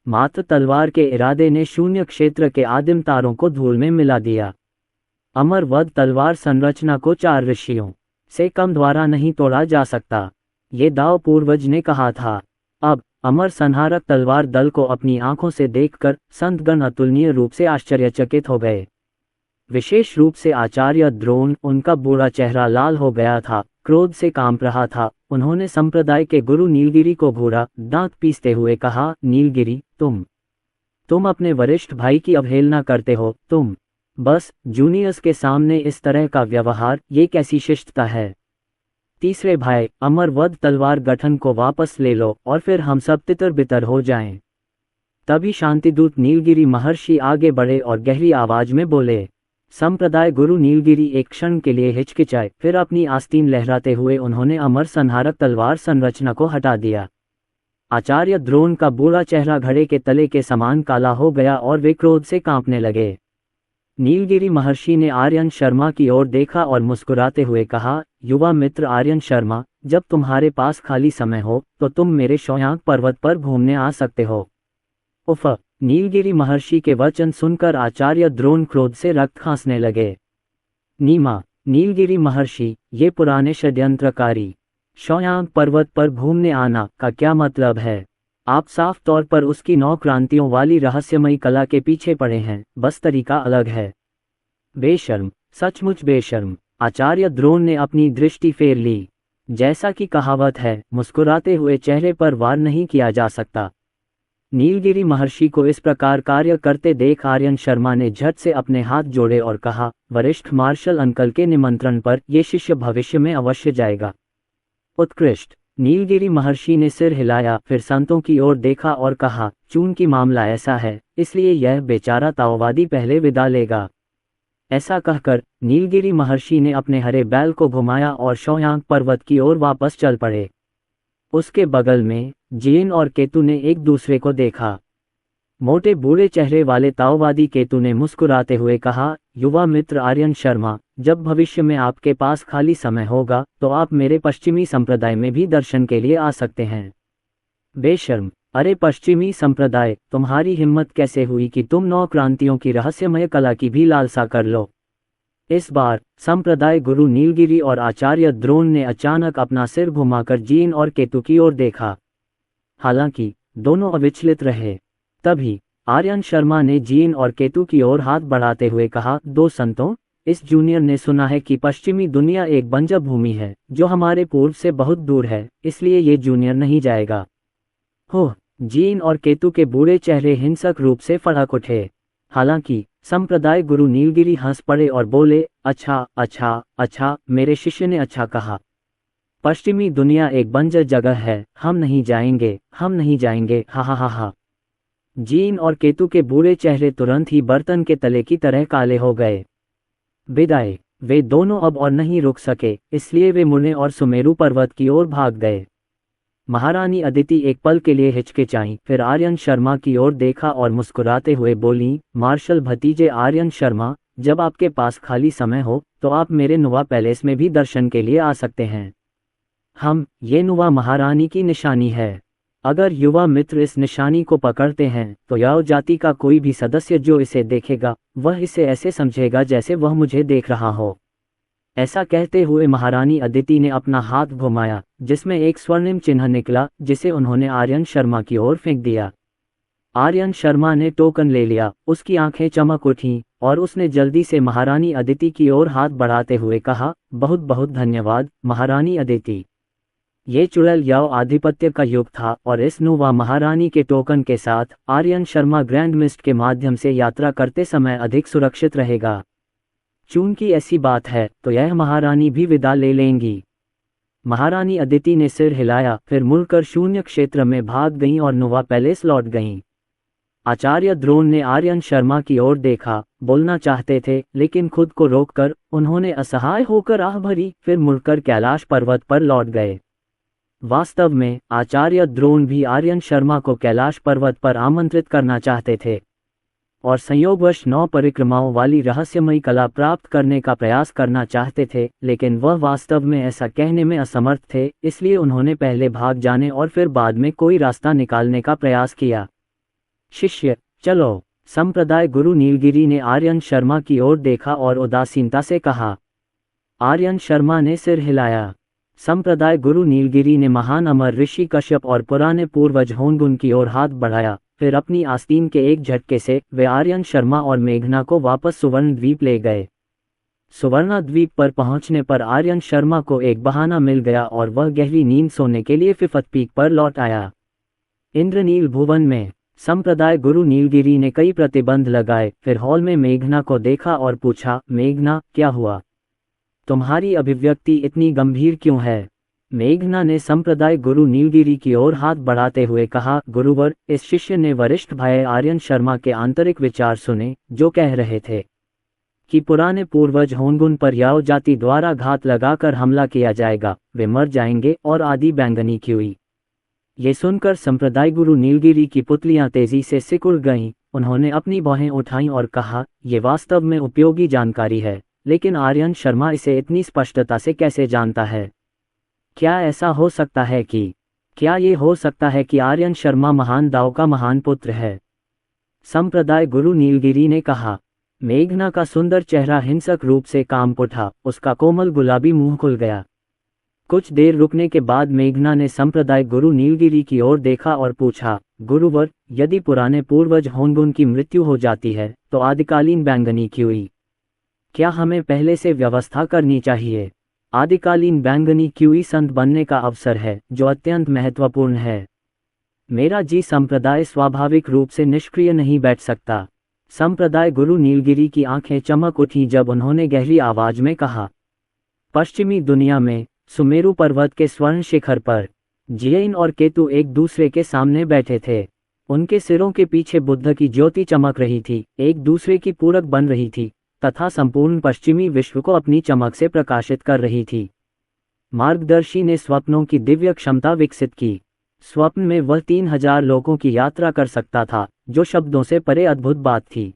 मात्र तलवार के इरादे ने शून्य क्षेत्र के आदिम तारों को धूल में मिला दिया। अमर वध तलवार संरचना को 4 ऋषियों से कम द्वारा नहीं तोड़ा जा सकता, ये दाव पूर्वज ने कहा था। अब अमर संहारक तलवार दल को अपनी आंखों से देखकर संतगण अतुलनीय रूप से आश्चर्यचकित हो गए। विशेष रूप से आचार्य द्रोण, उनका बूढ़ा चेहरा लाल हो गया था, क्रोध से कांप रहा था। उन्होंने संप्रदाय के गुरु नीलगिरी को घूरा, दांत पीसते हुए कहा, नीलगिरी, तुम अपने वरिष्ठ भाई की अवहेलना करते हो। तुम बस जूनियर्स के सामने इस तरह का व्यवहार, ये कैसी शिष्टता है? तीसरे भाई, अमर वध तलवार गठन को वापस ले लो और फिर हम सब तितर बितर हो जाएं। तभी शांतिदूत नीलगिरी महर्षि आगे बढ़े और गहरी आवाज में बोले। संप्रदाय गुरु नीलगिरी एक क्षण के लिए हिचकिचाए, फिर अपनी आस्तीन लहराते हुए उन्होंने अमर संहारक तलवार संरचना को हटा दिया। आचार्य द्रोण का बूढ़ा चेहरा घड़े के तले के समान काला हो गया और वे क्रोध से कांपने लगे। नीलगिरी महर्षि ने आर्यन शर्मा की ओर देखा और मुस्कुराते हुए कहा, युवा मित्र आर्यन शर्मा, जब तुम्हारे पास खाली समय हो तो तुम मेरे शौयांक पर्वत पर घूमने आ सकते हो। उफ! नीलगिरी महर्षि के वचन सुनकर आचार्य द्रोण क्रोध से रक्त खांसने लगे। नीमा, नीलगिरी महर्षि, ये पुराने षड्यंत्रकारी शौयांग पर्वत पर घूमने आना का क्या मतलब है? आप साफ तौर पर उसकी 9 क्रांतियों वाली रहस्यमयी कला के पीछे पड़े हैं, बस तरीका अलग है। बेशर्म, सचमुच बेशर्म। आचार्य द्रोण ने अपनी दृष्टि फेर ली। जैसा कि कहावत है, मुस्कुराते हुए चेहरे पर वार नहीं किया जा सकता। नीलगिरी महर्षि को इस प्रकार कार्य करते देख आर्यन शर्मा ने झट से अपने हाथ जोड़े और कहा, वरिष्ठ मार्शल अंकल के निमंत्रण पर ये शिष्य भविष्य में अवश्य जाएगा। उत्कृष्ट। नीलगिरी महर्षि ने सिर हिलाया, फिर संतों की ओर देखा और कहा, चूंकि मामला ऐसा है, इसलिए यह बेचारा ताओवादी पहले विदा लेगा। ऐसा कहकर नीलगिरी महर्षि ने अपने हरे बैल को घुमाया और शौयांग पर्वत की ओर वापस चल पड़े। उसके बगल में जिन और केतु ने एक दूसरे को देखा। मोटे बूढ़े चेहरे वाले ताओवादी केतु ने मुस्कुराते हुए कहा, युवा मित्र आर्यन शर्मा, जब भविष्य में आपके पास खाली समय होगा तो आप मेरे पश्चिमी संप्रदाय में भी दर्शन के लिए आ सकते हैं। बेशर्म, अरे पश्चिमी संप्रदाय, तुम्हारी हिम्मत कैसे हुई कि तुम 9 क्रांतियों की रहस्यमय कला की भी लालसा कर लो? इस बार संप्रदाय गुरु नीलगिरी और आचार्य द्रोण ने अचानक अपना सिर घुमाकर जिन और केतु की ओर देखा। हालांकि दोनों अविचलित रहे। तभी आर्यन शर्मा ने जिन और केतु की ओर हाथ बढ़ाते हुए कहा, दो संतों, इस जूनियर ने सुना है कि पश्चिमी दुनिया एक बंजर भूमि है जो हमारे पूर्व से बहुत दूर है, इसलिए ये जूनियर नहीं जाएगा। हो! जिन और केतु के बूढ़े चेहरे हिंसक रूप से फड़क उठे। हालांकि संप्रदाय गुरु नीलगिरी हंस पड़े और बोले, अच्छा अच्छा अच्छा, मेरे शिष्य ने अच्छा कहा। पश्चिमी दुनिया एक बंजर जगह है, हम नहीं जाएंगे, हम नहीं जाएंगे, हा हा हा हा। जिन और केतु के बूढ़े चेहरे तुरंत ही बर्तन के तले की तरह काले हो गए। विदाई। वे दोनों अब और नहीं रुक सके, इसलिए वे मुड़े और सुमेरु पर्वत की ओर भाग गए। महारानी अदिति एक पल के लिए हिचकिचाईं, फिर आर्यन शर्मा की ओर देखा और मुस्कुराते हुए बोलीं, मार्शल भतीजे आर्यन शर्मा, जब आपके पास खाली समय हो तो आप मेरे नुवा पैलेस में भी दर्शन के लिए आ सकते हैं। ये नुवा महारानी की निशानी है। अगर युवा मित्र इस निशानी को पकड़ते हैं तो याओ जाति का कोई भी सदस्य जो इसे देखेगा वह इसे ऐसे समझेगा जैसे वह मुझे देख रहा हो। ऐसा कहते हुए महारानी अदिति ने अपना हाथ घुमाया, जिसमें एक स्वर्णिम चिन्ह निकला, जिसे उन्होंने आर्यन शर्मा की ओर फेंक दिया। आर्यन शर्मा ने टोकन ले लिया, उसकी आंखें चमक उठीं और उसने जल्दी से महारानी अदिति की ओर हाथ बढ़ाते हुए कहा, बहुत बहुत धन्यवाद महारानी अदिति। ये चुड़ैल याओ आधिपत्य का युग था और इस नुवा महारानी के टोकन के साथ आर्यन शर्मा ग्रैंड मिस्ट के माध्यम से यात्रा करते समय अधिक सुरक्षित रहेगा। चूंकि ऐसी बात है तो यह महारानी भी विदा ले लेंगी। महारानी अदिति ने सिर हिलाया, फिर मुड़कर शून्य क्षेत्र में भाग गईं और नुवा पैलेस लौट गईं। आचार्य द्रोण ने आर्यन शर्मा की ओर देखा, बोलना चाहते थे लेकिन खुद को रोककर उन्होंने असहाय होकर आह भरी, फिर मुड़कर कैलाश पर्वत पर लौट गए। वास्तव में आचार्य द्रोण भी आर्यन शर्मा को कैलाश पर्वत पर आमंत्रित करना चाहते थे और संयोगवश 9 परिक्रमाओं वाली रहस्यमयी कला प्राप्त करने का प्रयास करना चाहते थे, लेकिन वह वास्तव में ऐसा कहने में असमर्थ थे, इसलिए उन्होंने पहले भाग जाने और फिर बाद में कोई रास्ता निकालने का प्रयास किया। शिष्य, चलो। संप्रदाय गुरु नीलगिरी ने आर्यन शर्मा की ओर देखा और उदासीनता से कहा। आर्यन शर्मा ने सिर हिलाया। संप्रदाय गुरु नीलगिरी ने महान अमर ऋषि कश्यप और पुराने पूर्वज होनगुन की ओर हाथ बढ़ाया, फिर अपनी आस्तीन के एक झटके से वे आर्यन शर्मा और मेघना को वापस सुवर्ण द्वीप ले गए। सुवर्णा द्वीप पर पहुंचने पर आर्यन शर्मा को एक बहाना मिल गया और वह गहरी नींद सोने के लिए फिफत पीक पर लौट आया। इंद्रनील भुवन में संप्रदाय गुरु नीलगिरी ने कई प्रतिबंध लगाए, फिर हॉल में मेघना को देखा और पूछा, मेघना, क्या हुआ? तुम्हारी अभिव्यक्ति इतनी गंभीर क्यों है? मेघना ने संप्रदाय गुरु नीलगिरी की ओर हाथ बढ़ाते हुए कहा, गुरुवर, इस शिष्य ने वरिष्ठ भाई आर्यन शर्मा के आंतरिक विचार सुने, जो कह रहे थे कि पुराने पूर्वज होनगुन पर याओ जाति द्वारा घात लगाकर हमला किया जाएगा, वे मर जाएंगे और आदि बैंगनी हुई। ये सुनकर संप्रदाय गुरु नीलगिरी की पुतलियां तेजी से सिकुड़ गईं। उन्होंने अपनी बाहें उठाईं और कहा, ये वास्तव में उपयोगी जानकारी है, लेकिन आर्यन शर्मा इसे इतनी स्पष्टता से कैसे जानता है? क्या ऐसा हो सकता है कि क्या ये हो सकता है कि आर्यन शर्मा महान दाव का महान पुत्र है? संप्रदाय गुरु नीलगिरी ने कहा। मेघना का सुंदर चेहरा हिंसक रूप से कांप उठा, उसका कोमल गुलाबी मुंह खुल गया। कुछ देर रुकने के बाद मेघना ने संप्रदाय गुरु नीलगिरी की ओर देखा और पूछा, गुरुवर, यदि पुराने पूर्वज होनगुन की मृत्यु हो जाती है तो आदिकालीन बैंगनी क्यूई, क्या हमें पहले से व्यवस्था करनी चाहिए? आदिकालीन बैंगनी क्यूई संत बनने का अवसर है जो अत्यंत महत्वपूर्ण है। मेरा जी संप्रदाय स्वाभाविक रूप से निष्क्रिय नहीं बैठ सकता। संप्रदाय गुरु नीलगिरी की आंखें चमक उठी जब उन्होंने गहरी आवाज में कहा, पश्चिमी दुनिया में सुमेरु पर्वत के स्वर्ण शिखर पर जियेन और केतु एक दूसरे के सामने बैठे थे। उनके सिरों के पीछे बुद्ध की ज्योति चमक रही थी, एक दूसरे की पूरक बन रही थी तथा संपूर्ण पश्चिमी विश्व को अपनी चमक से प्रकाशित कर रही थी। मार्गदर्शी ने स्वप्नों की दिव्य क्षमता विकसित की। स्वप्न में वह 3000 लोगों की यात्रा कर सकता था, जो शब्दों से परे अद्भुत बात थी।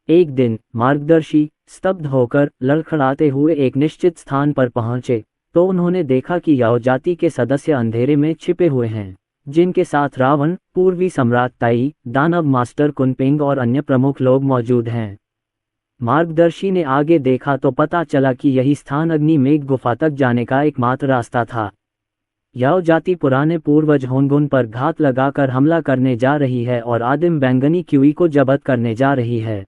एक दिन मार्गदर्शी स्तब्ध होकर लड़खड़ाते हुए एक निश्चित स्थान पर पहुंचे तो उन्होंने देखा कि याओ जाति के सदस्य अंधेरे में छिपे हुए हैं, जिनके साथ रावण, पूर्वी सम्राट ताई, दानव मास्टर कुनपिंग और अन्य प्रमुख लोग मौजूद हैं। मार्गदर्शी ने आगे देखा तो पता चला कि यही स्थान अग्नि मेघ गुफा तक जाने का एकमात्र रास्ता था। याओ जाति पुराने पूर्वज होनगुन पर घात लगाकर हमला करने जा रही है और आदिम बैंगनी क्यूई को जब्त करने जा रही है।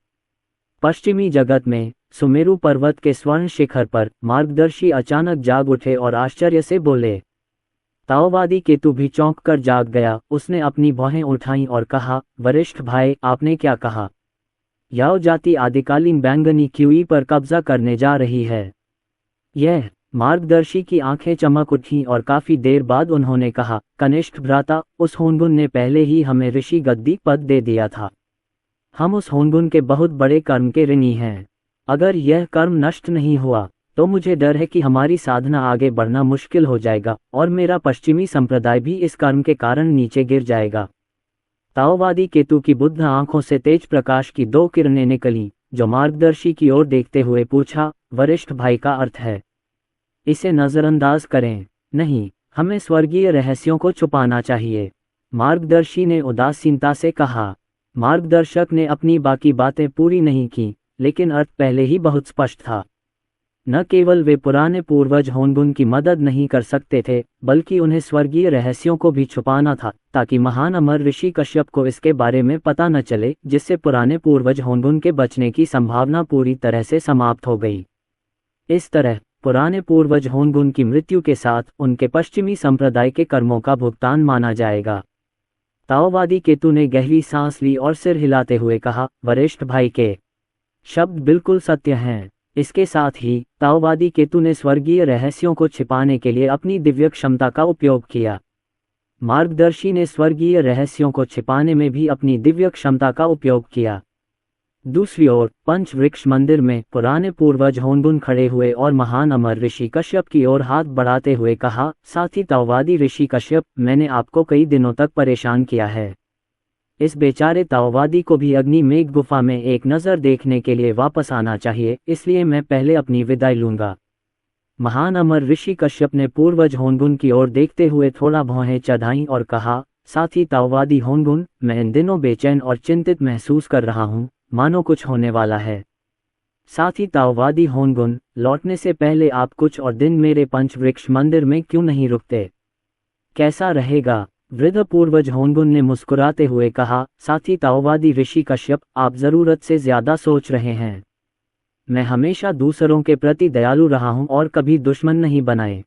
पश्चिमी जगत में सुमेरु पर्वत के स्वर्ण शिखर पर मार्गदर्शी अचानक जाग उठे और आश्चर्य से बोले। ताओवादी केतु भी चौंक कर जाग गया। उसने अपनी भौहें उठाईं और कहा, वरिष्ठ भाई, आपने क्या कहा? याओ जाति आदिकालीन बैंगनी क्यूई पर कब्जा करने जा रही है। यह मार्गदर्शी की आंखें चमक उठीं और काफी देर बाद उन्होंने कहा, कनिष्ठ भ्राता, उस होनगुन ने पहले ही हमें ऋषि गद्दी पद दे दिया था। हम उस होनगुन के बहुत बड़े कर्म के ऋणी हैं। अगर यह कर्म नष्ट नहीं हुआ तो मुझे डर है कि हमारी साधना आगे बढ़ना मुश्किल हो जाएगा और मेरा पश्चिमी संप्रदाय भी इस कर्म के कारण नीचे गिर जाएगा। ताओवादी केतु की बुद्ध आंखों से तेज प्रकाश की 2 किरणें निकलीं, जो मार्गदर्शी की ओर देखते हुए पूछा, वरिष्ठ भाई, का अर्थ है इसे नजरअंदाज करें? नहीं, हमें स्वर्गीय रहस्यों को छुपाना चाहिए, मार्गदर्शी ने उदासीनता से कहा। मार्गदर्शक ने अपनी बाकी बातें पूरी नहीं की, लेकिन अर्थ पहले ही बहुत स्पष्ट था। न केवल वे पुराने पूर्वज होनगुन की मदद नहीं कर सकते थे, बल्कि उन्हें स्वर्गीय रहस्यों को भी छुपाना था, ताकि महान अमर ऋषि कश्यप को इसके बारे में पता न चले, जिससे पुराने पूर्वज होनगुन के बचने की संभावना पूरी तरह से समाप्त हो गई। इस तरह पुराने पूर्वज होनगुन की मृत्यु के साथ उनके पश्चिमी संप्रदाय के कर्मों का भुगतान माना जाएगा। ताओवादी केतु ने गहरी सांस ली और सिर हिलाते हुए कहा, वरिष्ठ भाई, के शब्द बिल्कुल सत्य हैं। इसके साथ ही ताओवादी केतु ने स्वर्गीय रहस्यों को छिपाने के लिए अपनी दिव्य क्षमता का उपयोग किया। मार्गदर्शी ने स्वर्गीय रहस्यों को छिपाने में भी अपनी दिव्य क्षमता का उपयोग किया। दूसरी ओर पंचवृक्ष मंदिर में पुराने पूर्वज होनगुन खड़े हुए और महान अमर ऋषि कश्यप की ओर हाथ बढ़ाते हुए कहा, साथी ताओवादी ऋषि कश्यप, मैंने आपको कई दिनों तक परेशान किया है। इस बेचारे ताओवादी को भी अग्नि मेघ गुफा में एक नज़र देखने के लिए वापस आना चाहिए, इसलिए मैं पहले अपनी विदाई लूंगा। महान अमर ऋषि कश्यप ने पूर्वज होनगुन की ओर देखते हुए थोड़ा भौहें चढ़ाईं और कहा, साथी ताओवादी होनगुन, मैं इन दिनों बेचैन और चिंतित महसूस कर रहा हूँ, मानो कुछ होने वाला है। साथी ताओवादी होनगुन, लौटने से पहले आप कुछ और दिन मेरे पंचवृक्ष मंदिर में क्यों नहीं रुकते? कैसा रहेगा? वृद्ध पूर्वज होनगुन ने मुस्कुराते हुए कहा, साथी ताओवादी ऋषि कश्यप, आप जरूरत से ज्यादा सोच रहे हैं। मैं हमेशा दूसरों के प्रति दयालु रहा हूं और कभी दुश्मन नहीं बनाए।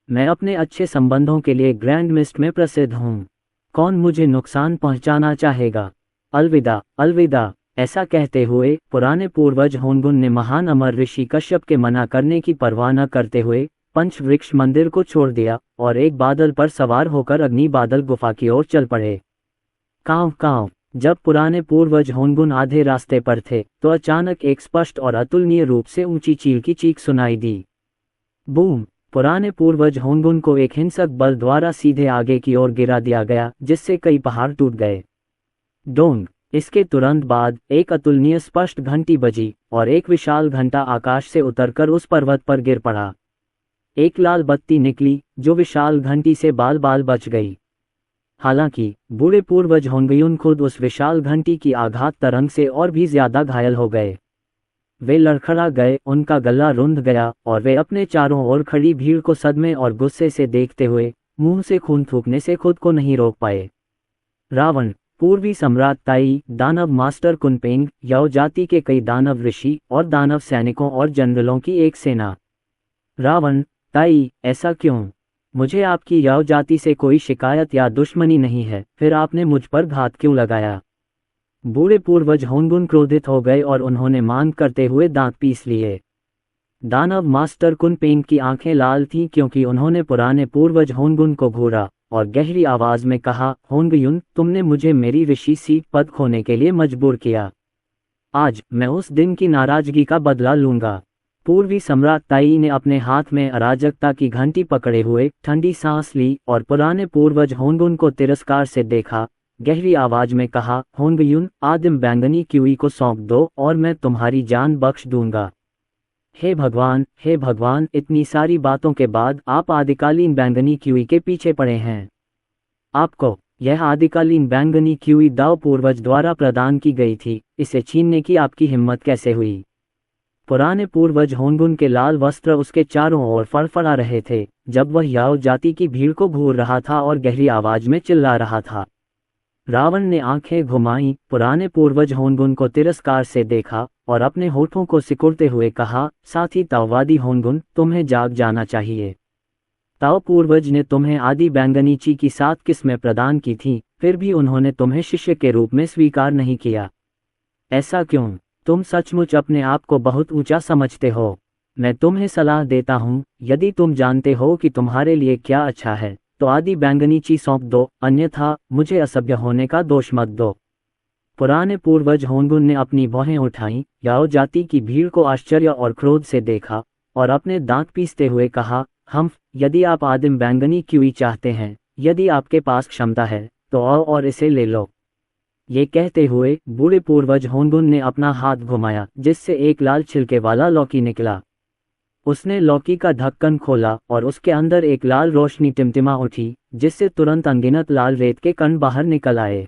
मैं अपने अच्छे संबंधों के लिए ग्रैंड मिस्ट में प्रसिद्ध हूं। कौन मुझे नुकसान पहुंचाना चाहेगा? अलविदा, अलविदा। ऐसा कहते हुए पुराने पूर्वज होनगुन ने महान अमर ऋषि कश्यप के मना करने की परवाह न करते हुए पंचवृक्ष मंदिर को छोड़ दिया और एक बादल पर सवार होकर अग्नि बादल गुफा की ओर चल पड़े। कांव कांव। जब पुराने पूर्वज होनगुन आधे रास्ते पर थे तो अचानक एक स्पष्ट और अतुलनीय रूप से ऊंची चील की चीख सुनाई दी। बूम। पुराने पूर्वज होनगुन को एक हिंसक बल द्वारा सीधे आगे की ओर गिरा दिया गया, जिससे कई पहाड़ टूट गए। डोंग। इसके तुरंत बाद एक अतुलनीय स्पष्ट घंटी बजी और एक विशाल घंटा आकाश से उतरकर उस पर्वत पर गिर पड़ा। एक लाल बत्ती निकली जो विशाल घंटी से बाल बाल बच गई। हालांकि बूढ़े पूर्वज होंगयुन खुद उस विशाल घंटी की आघात तरंग से और भी ज्यादा घायल हो गए। वे लड़खड़ा गए, उनका गला रुंध गया और वे अपने चारों ओर खड़ी भीड़ को सदमे और गुस्से से देखते हुए मुंह से खून थूकने से खुद को नहीं रोक पाए। रावण, पूर्वी सम्राट ताई, दानव मास्टर कुनपेंग, याओ जाति के कई दानव ऋषि और दानव सैनिकों और जनरलों की एक सेना। रावण, ताई, ऐसा क्यों? मुझे आपकी याओ जाति से कोई शिकायत या दुश्मनी नहीं है, फिर आपने मुझ पर घात क्यों लगाया? बूढ़े पूर्वज होंगुन क्रोधित हो गए और उन्होंने मांग करते हुए दांत पीस लिए। दानव मास्टर कुनपेंग की आंखें लाल थीं क्योंकि उन्होंने पुराने पूर्वज होंगुन को घूरा और गहरी आवाज में कहा, होंगयुन, तुमने मुझे मेरी ऋषि सीट पद खोने के लिए मजबूर किया। आज मैं उस दिन की नाराजगी का बदला लूंगा। पूर्वी सम्राट ताई ने अपने हाथ में अराजकता की घंटी पकड़े हुए ठंडी सांस ली और पुराने पूर्वज होंगुन को तिरस्कार से देखा। गहरी आवाज में कहा, होंगयुन, आदिम बैंगनी क्यूई को सौंप दो और मैं तुम्हारी जान बख्श दूंगा। हे भगवान, इतनी सारी बातों के बाद आप आदिकालीन बैंगनी क्यूई के पीछे पड़े हैं। आपको यह आदिकालीन बैंगनी क्यूई दाव पूर्वज द्वारा प्रदान की गई थी, इसे छीनने की आपकी हिम्मत कैसे हुई? पुराने पूर्वज होंगुन के लाल वस्त्र उसके चारों ओर फड़फड़ा रहे थे जब वह याओ जाति की भीड़ को घूर रहा था और गहरी आवाज में चिल्ला रहा था। रावण ने आंखें घुमाई, पुराने पूर्वज होंगुन को तिरस्कार से देखा और अपने होठों को सिकुड़ते हुए कहा, साथी ताओवादी होंगुन, तुम्हें जाग जाना चाहिए। ताओ पूर्वज ने तुम्हें आदि बैंगनीची की 7 किस्में प्रदान की थीं, फिर भी उन्होंने तुम्हें शिष्य के रूप में स्वीकार नहीं किया। ऐसा क्यों? तुम सचमुच अपने आप को बहुत ऊंचा समझते हो। मैं तुम्हें सलाह देता हूँ, यदि तुम जानते हो कि तुम्हारे लिए क्या अच्छा है तो आदि बैंगनीची सौंप दो, अन्यथा मुझे असभ्य होने का दोष मत दो। पुराने पूर्वज होंगुन ने अपनी भौहें उठाईं, याओ जाति की भीड़ को आश्चर्य और क्रोध से देखा और अपने दांत पीसते हुए कहा, यदि आप आदिम बैंगनी क्यूई चाहते हैं, यदि आपके पास क्षमता है तो आओ और इसे ले लो। ये कहते हुए बूढ़े पूर्वज होंगुन ने अपना हाथ घुमाया जिससे एक लाल छिलके वाला लौकी निकला। उसने लौकी का ढक्कन खोला और उसके अंदर एक लाल रोशनी टिमटिमा उठी जिससे तुरंत अनगिनत लाल रेत के कण बाहर निकल आए।